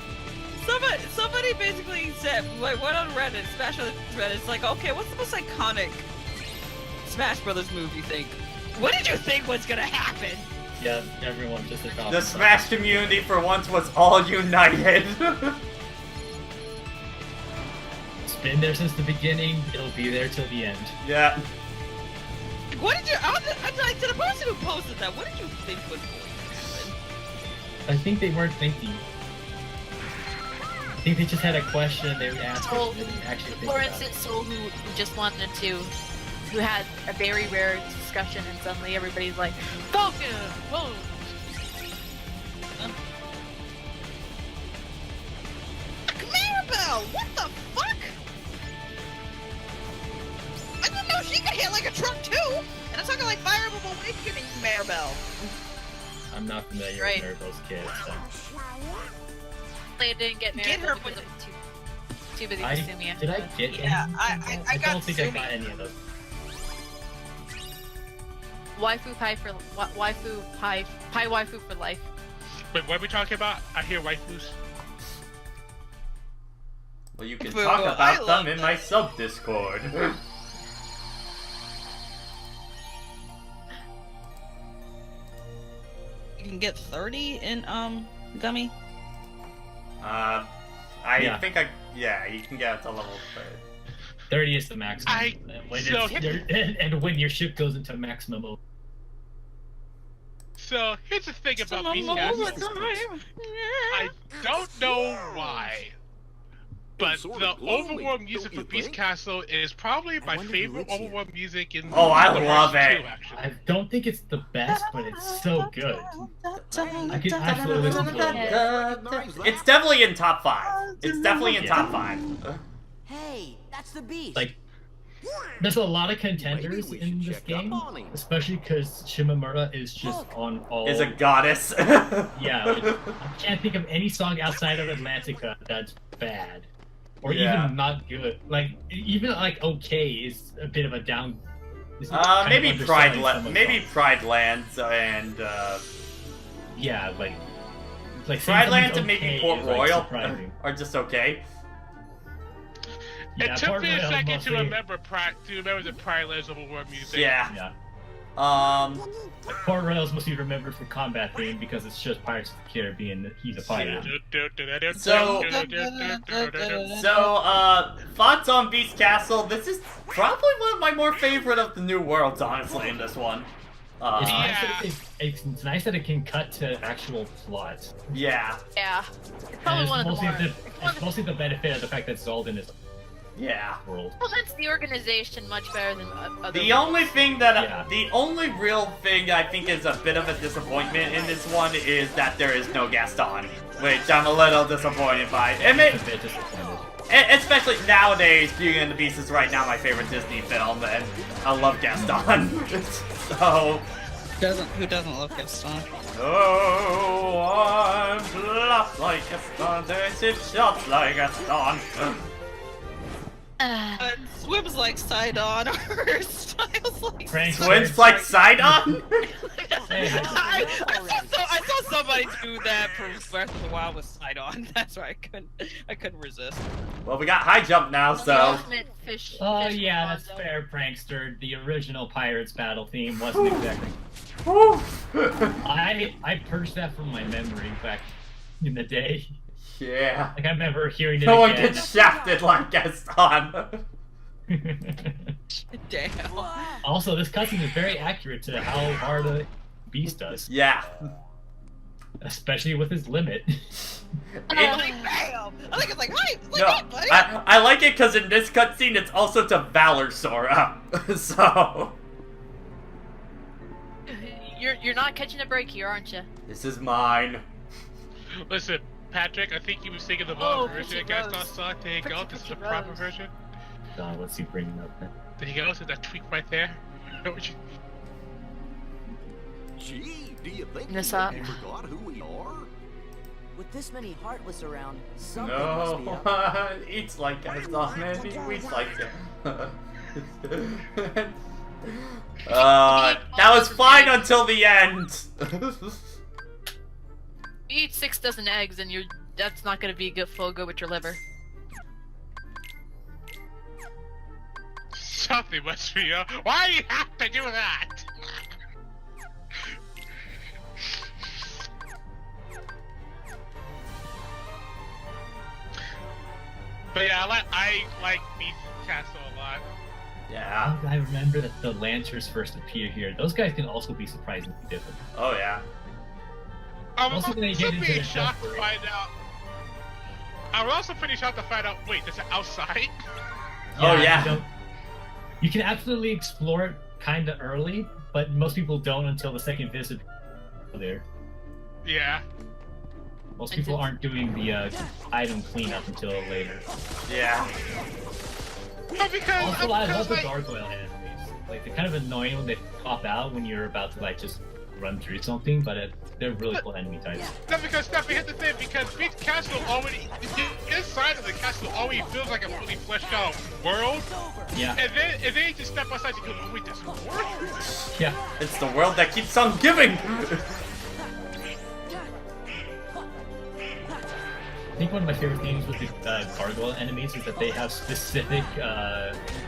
Somebody basically said, like, went on Reddit, Smash Brothers Reddit, it's like, okay, what's the most iconic Smash Brothers move you think? What did you think was gonna happen? Yeah, everyone just a The Smash community for once was all united. It's been there since the beginning, it'll be there till the end. Yeah. What did you, to the person who posted that, what did you think was going to happen? I think they weren't thinking. I think they just had a question and they would ask it. Soul, They didn't actually think for about instance, Soul who just wanted to who had a very rare discussion, and suddenly everybody's like, "Focus, whoa." Maribel, what the fuck? I didn't know she could hit like a truck too. And I'm talking like fireable awakening Maribel. I'm not familiar Right. with Maribel's kids. So. They didn't get married Get her because with of too busy with Sumia. Did I get Yeah, any? I got don't think I Sumi. got any of those. Waifu pie for pie waifu for life. Wait, what are we talking about? I hear waifus. Well, you can Boo, talk I about love them in my sub Discord. You can get 30 in Gummy. I Yeah. think yeah, you can get up to level 30. 30 is the maximum. And when your ship goes into maximum mode. So here's the thing about Some Beast of Castle. the time. I don't know why, but Sort the of gloomy, overworld music don't for you Beast think? Castle is probably my wonder who favorite lives here. overworld music in. Oh, I the love version it. too, actually. I don't think it's the best, but it's so good. I could absolutely listen to it. It's definitely in top 5. It's definitely in top 5. Hey, that's the beast. Like, there's a lot of contenders Maybe we in should this check up game, on him. especially because Shimamura is just on all. Is a goddess. Yeah, like, I can't think of any song outside of Atlantica that's bad, or Yeah. even not good. Like even like okay is a bit of a down. is kind of Maybe underselling some of maybe songs. Pride Lands and Yeah, like saying Pride Lands something's and maybe okay Port is, like, Royal surprising. are just okay. Yeah, It took Port me a Royal second mostly- to remember the Pride Lands overworld music. Yeah. Yeah, Port Royal's mostly remembered for combat theme because it's just Pirates of the Caribbean. He's a pirate. So thoughts on Beast Castle? This is probably one of my more favorite of the new worlds, honestly, in this one. It's, Yeah. nice that it's nice that it can cut to actual plot. Yeah, Yeah, it's And probably it's one of the mostly more. it's mostly the benefit of the fact that Zolden is yeah. a world. Well, that's the organization much better than other. The only thing that, Yeah. the only real thing I think is a bit of a disappointment in this one is that there is no Gaston, which I'm a little disappointed by. And It's a bit disappointed. especially nowadays, Beauty and the Beast is right now my favorite Disney film, and I love Gaston. So, Who doesn't love Gaston? oh, I'm bluff like Gaston, there's it shots like Gaston. Swims like Sidon, or styles like Frank Twins like Sidon? Hey, I saw somebody do that for Breath of the Wild with Sidon. That's why I couldn't resist. Well, we got high jump now, The so. ultimate fish. Oh fish yeah, that's Alonzo. fair, prankster. The original Pirates battle theme wasn't exactly. Whew. I purged that from my memory back in the day. Yeah. Like I remember hearing it No one again. gets shafted like Gaston. Damn. Also, this cutscene is very accurate to how hard a beast does, Yeah. especially with his limit. I'm like, bam! I think it's like, hi, it's like, No, hey, buddy. I like it because in this cutscene it's also to Valor Sora. So. You're not catching a break here, aren't you? This is mine. Listen, Patrick, I think you were singing the Oh, wrong version of Pretty Gaston Rose. song. There you go. Pretty, This is the Pretty proper Rose. version. God, what's he bringing up? There you go. So that tweak right there. Gee, do you think Miss we up. forgot who we are? With this many Heartless around, something must be No, up. it's like Gaston, man. He eats like him. That was fine until the end. You eat 6 dozen eggs, and that's not gonna be good with your liver. Something must be up. Why do you have to do that? But yeah, I like Beast Castle a lot. Yeah. I remember that the Lancers first appear here. Those guys can also be surprisingly different. Oh yeah. I'm Also also gonna get into pretty the shocked to jumper. find out. I'm also pretty shocked to find out. Wait, there's an outside. Oh, yeah. You can absolutely explore it kind of early, but most people don't until the second visit there. Yeah. Most people aren't doing the item cleanup until later. Yeah. No, because Also, I love the gargoyle enemies. Like, they're kind of annoying when they pop out when you're about to, like, just run through something, but they're really cool enemy types. No, because here's the thing, because Beach Castle already, inside of the castle already feels like a fully fleshed out world. Yeah. And then you just step outside and go, oh wait, there's more? Yeah. It's the world that keeps on giving! I think one of my favorite things with the gargoyle enemies is that they have specific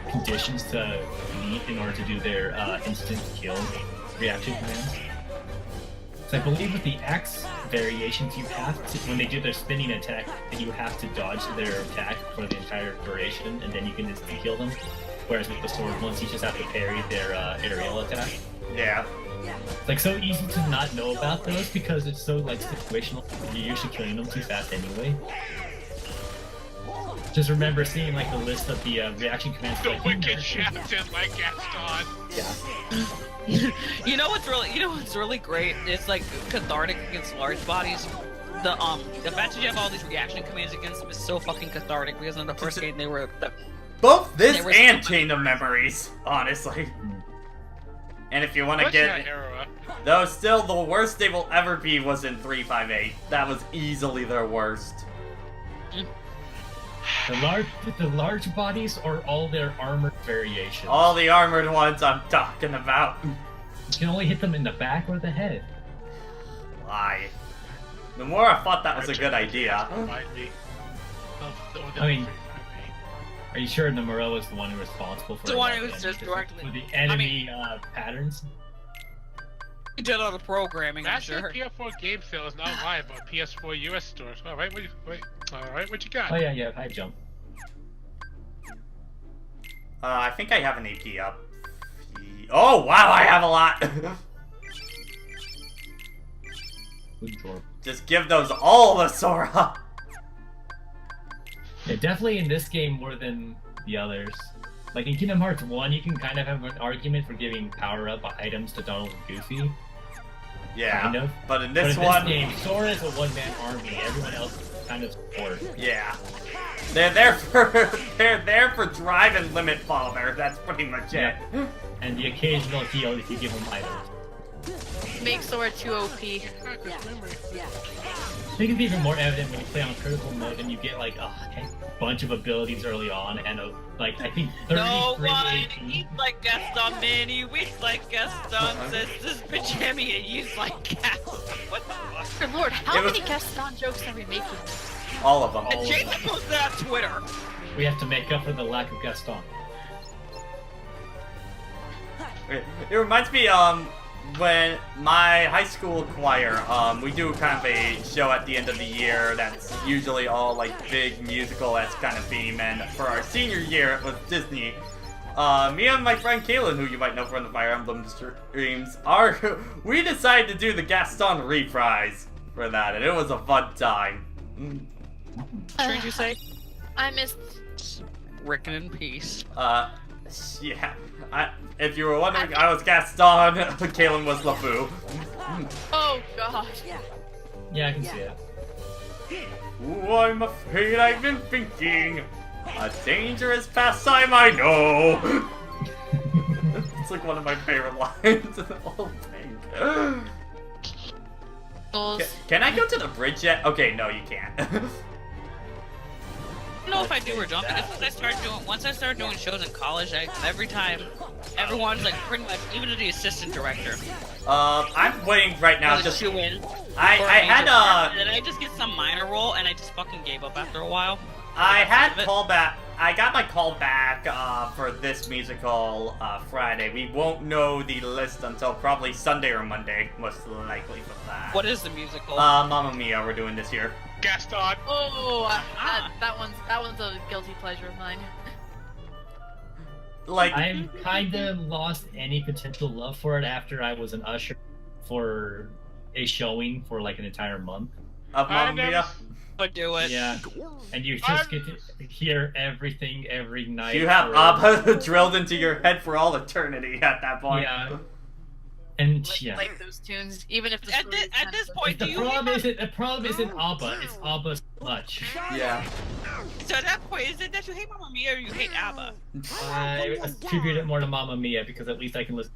conditions to meet in order to do their instant kill reaction commands. So I believe with the X variations, you have to, when they do their spinning attack, you have to dodge their attack for the entire duration, and then you can instantly kill them. Whereas with the sword ones, you just have to parry their aerial attack. Yeah. It's like so easy to not know about those because it's so like situational. You're usually killing them too fast anyway. Just remember seeing like the list of the reaction commands. The like, wicked Shafton like Gaston. Yeah. You know what's really great? It's like cathartic against large bodies. The fact that you have all these reaction commands against them is so fucking cathartic because in the first game they were both this and Chain of Memories, honestly. And if you want to get though, still the worst they will ever be was in 358. That was easily their worst. The large bodies or all their armored variations? All the armored ones I'm talking about. You can only hit them in the back or the head. Why? The more I thought that was a good idea. I mean, are you sure Nomura was the one who was responsible for the one who was just directly for the enemy patterns? He did all the programming, I'm That's sure. PS4 game sale is now live on PS4 US stores. All right, what you got? Oh yeah, high jump. I think I have an AP up. Oh wow, I have a lot. Good draw. Just give those all to Sora. Yeah, definitely in this game more than the others. Like in Kingdom Hearts 1, you can kind of have an argument for giving power-up items to Donald and Goofy. Yeah, kind of. But in this game, Sora is a one-man army. Everyone else is kind of support. Yeah. They're there for drive and limit father. That's pretty much it. And the occasional heal if you give them items. Make Sora too OP. I think it's even more evident when you play on critical mode and you get like a bunch of abilities early on and like I think 33 No one AP. eats like Gaston, man. He eats like Gaston. Says this pajama and eats like Gaston. What the fuck? Good lord, how many Gaston jokes are we making? All of them. And Jason posted that on Twitter. We have to make up for the lack of Gaston. It reminds me, when my high school choir, we do kind of a show at the end of the year that's usually all like big musical-esque kind of theme, and for our senior year with Disney, me and my friend Kaylin, who you might know from the Fire Emblem streams, we decided to do the Gaston reprise for that, and it was a fun time. What did you say? I missed. Ricken in peace. Yeah. If you were wondering, I was Gaston, Kaylin was LeFou. Oh god. Yeah, I can see it. Ooh, I'm afraid I've been thinking. A dangerous pastime I know. It's like one of my favorite lines in the whole thing. Can I go to the bridge yet? Okay, no, you can't. I don't know if I do or don't because once I started doing shows in college, everyone's like pretty much, even to the assistant director. I'm waiting right now. Just to win. I had and then I just get some minor role, and I just fucking gave up after a while. I had callback. I got my call back for this musical Friday. We won't know the list until probably Sunday or Monday, most likely for that. What is the musical? Mamma Mia. We're doing this year. Gaston. Oh, that one's a guilty pleasure of mine. Like I'm kinda lost any potential love for it after I was an usher for a showing for like an entire month. Of Mamma Mia? Would do it. Yeah, and you just get to hear everything every night. You have ABBA drilled into your head for all eternity at that point. Yeah. And like those tunes, even if the at this point, the problem isn't ABBA, it's ABBA much. Yeah. So at that point, is it that you hate Mamma Mia or you hate ABBA? I attribute it more to Mamma Mia because at least I can listen.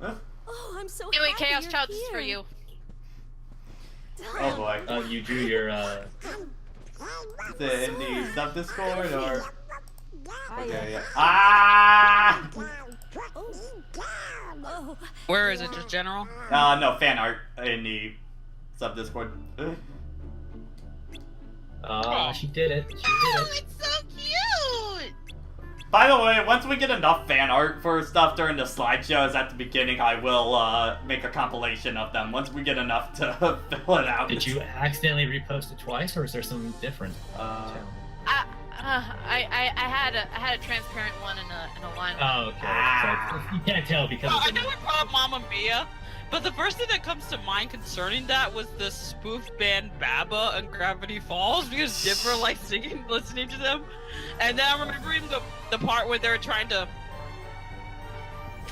Oh, I'm so Anyway, happy Chaos you're Child, this is for here. you. Oh boy. You drew your in the sub Discord or? Okay, yeah. Ah! Where is it? Just general? No, fan art in the sub Discord. She did it. She did it. It's so cute! By the way, once we get enough fan art for stuff during the slideshows at the beginning, I will make a compilation of them. Once we get enough to fill it out. Did you accidentally repost it twice, or is there some difference? I had a transparent one and a line one. Oh, okay. So you can't tell because. I know we brought up Mamma Mia, but the first thing that comes to mind concerning that was the spoof band Baba and Gravity Falls because Dipper liked singing, listening to them, and then I'm remembering the part where they're trying to.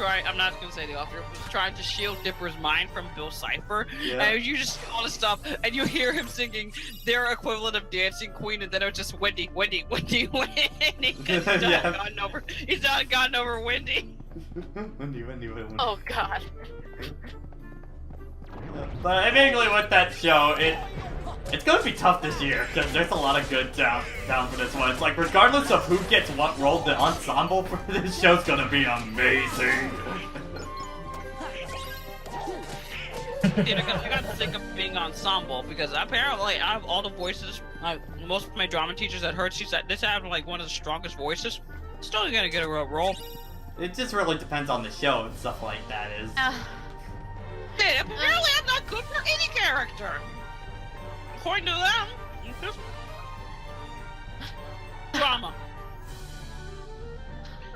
I'm not gonna say the author was trying to shield Dipper's mind from Bill Cipher, and you just all this stuff, and you hear him singing their equivalent of Dancing Queen, and then it was just Wendy. He's not gotten over Wendy. Wendy. Oh God. But basically with that show, it's gonna be tough this year because there's a lot of good down for this one. It's like regardless of who gets what role, the ensemble for this show's gonna be amazing. Dude, I got sick of being ensemble because apparently I have all the voices. Most of my drama teachers that heard this having like one of the strongest voices. Still gonna get a real role. It just really depends on the show and stuff like that. Dude, apparently I'm not good for any character. According to them, drama.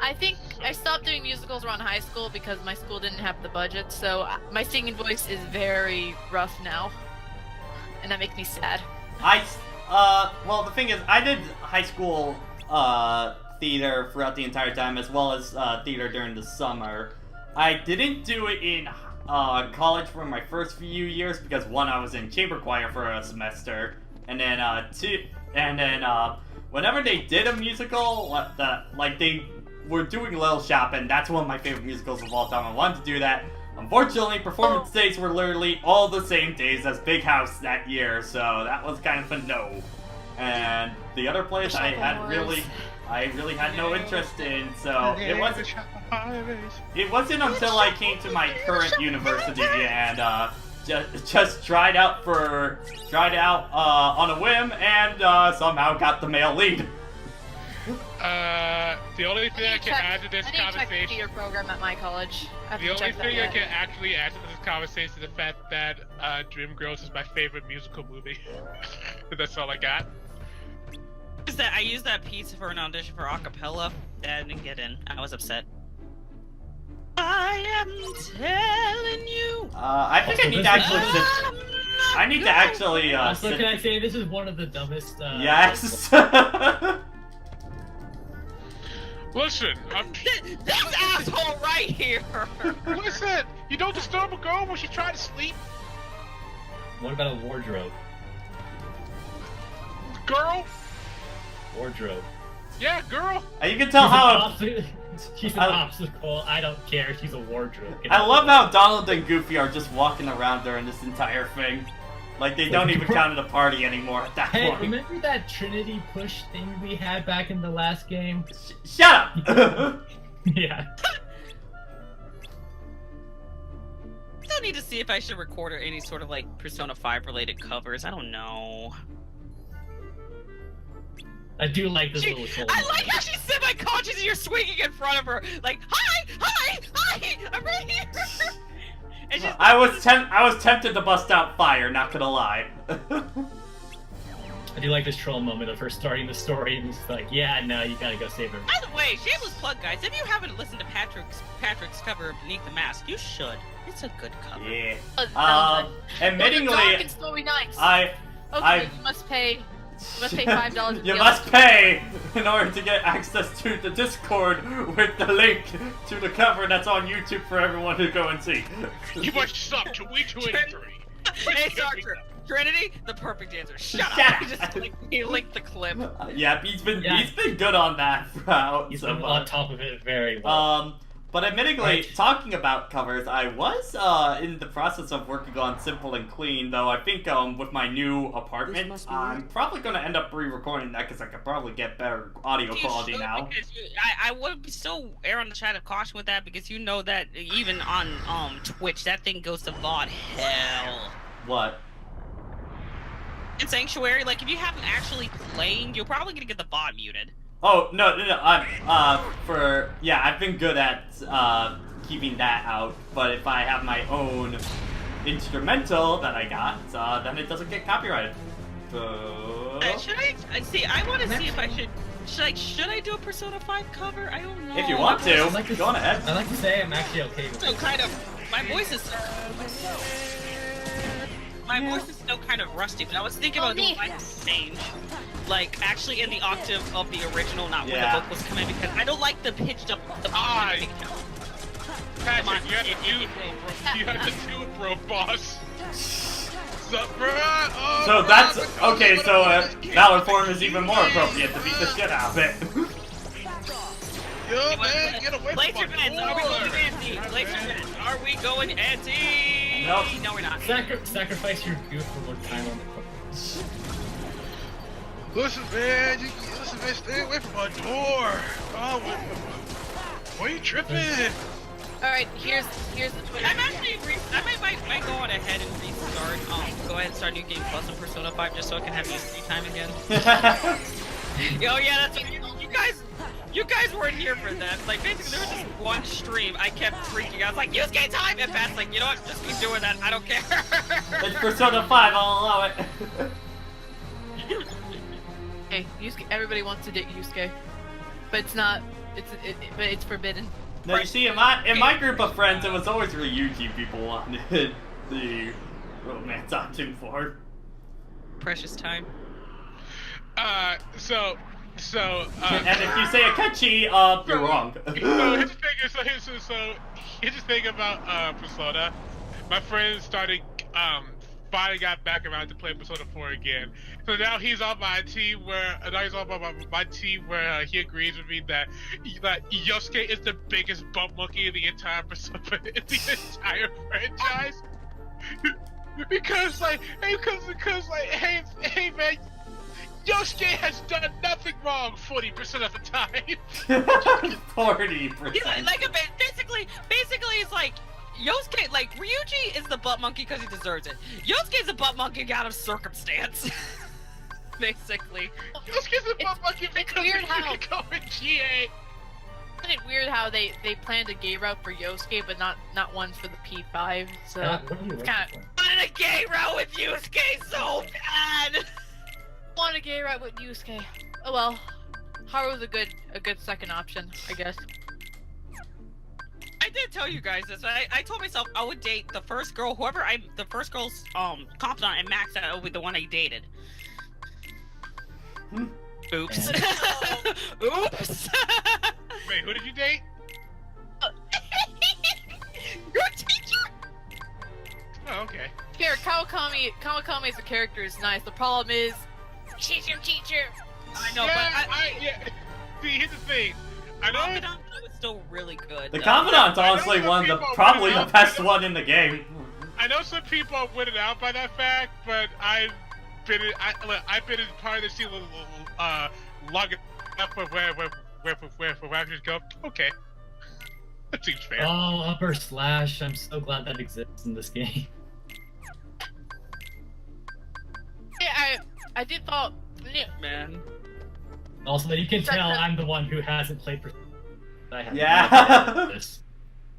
I think I stopped doing musicals around high school because my school didn't have the budget, so my singing voice is very rough now, and that makes me sad. Well, the thing is, I did high school theater throughout the entire time, as well as theater during the summer. I didn't do it in college for my first few years because one, I was in chamber choir for a semester, and then whenever they did a musical, like they were doing Little Shop, and that's one of my favorite musicals of all time. I wanted to do that. Unfortunately, performance days were literally all the same days as Big House that year, so that was kind of a no. And the other place I really had no interest in, so it wasn't until I came to my current university and just tried out on a whim and somehow got the male lead. The only thing I can add to this conversation. The theater program at my college. The only thing I can actually add to this conversation is the fact that Dreamgirls is my favorite musical movie. That's all I got. Is that I used that piece for an audition for acapella and I didn't get in. I was upset. I am telling you. I think I need to actually sit. I need to actually. Also, can I say this is one of the dumbest? Yes. Listen, this asshole right here. Listen, you don't disturb a girl when she's trying to sleep. What about a wardrobe? Girl. Wardrobe. Yeah, girl. You can tell how. She's an obstacle. I don't care. She's a wardrobe. I love how Donald and Goofy are just walking around during this entire thing. Like, they don't even count it a party anymore at that point. Remember that Trinity push thing we had back in the last game? Shut up! Yeah. Still need to see if I should record any sort of, like, Persona 5 related covers. I don't know. I do like this little soul. I like how she's semi-conscious and you're swinging in front of her. Like, hi! I'm right here! I was tempted to bust out fire, not gonna lie. I do like this troll moment of her starting the story and it's like, yeah, no, you gotta go save her. By the way, shameless plug, guys. If you haven't listened to Patrick's cover of Beneath the Mask, you should. It's a good cover. Yeah. Admittingly, Okay, you must pay. You must pay $5. You must pay in order to get access to the Discord with the link to the cover that's on YouTube for everyone to go and see. You must sub to We283. Hey, Doctor. Trinity, the perfect answer. Shut up. He linked the clip. Yeah, he's been good on that throughout. He's been on top of it very well. But admittingly, talking about covers, I was in the process of working on Simple and Clean, though I think with my new apartment, I'm probably going to end up re-recording that because I could probably get better audio quality now. I would still err on the side of caution with that because you know that even on Twitch, that thing goes to VOD hell. What? In Sanctuary, like if you haven't actually playing, you're probably going to get the bot muted. Oh, no, I've been good at, keeping that out, but if I have my own instrumental that I got, then it doesn't get copyrighted. So... should I want to see if I should I do a Persona 5 cover? I don't know. If you want to, go on ahead. I'd like to say I'm actually okay with it. So kind of, my voice is still kind of rusty, but I was thinking about doing like change. Like, actually in the octave of the original, not when the vocals come in, because I don't like the pitched up... Patrick, you had to do it, bro. You had to do it, bro, boss. Sup, bro? Oh, so that's... Okay, so Valor form is even more appropriate to beat the shit out of it. Yo, man, get away from my door! Are we going anti? Are we going anti? Nope. No, we're not. Sacrifice your youth for one time on the cover. Listen, man, stay away from my door. Oh, why are you tripping? Alright, here's the Twitter. I'm actually I might go on ahead and restart. Go ahead and start New Game Plus on Persona 5 just so I can have free time again. Oh yeah, that's what you guys weren't here for that. Like basically there was just one stream I kept freaking out. I was like, Yusuke time! And Pat's like, you know what, just keep doing that, I don't care. It's Persona 5, I'll allow it. Hey, Yusuke, everybody wants to date Yusuke. But it's not but it's forbidden. No, you see, in my group of friends, it was always Ryuji people wanted the romance option for. Precious time. And if you say Akechi, you're wrong. Here's the thing about Persona. My friend started finally got back around to play Persona 4 again. So now he's on my team where he agrees with me that Yosuke is the biggest bump monkey in the entire Persona in the entire franchise. because hey man, Yosuke has done nothing wrong 40% of the time. 40%. Basically it's like Yosuke, like, Ryuji is the butt monkey because he deserves it. Yosuke's a butt monkey out of circumstance. Basically. Yosuke's a butt monkey because weird how he can go in GA. Isn't it weird how they planned a gay route for Yosuke, but not one for the P5? So it's kind of wanted a gay route with Yusuke so bad. Want a gay route with Yusuke? Oh well, Haru's a good second option, I guess. I did tell you guys this. I told myself I would date the first girl, the first girl's confidant and max out would be the one I dated. Oops. Oops. Wait, who did you date? Your teacher. Oh, okay. Here, Kawakami as a character is nice. The problem is, she's your teacher. I know, but see, here's the thing. I know was still really good. The Confidant's honestly probably the best one in the game. I know some people are weirded out by that fact, but I've been in part of the scene long enough where actors go, okay. That seems fair. Oh, upper slash, I'm so glad that exists in this game. Yeah, I did thought, man. Also, you can tell I'm the one who hasn't played Persona. Yeah.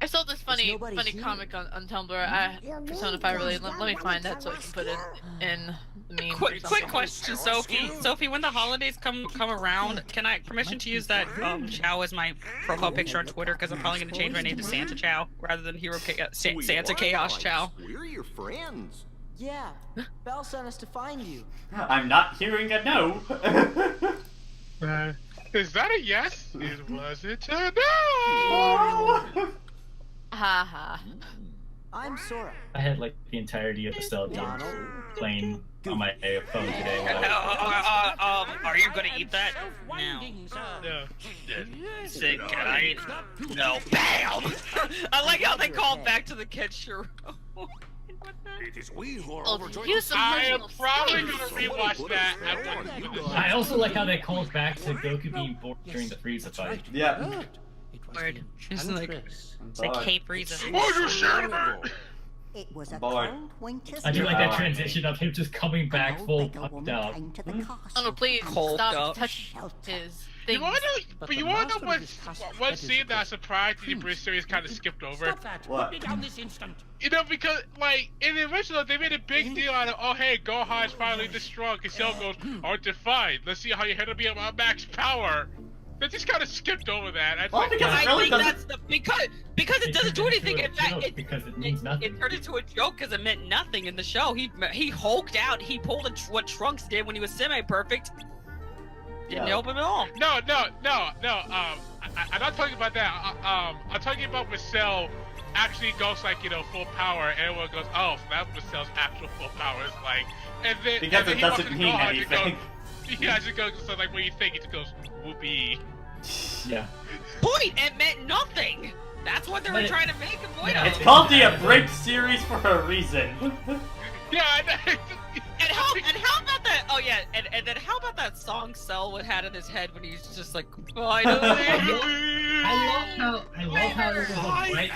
I saw this funny comic on Tumblr. Persona 5 related. Let me find that so I can put it in the meme. Quick question, Sophie. Sophie, when the holidays come around, can I permission to use that Chow as my profile picture on Twitter? Because I'm probably going to change my name to Santa Chow rather than Santa Chaos Chow. We're your friends. Yeah, Belle sent us to find you. I'm not hearing a no. Is that a yes? It wasn't a no! Haha. I'm Sora. I had like the entirety of the Cell game playing on my phone today. Are you gonna eat that? No. No. Sick, can I eat? No. BAM! I like how they called back to the kid's show. It is we who are I am probably gonna rewatch that after this. I also like how they called back to Goku being bored during the Frieza fight. Yeah. Word. It's like, hey, Frieza. Oh, you sure about It was a Boy. cold winter's I do like that Yeah. transition of him just coming back full pumped out. Oh no, please Cold stop up. touching his You things. wanna know what scene that I'm surprised the Bridge series kind of skipped over? What? You know, because, like, in the original, they made a big deal out of, oh, hey, Gohan's finally this strong, and Cell goes, aren't you fine? Let's see how you handle me at my max power. They just kind of skipped over that. I Well, because it really doesn't... because it doesn't do anything. In fact, because it means nothing. It turned into a joke because it meant nothing in the show. He hulked out. He pulled what Trunks did when he was semi-perfect. Didn't help him at all. No. I'm not talking about that. I'm talking about when Cell actually goes like, you know, full power, and everyone goes, oh, so that's what Cell's actual full power is like. And then Because it doesn't mean anything. Yeah, just goes, so like when you think it just goes, whoopee. Yeah. Point! It meant nothing! That's what they were trying to make a point of. It's called the Abridged series for a reason. Yeah, and how about that? Oh yeah, and then how about that song Cell had in his head when he's just like, finally. I love how it was a right.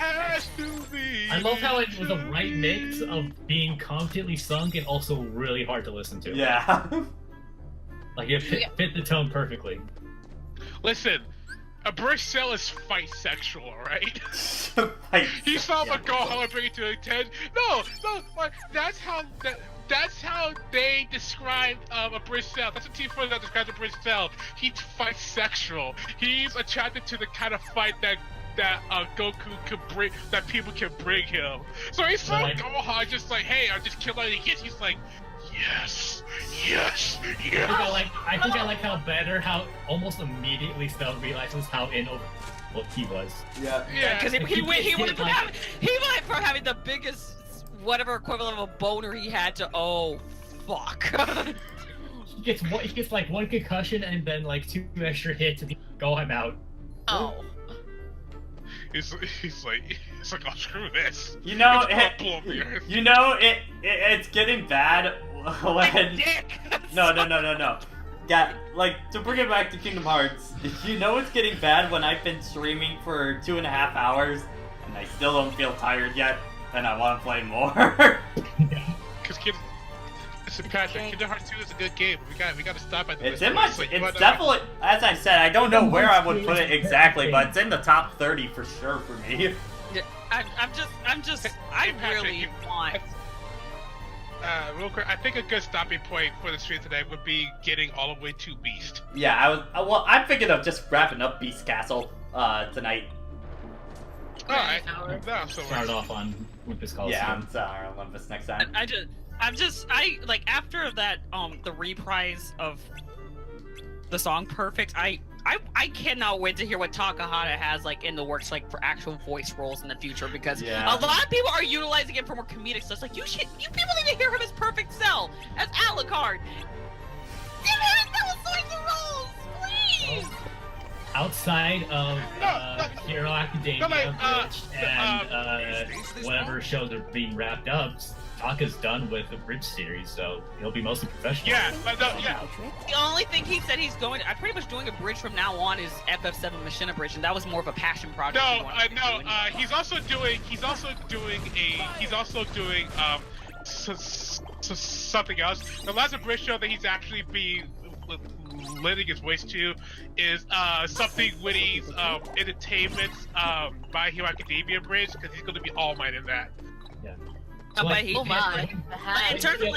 I love how it was a right mix of being confidently sung and also really hard to listen to. Yeah. Like it fit the tone perfectly. Listen, a Bridge Cell is fight sexual, right? He saw a Gohan and bring it to a 10. No, like, that's how they described a Bridge Cell. That's what Team Fortress that describes a Bridge Cell. He fights sexual. He's attracted to the kind of fight that Goku could bring, that people can bring him. So he saw Gohan just like, hey, I just killed all the kids. He's like, yes. I think I like how better, how almost immediately Cell realizes how what he was. Yeah. Because he went from having the biggest, whatever equivalent of a boner he had to, oh, fuck. He gets like one concussion and then like 2 extra hits to go him out. Oh. He's like, oh, screw this. You know, it's getting bad when... No. Yeah, like, to bring it back to Kingdom Hearts, you know it's getting bad when I've been streaming for 2.5 hours, and I still don't feel tired yet, and I want to play more. Because Kingdom Hearts 2 is a good game. We got to stop at the It's definitely, as I said, I don't know where I would put it exactly, but it's in the top 30 for sure for me. Yeah, I really want. Real quick, I think a good stopping point for the stream today would be getting all the way to Beast. Yeah, I'm thinking of just wrapping up Beast Castle tonight. Alright, start off on Olympus Coliseum. Yeah, I'm sorry, Olympus next time. I like after that the reprise of the song Perfect, I cannot wait to hear what Takahata has like in the works like for actual voice roles in the future, because a lot of people are utilizing it for more comedic stuff. Like you people need to hear him as Perfect Cell, as Alucard. Give him those sorts of roles, please. Outside of Hero Academia and whatever shows are being wrapped up, Taka's done with the Bridge series, so he'll be mostly professional. Yeah. The only thing he said he's going, I'm pretty much doing a bridge from now on is FF7 Machina Bridge, and that was more of a passion project. He's also doing something else. The last bridge show that he's actually been lending his voice to is something with his entertainment by Hero Academia Bridge, because he's going to be All Might in that. Yeah. In terms of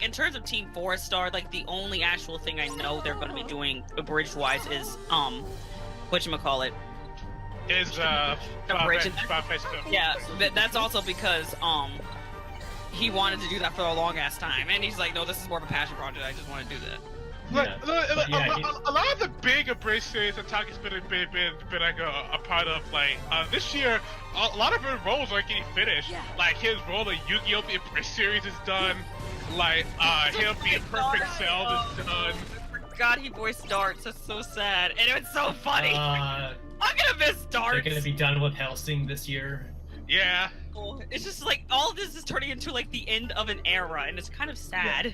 in terms of Team Forest Star, like the only actual thing I know they're going to be doing bridge wise is whatchamacallit is the bridge. Yeah, but that's also because he wanted to do that for a long ass time, and he's like, no, this is more of a passion project. I just want to do that. A lot of the big Abridged series that Taki's been like a part of, like this year, a lot of his roles are getting finished. Yeah. Like his role in Yu-Gi-Oh! The Abridged series is done. Like him being Perfect Cell is done. God, he voiced darts. That's so sad, and it's so funny. I'm gonna miss darts. They're gonna be done with Helsing this year. Yeah. It's just like all of this is turning into like the end of an era, and it's kind of sad. Yeah.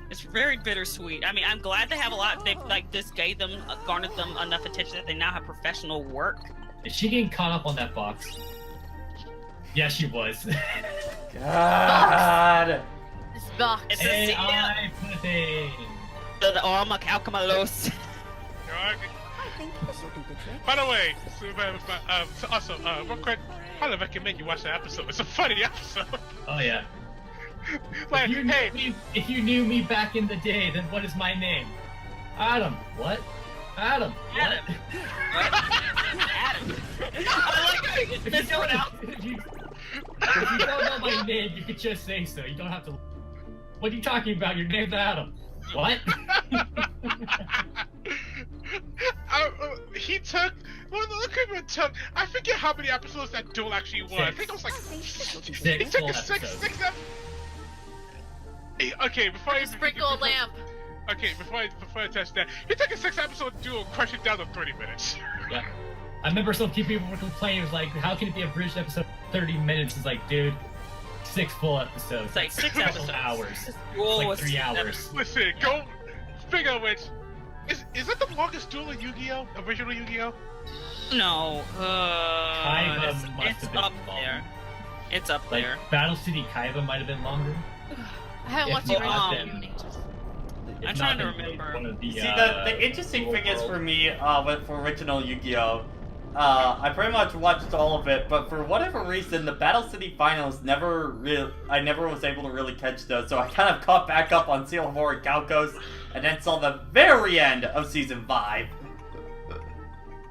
It's very bittersweet. I mean, I'm glad they have a lot. They've like this gave them, garnered them enough attention that they now have professional work. Is she getting caught up on that box? Yeah, she was. God. This box. It's AI pudding. The Alchemalos. By the way, also, real quick, I'd recommend you watch that episode. It's a funny episode. Oh yeah. Like, if you knew me back in the day, then what is my name? Adam. What? Adam. What? Adam. If you don't know my name, you could just say so. You don't have to. What are you talking about? Your name's Adam. What? He took. Look at him took. I forget how many episodes that duel actually was. I think it was like he took a six episodes. Okay, before I sprinkle a lamp. Okay, before I touch that, he took a 6-episode duel, crushed it down to 30 minutes. Yeah, I remember some people were complaining. It was like, how can it be a bridged episode? 30 minutes. It's like, dude, 6 full episodes. It's like 6 episodes. Hours. It's like 3 hours. Listen, go. Speaking of which, is that the longest duel in Yu-Gi-Oh? Original Yu-Gi-Oh? No. It's up there. It's up there. Battle City Kaiba might have been longer. I haven't watched it. I'm trying to remember. See, the interesting thing is for me, for original Yu-Gi-Oh! I pretty much watched all of it, but for whatever reason, the Battle City Finals I never was able to really catch those, so I kind of caught back up on Seal of Horror Calcos, and then saw the very end of Season 5.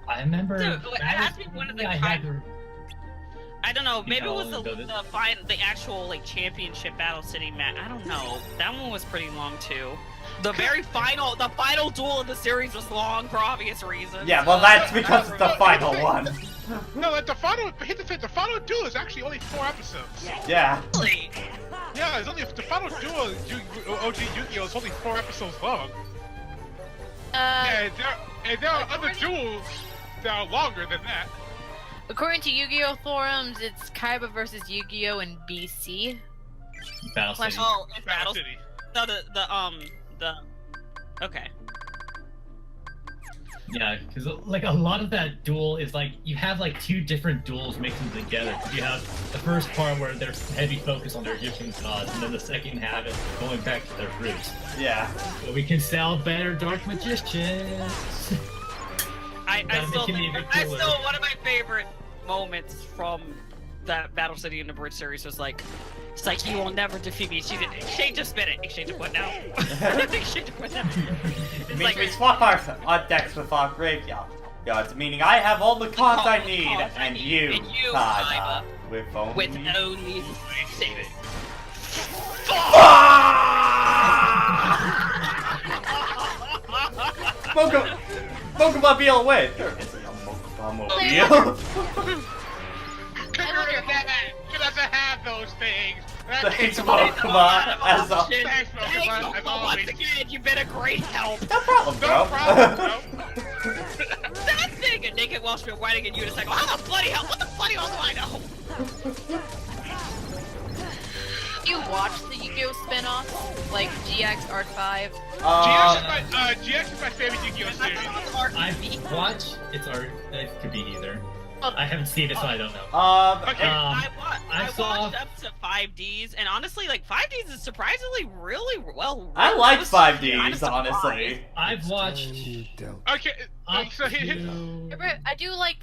I remember... Dude, it has to be one of the I don't know, maybe it was the actual like championship Battle City match. I don't know. That one was pretty long too. The final duel of the series was long for obvious reasons. Yeah, well that's because it's the final one. No, like the final duel is actually only 4 episodes. Yeah. Really? Yeah, it's only the final duel OG Yu-Gi-Oh! Is only 4 episodes long. And there are other duels that are longer than that. According to Yu-Gi-Oh! Forums, it's Kaiba versus Yu-Gi-Oh! in BC. Battle City. Oh, it's Battle City. No, okay. Yeah, because like a lot of that duel is like you have like 2 different duels mixing together. You have the first part where there's heavy focus on their Egyptian gods, and then the second half is going back to their roots. Yeah. So we can sell better dark magicians. I still one of my favorite moments from that Battle City in the Bridge series was like, it's like, you will never defeat me. Exchange of spin it. Exchange of what now? Exchange of what now? It means we swap our decks with our graveyards, meaning I have all the cards I need, and you, Kaiba, with only 6. Mokobamobile win! There isn't a Mokobamobile. He doesn't have those things. Thanks, Mokoma, as always. Thanks, Mokoma, as always. Once again, you've been a great help. No problem, bro. No problem, bro. That thing! A naked Welshman whining at you and it's like, how the bloody hell? What the bloody hell do I know? You watch the Yu-Gi-Oh! Spin-offs? Like GX, Arc 5? GX is my favorite Yu-Gi-Oh! series. I've watched, it could be either. I haven't seen it, so I don't know. I watched up to 5Ds, and honestly, like 5Ds is surprisingly really well. I like 5Ds, honestly. I've watched. Okay, so I do like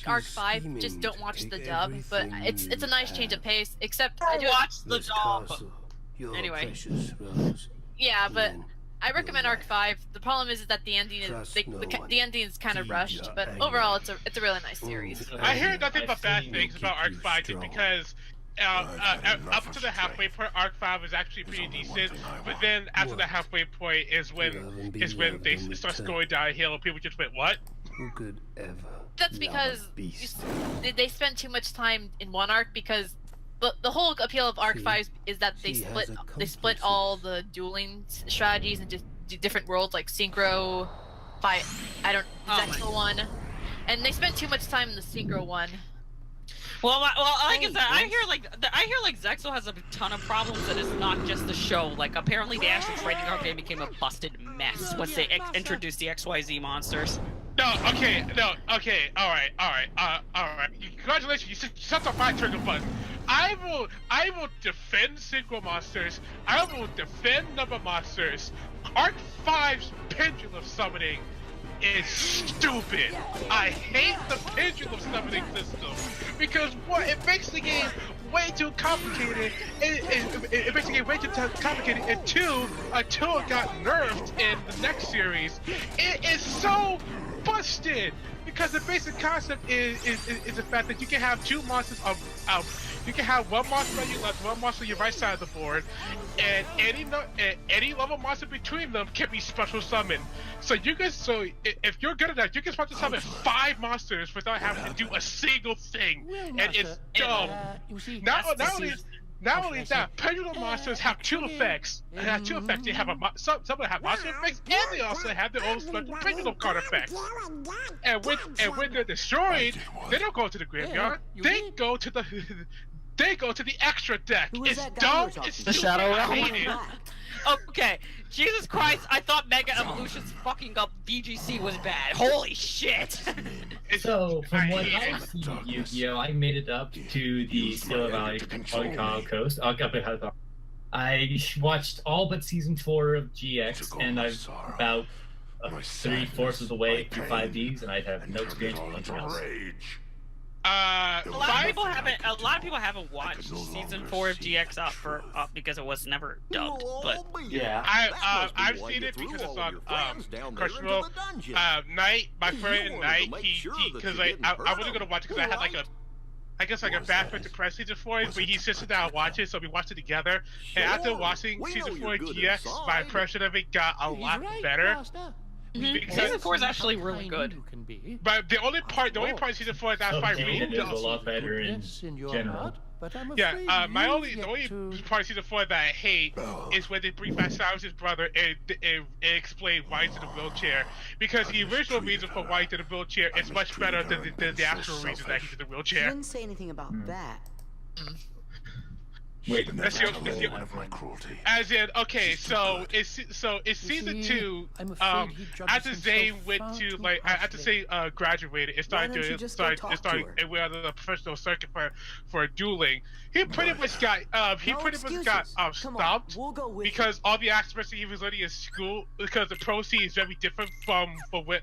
Arc 5. Just don't watch the dub, but it's a nice change of pace. Except I do watch the dub. Anyway. Yeah, but I recommend Arc 5. The problem is that the ending is the ending is kind of rushed, but overall it's a really nice series. I hear nothing but bad things about Arc 5 just because up to the halfway point, Arc 5 is actually pretty decent, but then after the halfway point is when they start going downhill and people just went, what? Who could ever? That's because they spent too much time in one arc, because the whole appeal of Arc 5 is that they split all the dueling strategies into different worlds, like Synchro, Zexal one, and they spent too much time in the Synchro one. Well, like I said, I hear like Zexal has a ton of problems, and it's not just the show. Like, apparently the actual trading card game became a busted mess once they introduced the XYZ monsters. Okay, alright. Congratulations, you set the fire trigger button. I will defend Synchro monsters. I will defend number monsters. Arc 5's pendulum summoning is stupid. I hate the pendulum summoning system because it makes the game way too complicated. It makes the game way too complicated. And until it got nerfed in the next series, it is so busted. Because the basic concept is the fact that you can have two monsters you can have one monster on your left, one monster on your right side of the board, and any level monster between them can be special summoned. So if you're good enough, you can special summon 5 monsters without having to do a single thing, and it's dumb. Not only that, pendulum monsters have 2 effects. They have 2 effects. They have some of them have monster effects, and they also have their own special pendulum card effects. And when they're destroyed, they don't go to the graveyard. They go to the extra deck. It's dumb. It's stupid. I hate it. Okay, Jesus Christ! I thought Mega Evolution's fucking up BGC was bad. Holy shit! So, from what I've seen of Yu-Gi-Oh, I made it up to the Steel Valley Polycom Coast. I watched all but season 4 of GX, and I'm about 3/4 of the way through 5Ds, and I have no experience with anything else. A lot of people haven't watched season 4 of GX up because it was never dubbed. But yeah, I've seen it because it's on Crunchyroll. Knight, my friend Knight, because I wasn't gonna watch it because I had like a bad first impression season 4, but he sits down and watches it, so we watched it together. And after watching season 4 of GX, my impression of it got a lot better. Season 4 is actually really good. But the only part of season 4 that I find really a lot better in general. Yeah, the only part of season 4 that I hate is when they bring back Cyrus's brother and explain why he's in a wheelchair. Because the original reason for why he's in a wheelchair is much better than the actual reason that he's in a wheelchair. You didn't say anything about that. Wait, as in, okay, so it's season 2. After Zane went to graduated and started and went on the professional circuit for dueling. He pretty much got stopped because all the aspects he was learning in school, because the pro scene is very different from when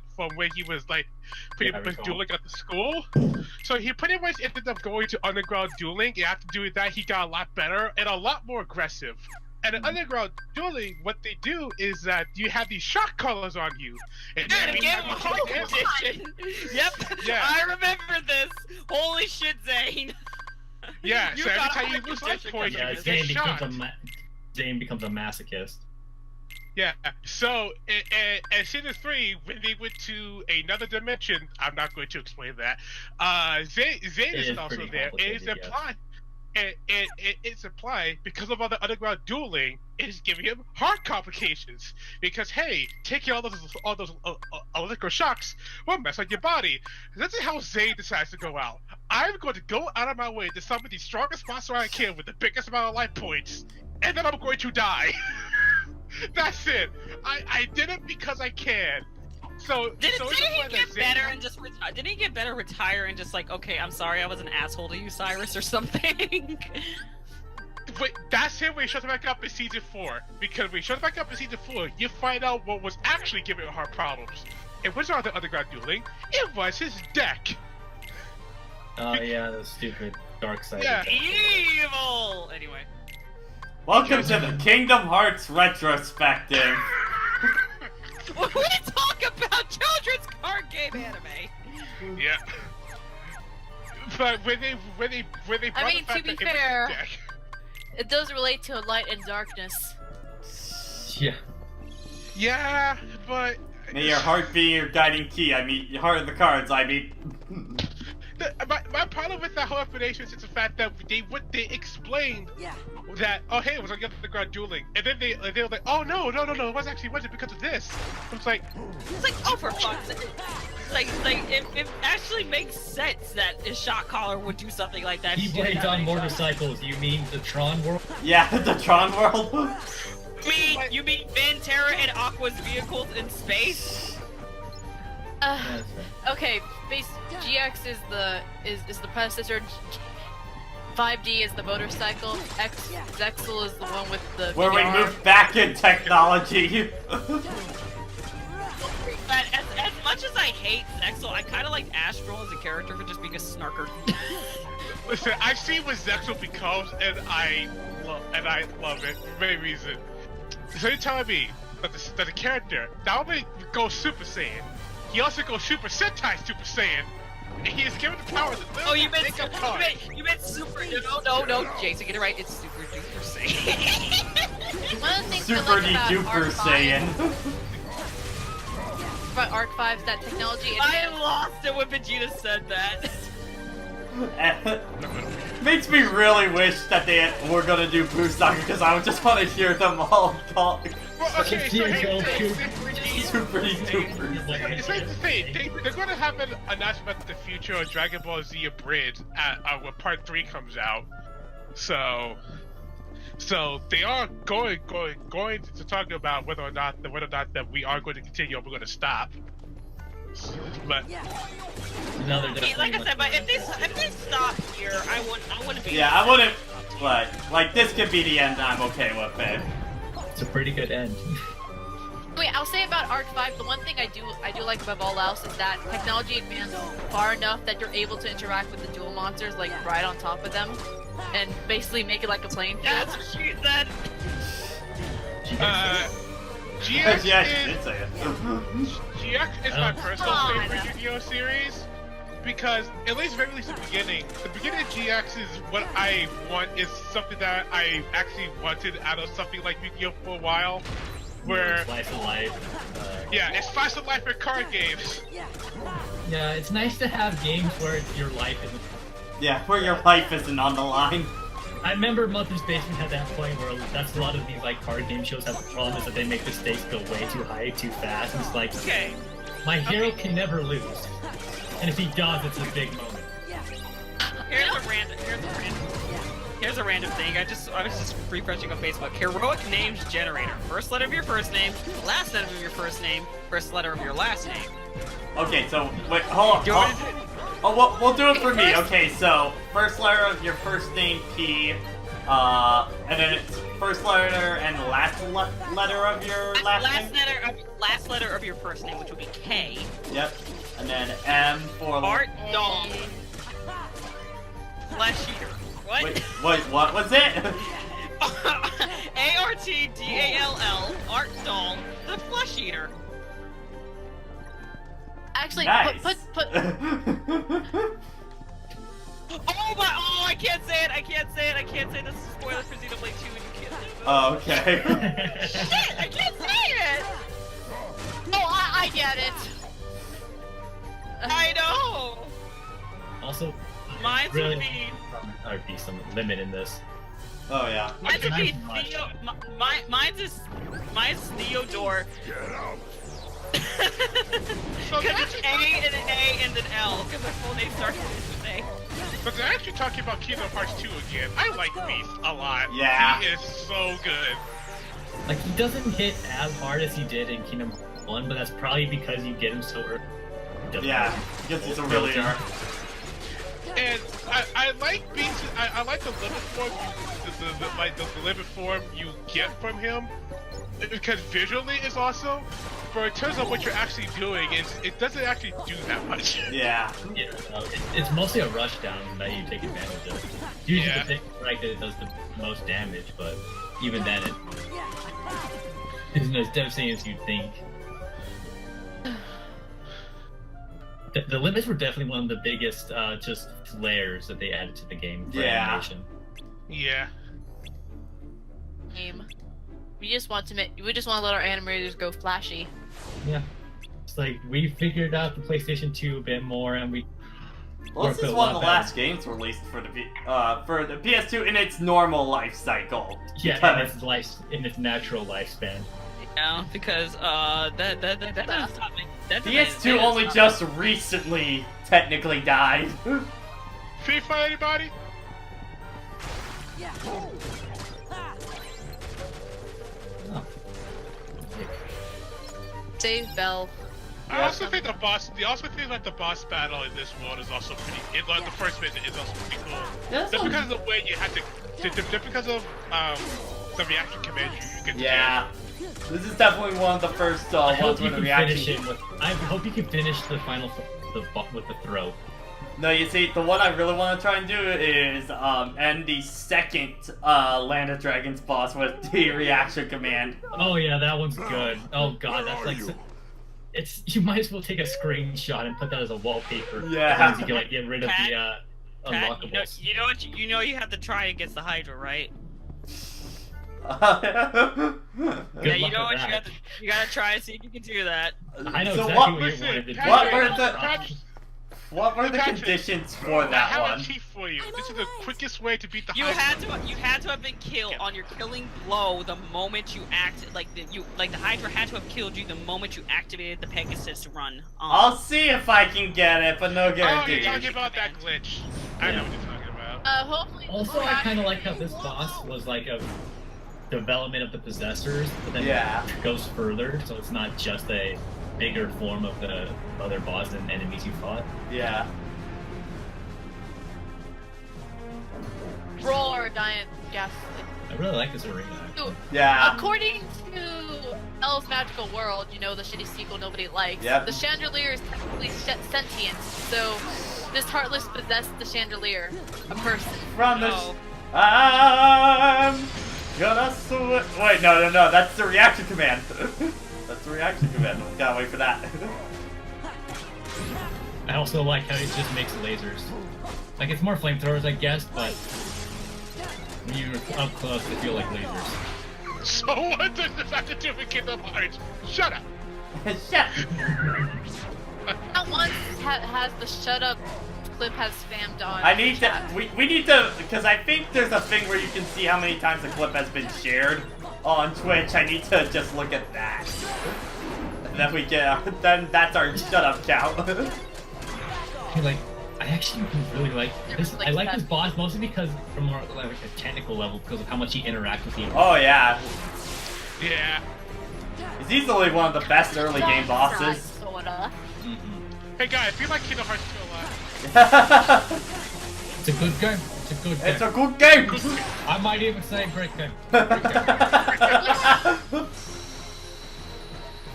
he was pretty much dueling at the school. So he pretty much ended up going to underground dueling, and after doing that, he got a lot better and a lot more aggressive. And in underground dueling, what they do is that you have these shock collars on you. And Yep. Yeah. I remember this. Holy shit, Zane. Yeah. So every time you lose this point, you get shocked. Zane becomes a masochist. Yeah, so in season 3, when they went to another dimension, I'm not going to explain that. Zane is also there. It's implied. It's implied because of all the underground dueling, it is giving him heart complications. Because hey, taking all those electrical shocks will mess up your body. This is how Zane decides to go out. I'm going to go out of my way to summon the strongest monster I can with the biggest amount of life points, and then I'm going to die. That's it. I did it because I can. So didn't he get better and just didn't he get better, retire, and just okay, I'm sorry, I was an asshole to you, Cyrus, or something? But that's him when he shows back up in season 4. Because when he shows back up in season 4, you find out what was actually giving him heart problems. It wasn't all the underground dueling. It was his deck. Oh yeah, the stupid dark side. Yeah. Evil. Anyway. Welcome to the Kingdom Hearts retrospective. We talk about children's card game anime. Yeah. But when they brought I mean, the fact to be that every fair, deck- it does relate to light and darkness. Yeah. Yeah, but May your heart be your guiding key. I mean, your heart of the cards. I mean. my problem with that whole explanation is the fact that they explained that hey, it was like underground dueling, and then they were like, oh no, it wasn't because of this. It's like oh for fuck's sake. Like it actually makes sense that a shot caller would do something like that. Keyblades on motorcycles. You mean the Tron world? Yeah, the Tron world. You mean Pantera and Aqua's vehicles in space? Okay, base GX is the predecessor. 5D is the motorcycle. Zexel is the one with the Where we VR. move back in technology. But as much as I hate Zexel, I kind of like Astral as a character for just being a snarker. Listen, I've seen what Zexel becomes, and I love it for many reasons. So you're telling me that the character not only goes Super Saiyan, he also goes Super Sentai Super Saiyan, and he is given the power to literally Oh, you meant make super, up cards. you meant super. No, Jason, get it right. It's Super Duper Saiyan. One of the things Super I like about duper Arc 5, Saiyan. about Arc 5 is that technology. I lost it when Vegeta said that. Makes me really wish that they were gonna do Blue Soccer because I would just want to hear them all talk. Well, okay, so Super duper. It's like to say they're going to have an announcement about the future of Dragon Ball Z Abridged when Part 3 comes out. So they are going to talk about whether or not that we are going to continue or we're going to stop. But Another like I said, but if they stop here, I wouldn't be. Yeah, I wouldn't. Like this could be the end. I'm okay with it. It's a pretty good end. Wait, I'll say about Arc 5, the one thing I do like above all else is that technology advanced far enough that you're able to interact with the dual monsters like right on top of them, and basically make it like a playing field. That's what she said. GX Yeah, she did say it. GX is my personal favorite Yu-Gi-Oh series because at least very least the beginning of GX is what I want is something that I actually wanted out of something like Yu-Gi-Oh for a while. Where Slice of life. Yeah, it's slice of life in card games. Yeah, it's nice to have games where your life isn't. Yeah, where your life isn't on the line. I remember Mother's Basement had that point where that's a lot of these like card game shows have the problem is that they make the stakes go way too high, too fast. And it's like, okay, my hero can never lose, and if he does, it's a big moment. Here's a random thing. I was just refreshing on Facebook. Heroic names generator. First letter of your first name, last letter of your first name, first letter of your last name. Okay, so wait, hold on. Oh, we'll do it for me. Okay, so first letter of your first name P, and then it's first letter and last letter of your last name. Last letter of your first name, which would be K. Yep, and then M for Art Dahl. Flesh Eater. What? Wait, what was it? ARTDALL, Art Dahl, the Flesh Eater. Actually, nice. put. Oh, I can't say it. I can't say this is a spoiler for Xenoblade 2 and you can't say it. Oh, okay. Shit, I can't say it. No, I get it. I know. Also, Mine really, would be some limit in this. Oh yeah. Mine would be Theo. Mine's Theodore. Get out. Because it's A and an A and an L. Because my full name starts with an A. But they're actually talking about Kingdom Hearts 2 again. I like Beast a lot. Yeah. He is so good. Like, he doesn't hit as hard as he did in Kingdom Hearts 1, but that's probably because you get him so early. Yeah, because he's a really early. And I like Beast. I like the limit form. The limit form you get from him, because visually it's awesome. But in terms of what you're actually doing, it doesn't actually do that much. Yeah. It's mostly a rush down that you take advantage of. Usually the pick right that it does the most damage, but even then it isn't as devastating as you'd think. The limits were definitely one of the biggest just flares that they added to the game for Yeah. animation. Yeah. Game. We just want to let our animators go flashy. Yeah. It's like we figured out the PlayStation 2 a bit more, and we. Well, this is one of the last games released for the PS2 in its normal life cycle. Yeah, in its natural lifespan. Yeah, because that PS2 only just recently technically died. FIFA, anybody? Yeah. Save Bell. I also think the boss battle in this world is also pretty. The first visit is also pretty cool. Just because of the way you have to, just because of the reaction command you get. Yeah, this is definitely one of the first ones with the reaction. I hope you can finish the final with the throw. No, you see, the one I really want to try and do is end the second Land of Dragons boss with the reaction command. Oh yeah, that one's good. Oh god, that's like. You might as well take a screenshot and put that as a wallpaper. Yeah. You can like get rid of the unlockables. You know you have to try against the Hydra, right? Good Yeah, you luck know with what that. you gotta try and see if you can do that. I know So exactly what- what you wanted to do. What were the conditions for I that have one? a cheat for you. This is the quickest way to beat the You Hydra. had to have been killed on your killing blow the moment you acted the Hydra had to have killed you the moment you activated the Pegasus run. I'll see if I can get it, but no Oh, you're guarantee. talking about that glitch. I know what you're talking about. Hopefully. Also, I kind of like how this boss was like a development of the possessors, but then it goes further, so it's not just a bigger form of the other boss and enemies you fought. Yeah. Roar, giant gas. I really like this arena. Yeah. According to Elle's Magical World, the shitty sequel nobody likes, Yep. the chandelier is technically sentient, so this Heartless possessed the chandelier, a person. From the. I'm gonna switch. Wait, no, that's the reaction command. That's the reaction command. Gotta wait for that. I also like how it just makes lasers. Like, it's more flamethrowers, I guess, but when you're up close, they feel like lasers. So what does this have to do with Kingdom Hearts? Shut up! Shut Not once has the shut up clip has spammed on. I need to. We need to, because I think there's a thing where you can see how many times the clip has been shared on Twitch. I need to just look at that. And then we get. Then that's our shut up count. Like, I actually really like this. I like this boss mostly because, from more like a technical level, because of how much he interacts with you. Oh yeah. Yeah. He's easily one of the best early game bosses. Hey guys, if you like Kingdom Hearts 2 It's a good game. It's a good game. It's a good game. I might even say great game.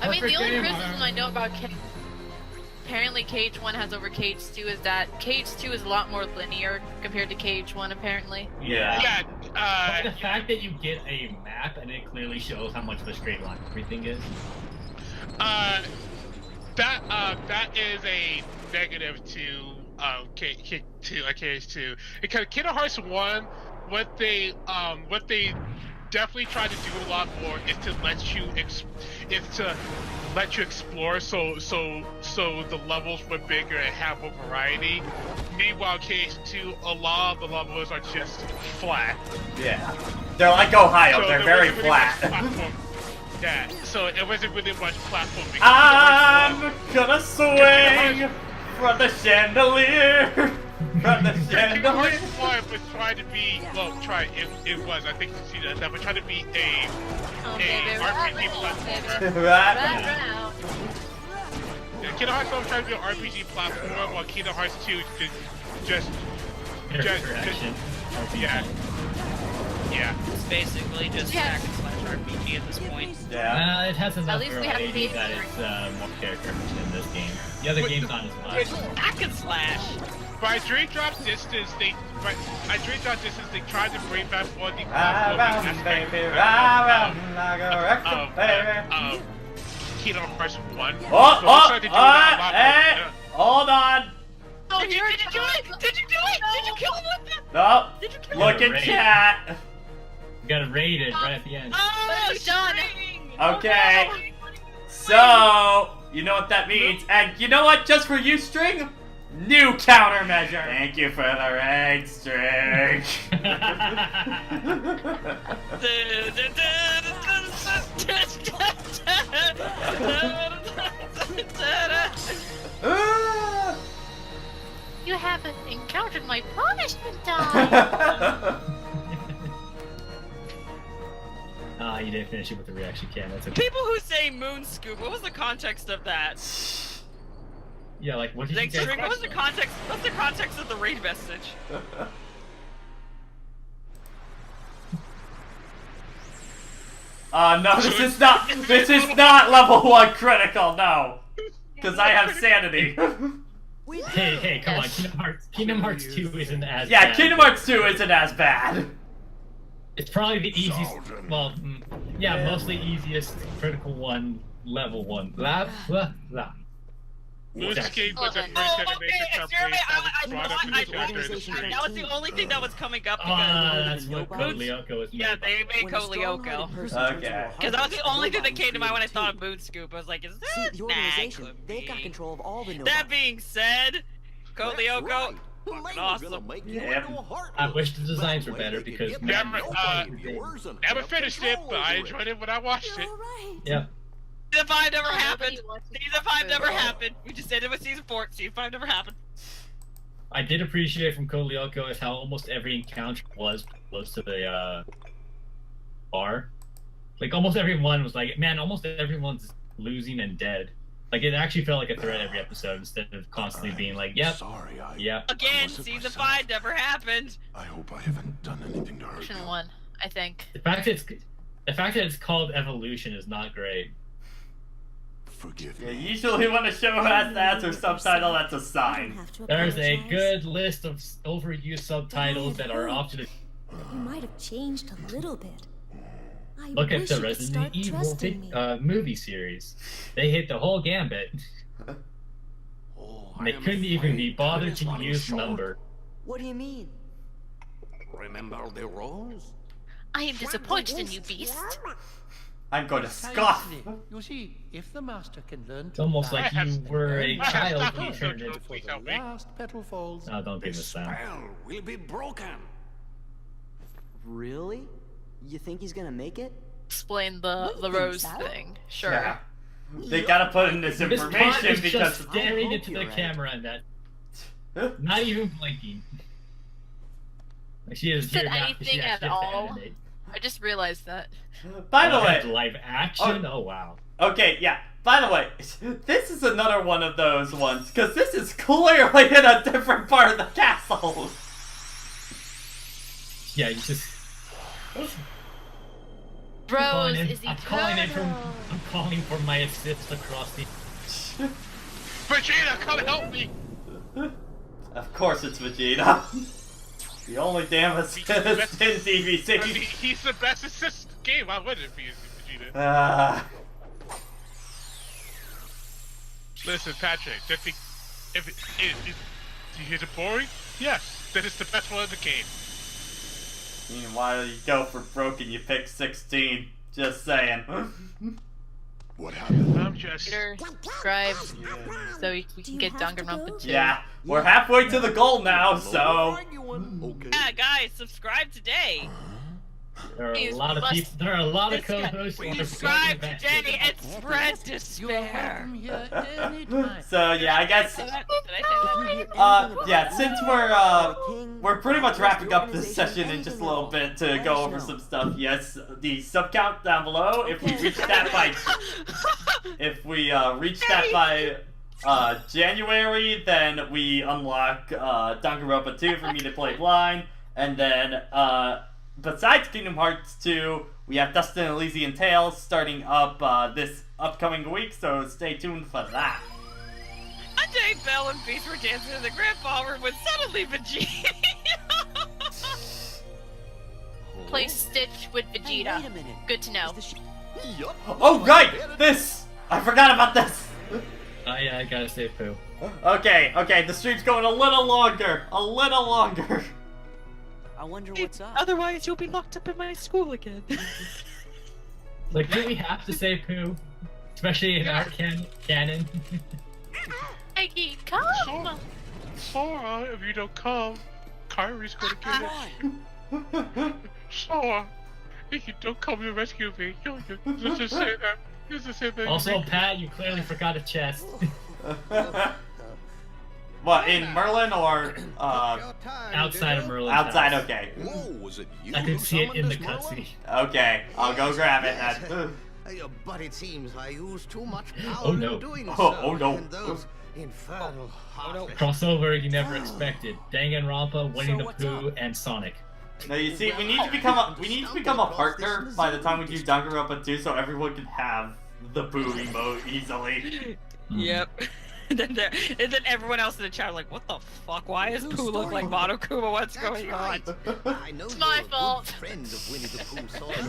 I mean, the only criticism I know about apparently KH1 has over KH2 is that KH2 is a lot more linear compared to KH1 apparently. Yeah. But the fact that you get a map and it clearly shows how much of a straight line everything is. That is a negative to KH2 because Kingdom Hearts 1, what they definitely tried to do a lot more is to let you explore so the levels were bigger and have more variety. Meanwhile, KH2, a lot of the levels are just flat. Yeah. They're like Ohio, they're very wasn't really flat. much platform. Yeah, so it wasn't really much platforming. I'm gonna swing from the chandelier. From the Kingdom Hearts chandelier. 1 was trying to be, it was, I think you see that, but trying to be a RPG platformer. Kingdom Hearts 1 was trying to be an RPG platformer, while Kingdom Hearts 2 just yeah. It's basically just hack and slash RPG at this point. Yeah. It has enough At least we have variety the that it's more character in this game. The other game's not as much. Hack and slash. By Dream Drop Distance, they tried to bring back more the Run, baby, run, like a record, baby. Kingdom Hearts 1. Oh, So they tried to do that a lot more. Hold on. Oh, Did you do it? Did you do it? Did you kill him with it? No. Did you kill Look him? at chat. You got raided right at the end. Oh, done. Okay. So, you know what that means. And you know what? Just for you, String, new countermeasure. Thank you for the raid, String. You haven't encountered my punishment time. Ah, you didn't finish it with the reaction cam. That's okay. People who say moon scoop, what was the context of that? Yeah, like what did Like, you guys? what was the context? What's the context of the raid message? No, this is not level 1 critical, no. Because I have sanity. Hey, come on, Kingdom Hearts 2 isn't as Yeah, bad. Kingdom Hearts 2 isn't as bad. It's probably the easiest, well, yeah, mostly easiest critical one, level 1. Blah, blah, blah. Moonscape was the first animation company that was brought up in the chapter in the stream. That was the only thing that was coming up. That's what Code Lyoko was made. Yeah, they made Code Lyoko. Okay. Because that was the only thing that came to mind when I thought of Moon Scoop. I was like, is that the organization, they've got control of all the That being said, Code Lyoko, fucking awesome. Yep. I wish the designs were better because Never finished it, but I enjoyed it when I watched it. Yep. Season 5 never happened. Season 5 never happened. We just ended with Season 4. Season 5 never happened. I did appreciate from Code Lyoko is how almost every encounter was close to the bar. Like almost everyone was like, man, almost everyone's losing and dead. Like it actually felt like a threat every episode instead of constantly being like, yep, yep. Again, Season 5 never happened. I hope I haven't done anything to hurt Version 1, I think. The fact that it's called Evolution is not great. Forgive me. Yeah, usually when a show has that or subtitle, that's a sign. There's a good list of overused subtitles that are often. You might have changed a little bit. Look at the Resident Evil movie series. They hit the whole gambit. They couldn't even be bothered to use number. What do you mean? Remember the rules? I am disappointed in you, beast. I'm going to scoff. You see, if the master can learn to It's almost like you were a child when you turned into. the last petal falls. No, don't do this sound. Spell will be broken. Really? You think he's gonna make it? Explain the rose thing. Sure. Yeah. They gotta put in this information is because just staring into the camera and that, not even blinking. Like she is Said here now. anything She at actually has to all. animate. I just realized that. By the Had way, live action. Oh wow. Okay, yeah. By the way, this is another one of those ones because this is clearly in a different part of the castle. Yeah, you just. Rose is I'm calling for my assist across the. Vegeta, come help me! Of course it's Vegeta. The only damn assist in DVC. I mean, he's the best assist in the game. Why wouldn't it be Vegeta? Listen, Patrick, is it boring? Yes, then it's the best one in the game. Meanwhile, you go for broken, you pick 16. Just saying. What happened? I'm just... Subscribe so we can get Danganronpa 2. Yeah, we're halfway to the goal now, so... Yeah, guys, subscribe today. There are a lot of people. There are a lot of co-hosts. Subscribe today and spread despair. So yeah, I guess. Yeah, since we're pretty much wrapping up this session in just a little bit to go over some stuff. Yes, the sub count down below. If we reach that by January, then we unlock Danganronpa 2 for me to play blind, and then besides Kingdom Hearts 2, we have Dustin Elysian Tales starting up this upcoming week, so stay tuned for that. One day, Belle and Beast were dancing in the grand ballroom when suddenly Vegeta. Play Stitch with Vegeta. Good to know. Oh right, this! I forgot about this. Oh yeah, I gotta say poo. Okay, the stream's going a little longer. I wonder what's up. Otherwise, you'll be locked up in my school again. Like, do we have to say poo? Especially in our canon. Maggie, come! Sora, if you don't come, Kyrie's gonna get it. Sora, if you don't come to rescue me, let's just say that. Let's just say that. Also, Pat, you clearly forgot a chest. What, in Merlin or outside of Merlin? Outside, house. okay. Whoa, was it you I could who see it summoned in the us, Merlin? cutscene. Okay, I'll go grab it then. But it seems I used too much power Oh no. in doing so. Oh no. And those infernal Crossover you never expected. Danganronpa, Winnie the Pooh, and Sonic. Now you see, we need to become a partner by the time we do Danganronpa 2, so everyone can have the Pooh emote easily. Yep. And then everyone else in the chat are like, what the fuck? Why does Pooh look like Monokuma? What's going on? It's my fault. And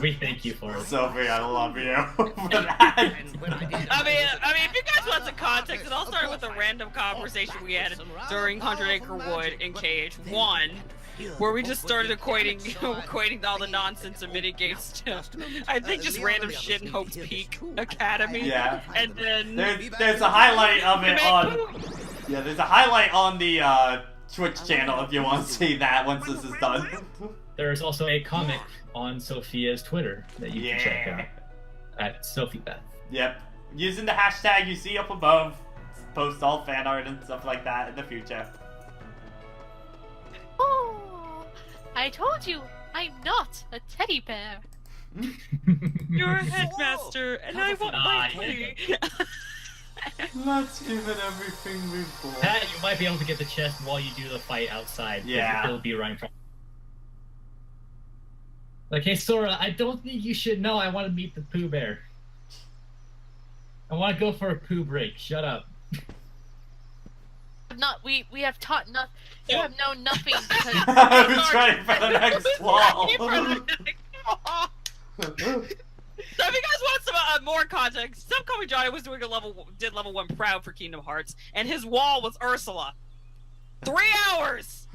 we thank you for it. Sophie, I love you for that. I mean, if you guys want some context, it all started with a random conversation we had during 100 Acre Wood in KH1, where we just started equating all the nonsense of minigames to, I think, just random shit in Hope's Peak Academy. Yeah. And then there's a highlight of it on. Yeah, there's a highlight on the Twitch channel if you want to see that once this is done. There's also a comic on Sophia's Twitter that you can check out at SophieBeth. Yep. Using the hashtag you see up above, post all fan art and stuff like that in the future. Oh, I told you, I'm not a teddy bear. You're a headmaster, and I want my plea. Let's give it everything we've got. Pat, you might be able to get the chest while you do the fight outside. Yeah. It'll be right in front. Like, hey Sora, I don't think you should know I want to meet the Pooh Bear. I want to go for a poo break. Shut up. We have taught nothing. You have known nothing because I've been trying for the next wall. So if you guys want some more context, Some Call Me Johnny was doing did level 1 proud for Kingdom Hearts, and his wall was Ursula. 3 hours!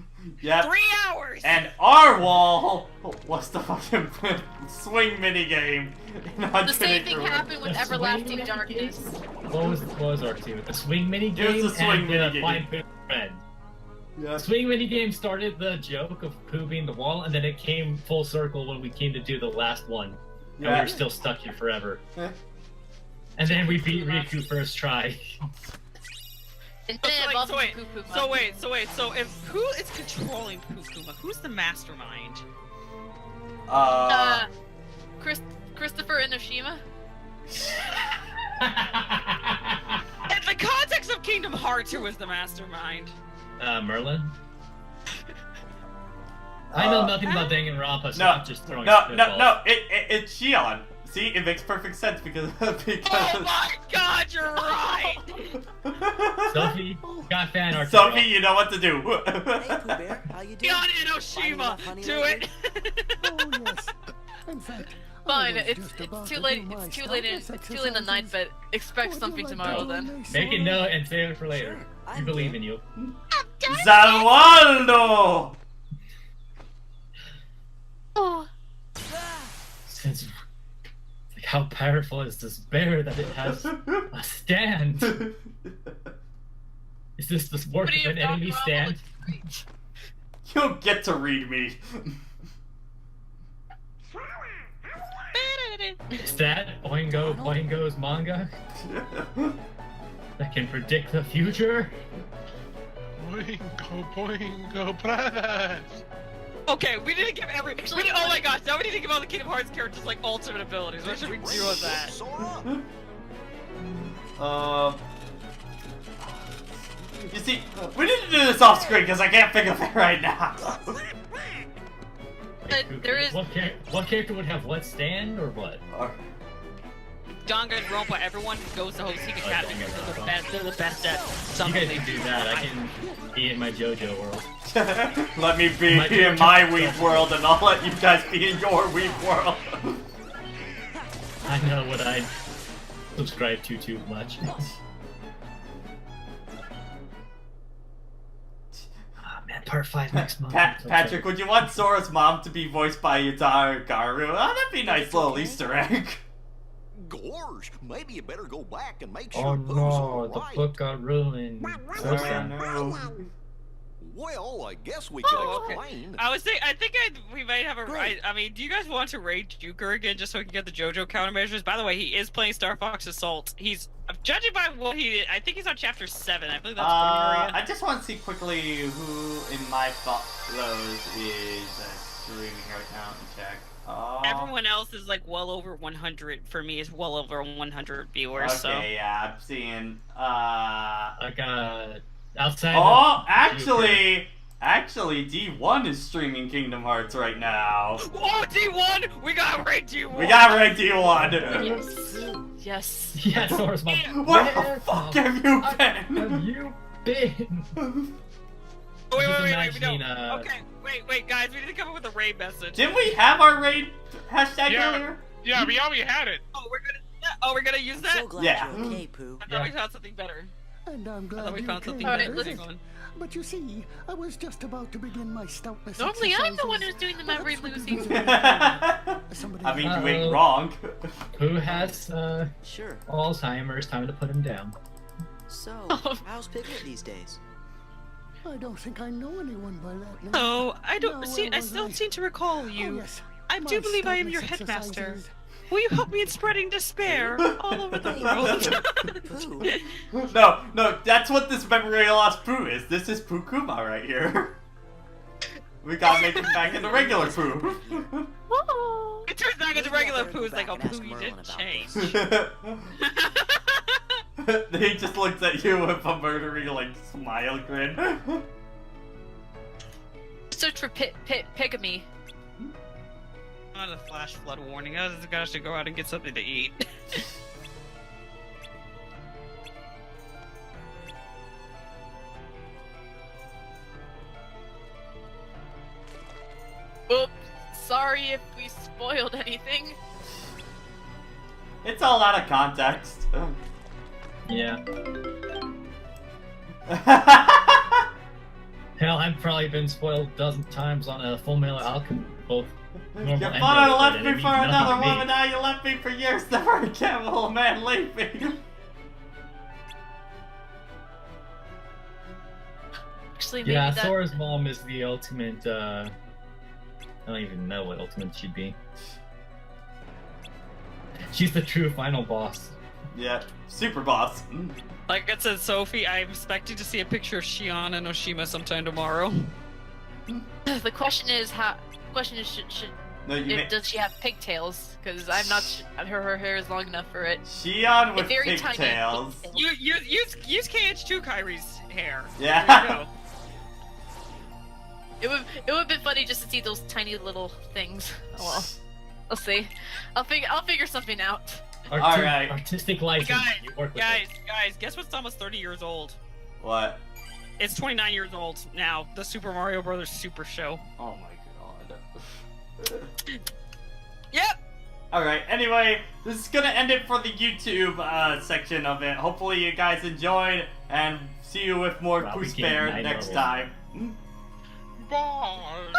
Yep. 3 hours! And our wall was the fucking swing minigame. the same thing happened with Everlasting Darkness. What was our two? The swing minigame It was the swing and the minigame. Find Pooh Friend. Yeah. The swing minigame started the joke of Pooh being the wall, and then it came full circle when we came to do the last one. And we were still stuck here forever. And then we beat Riku first try. So if who is controlling Pukuma? Who's the mastermind? Christopher Inoshima. In the context of Kingdom Hearts, who is the mastermind? Merlin? I know nothing about Danganronpa, so I'm just throwing No, it's Shion. See, it makes perfect sense because Oh my god, you're right! Sophie, got fan art. Sophie, you know what to do. Hey, Pooh Bear, how you doing? Beyond Inoshima, do it! Oh, yes. In fact, Fine, it's too late. It's too late in the night, but expect something tomorrow then. Make a note and save it for later. We believe in you. Zalwaldo! Oh. Since, like, how powerful is this bear that it has a stand? Is this the work of an enemy stand? You'll get to read me. Is that Boingo's manga? That can predict the future? Boingo brothers! Okay, we need to give oh my gosh, now we need to give all the Kingdom Hearts characters like ultimate abilities. What should we do with that? You see, we need to do this off screen because I can't think of it right now. There is. What character would have what stand or what? Donga and Rompa, everyone who goes to Hoseek Academy, they're the best at something. You guys can do that. I can be in my JoJo world. Let me be in my weeb world, and I'll let you guys be in your weeb world. I know what I subscribe to too much. Part 5 next month. Patrick, would you want Sora's mom to be voiced by Yutaro Garu? Oh, that'd be a nice little Easter egg. Gorge, maybe you better go back and make sure Oh Pooh's no, all the right. book got ruined. So sad. Well, I guess we could explain. I think we might have a right. I mean, do you guys want to raid Juker again just so we can get the JoJo countermeasures? By the way, he is playing Star Fox Assault. He's judging by what he did. I think he's on chapter 7. I believe that's Corneria. I just want to see quickly who in my follows is streaming right now and check. Everyone else is like well over 100. For me, is well over 100 viewers. Okay, so. yeah, I'm seeing. I got outside. Oh, actually, D1 is streaming Kingdom Hearts right now. Oh, D1! We got raid D1. We got raid D1. Yes. Yeah, Sora's mom. Where the fuck have you been? Have you been? Wait, no. Okay, wait, guys, we need to come up with a raid message. Didn't we have our raid hashtag earlier? Yeah, we already had it. We're gonna use that? So glad Yeah. you're okay, Pooh. I thought we found something better. And I'm glad we you found came. something Alright, better. listen. But you see, I was just about to begin my stoutness. Normally, I'm the one who's doing the memory losing. I mean, you ain't wrong. Who has Sure. Alzheimer's? Time to put him down. So, how's Piglet these days? I don't think I know anyone by that name. Oh, I don't No, see. where I was still I? seem to recall you. Oh, yes. I My do believe I am your stoutness headmaster. exercises. Will you help me in spreading despair all over the world? No, that's what this memory loss Pooh is. This is Pooh Kuma right here. We gotta make him back into regular Pooh. It turns back into regular Pooh. It's like, oh, Pooh, you didn't change. He just looks at you with a murdering, like, smile grin. Search for Pigamy. Not a flash flood warning. I was gonna go out and get something to eat. Oops. Sorry if we spoiled anything. It's all out of context. Yeah. Hell, I've probably been spoiled a dozen times on a Full Metal Alchemist. Both normal You and thought I regular, left and me it for means nothing another to me. woman, now you left me for years, never again will a man leave me. Actually, maybe Yeah, that... Sora's mom is the ultimate, I don't even know what ultimate she'd be. She's the true final boss. Yeah, super boss. Like I said, Sophie, I'm expecting to see a picture of Shion and Oshima sometime tomorrow. The question is should No, does she have pigtails? Because I'm not. Her hair is long enough for it. Shion with Very tiny pigtails. pigtails. Use KH2 Kyrie's hair. Yeah. There you go. It would have been funny just to see those tiny little things. Oh well, we'll see. I'll figure something out. Alright. Artistic license. Guys, You work with guys, guess what's almost 30 years old? What? It's 29 years old now. The Super Mario Brothers Super Show. Oh my god. Yep. Alright, anyway, this is gonna end it for the YouTube section of it. Hopefully you guys enjoyed, and see you with more Probably Pooh Spare getting next nine time. Bye.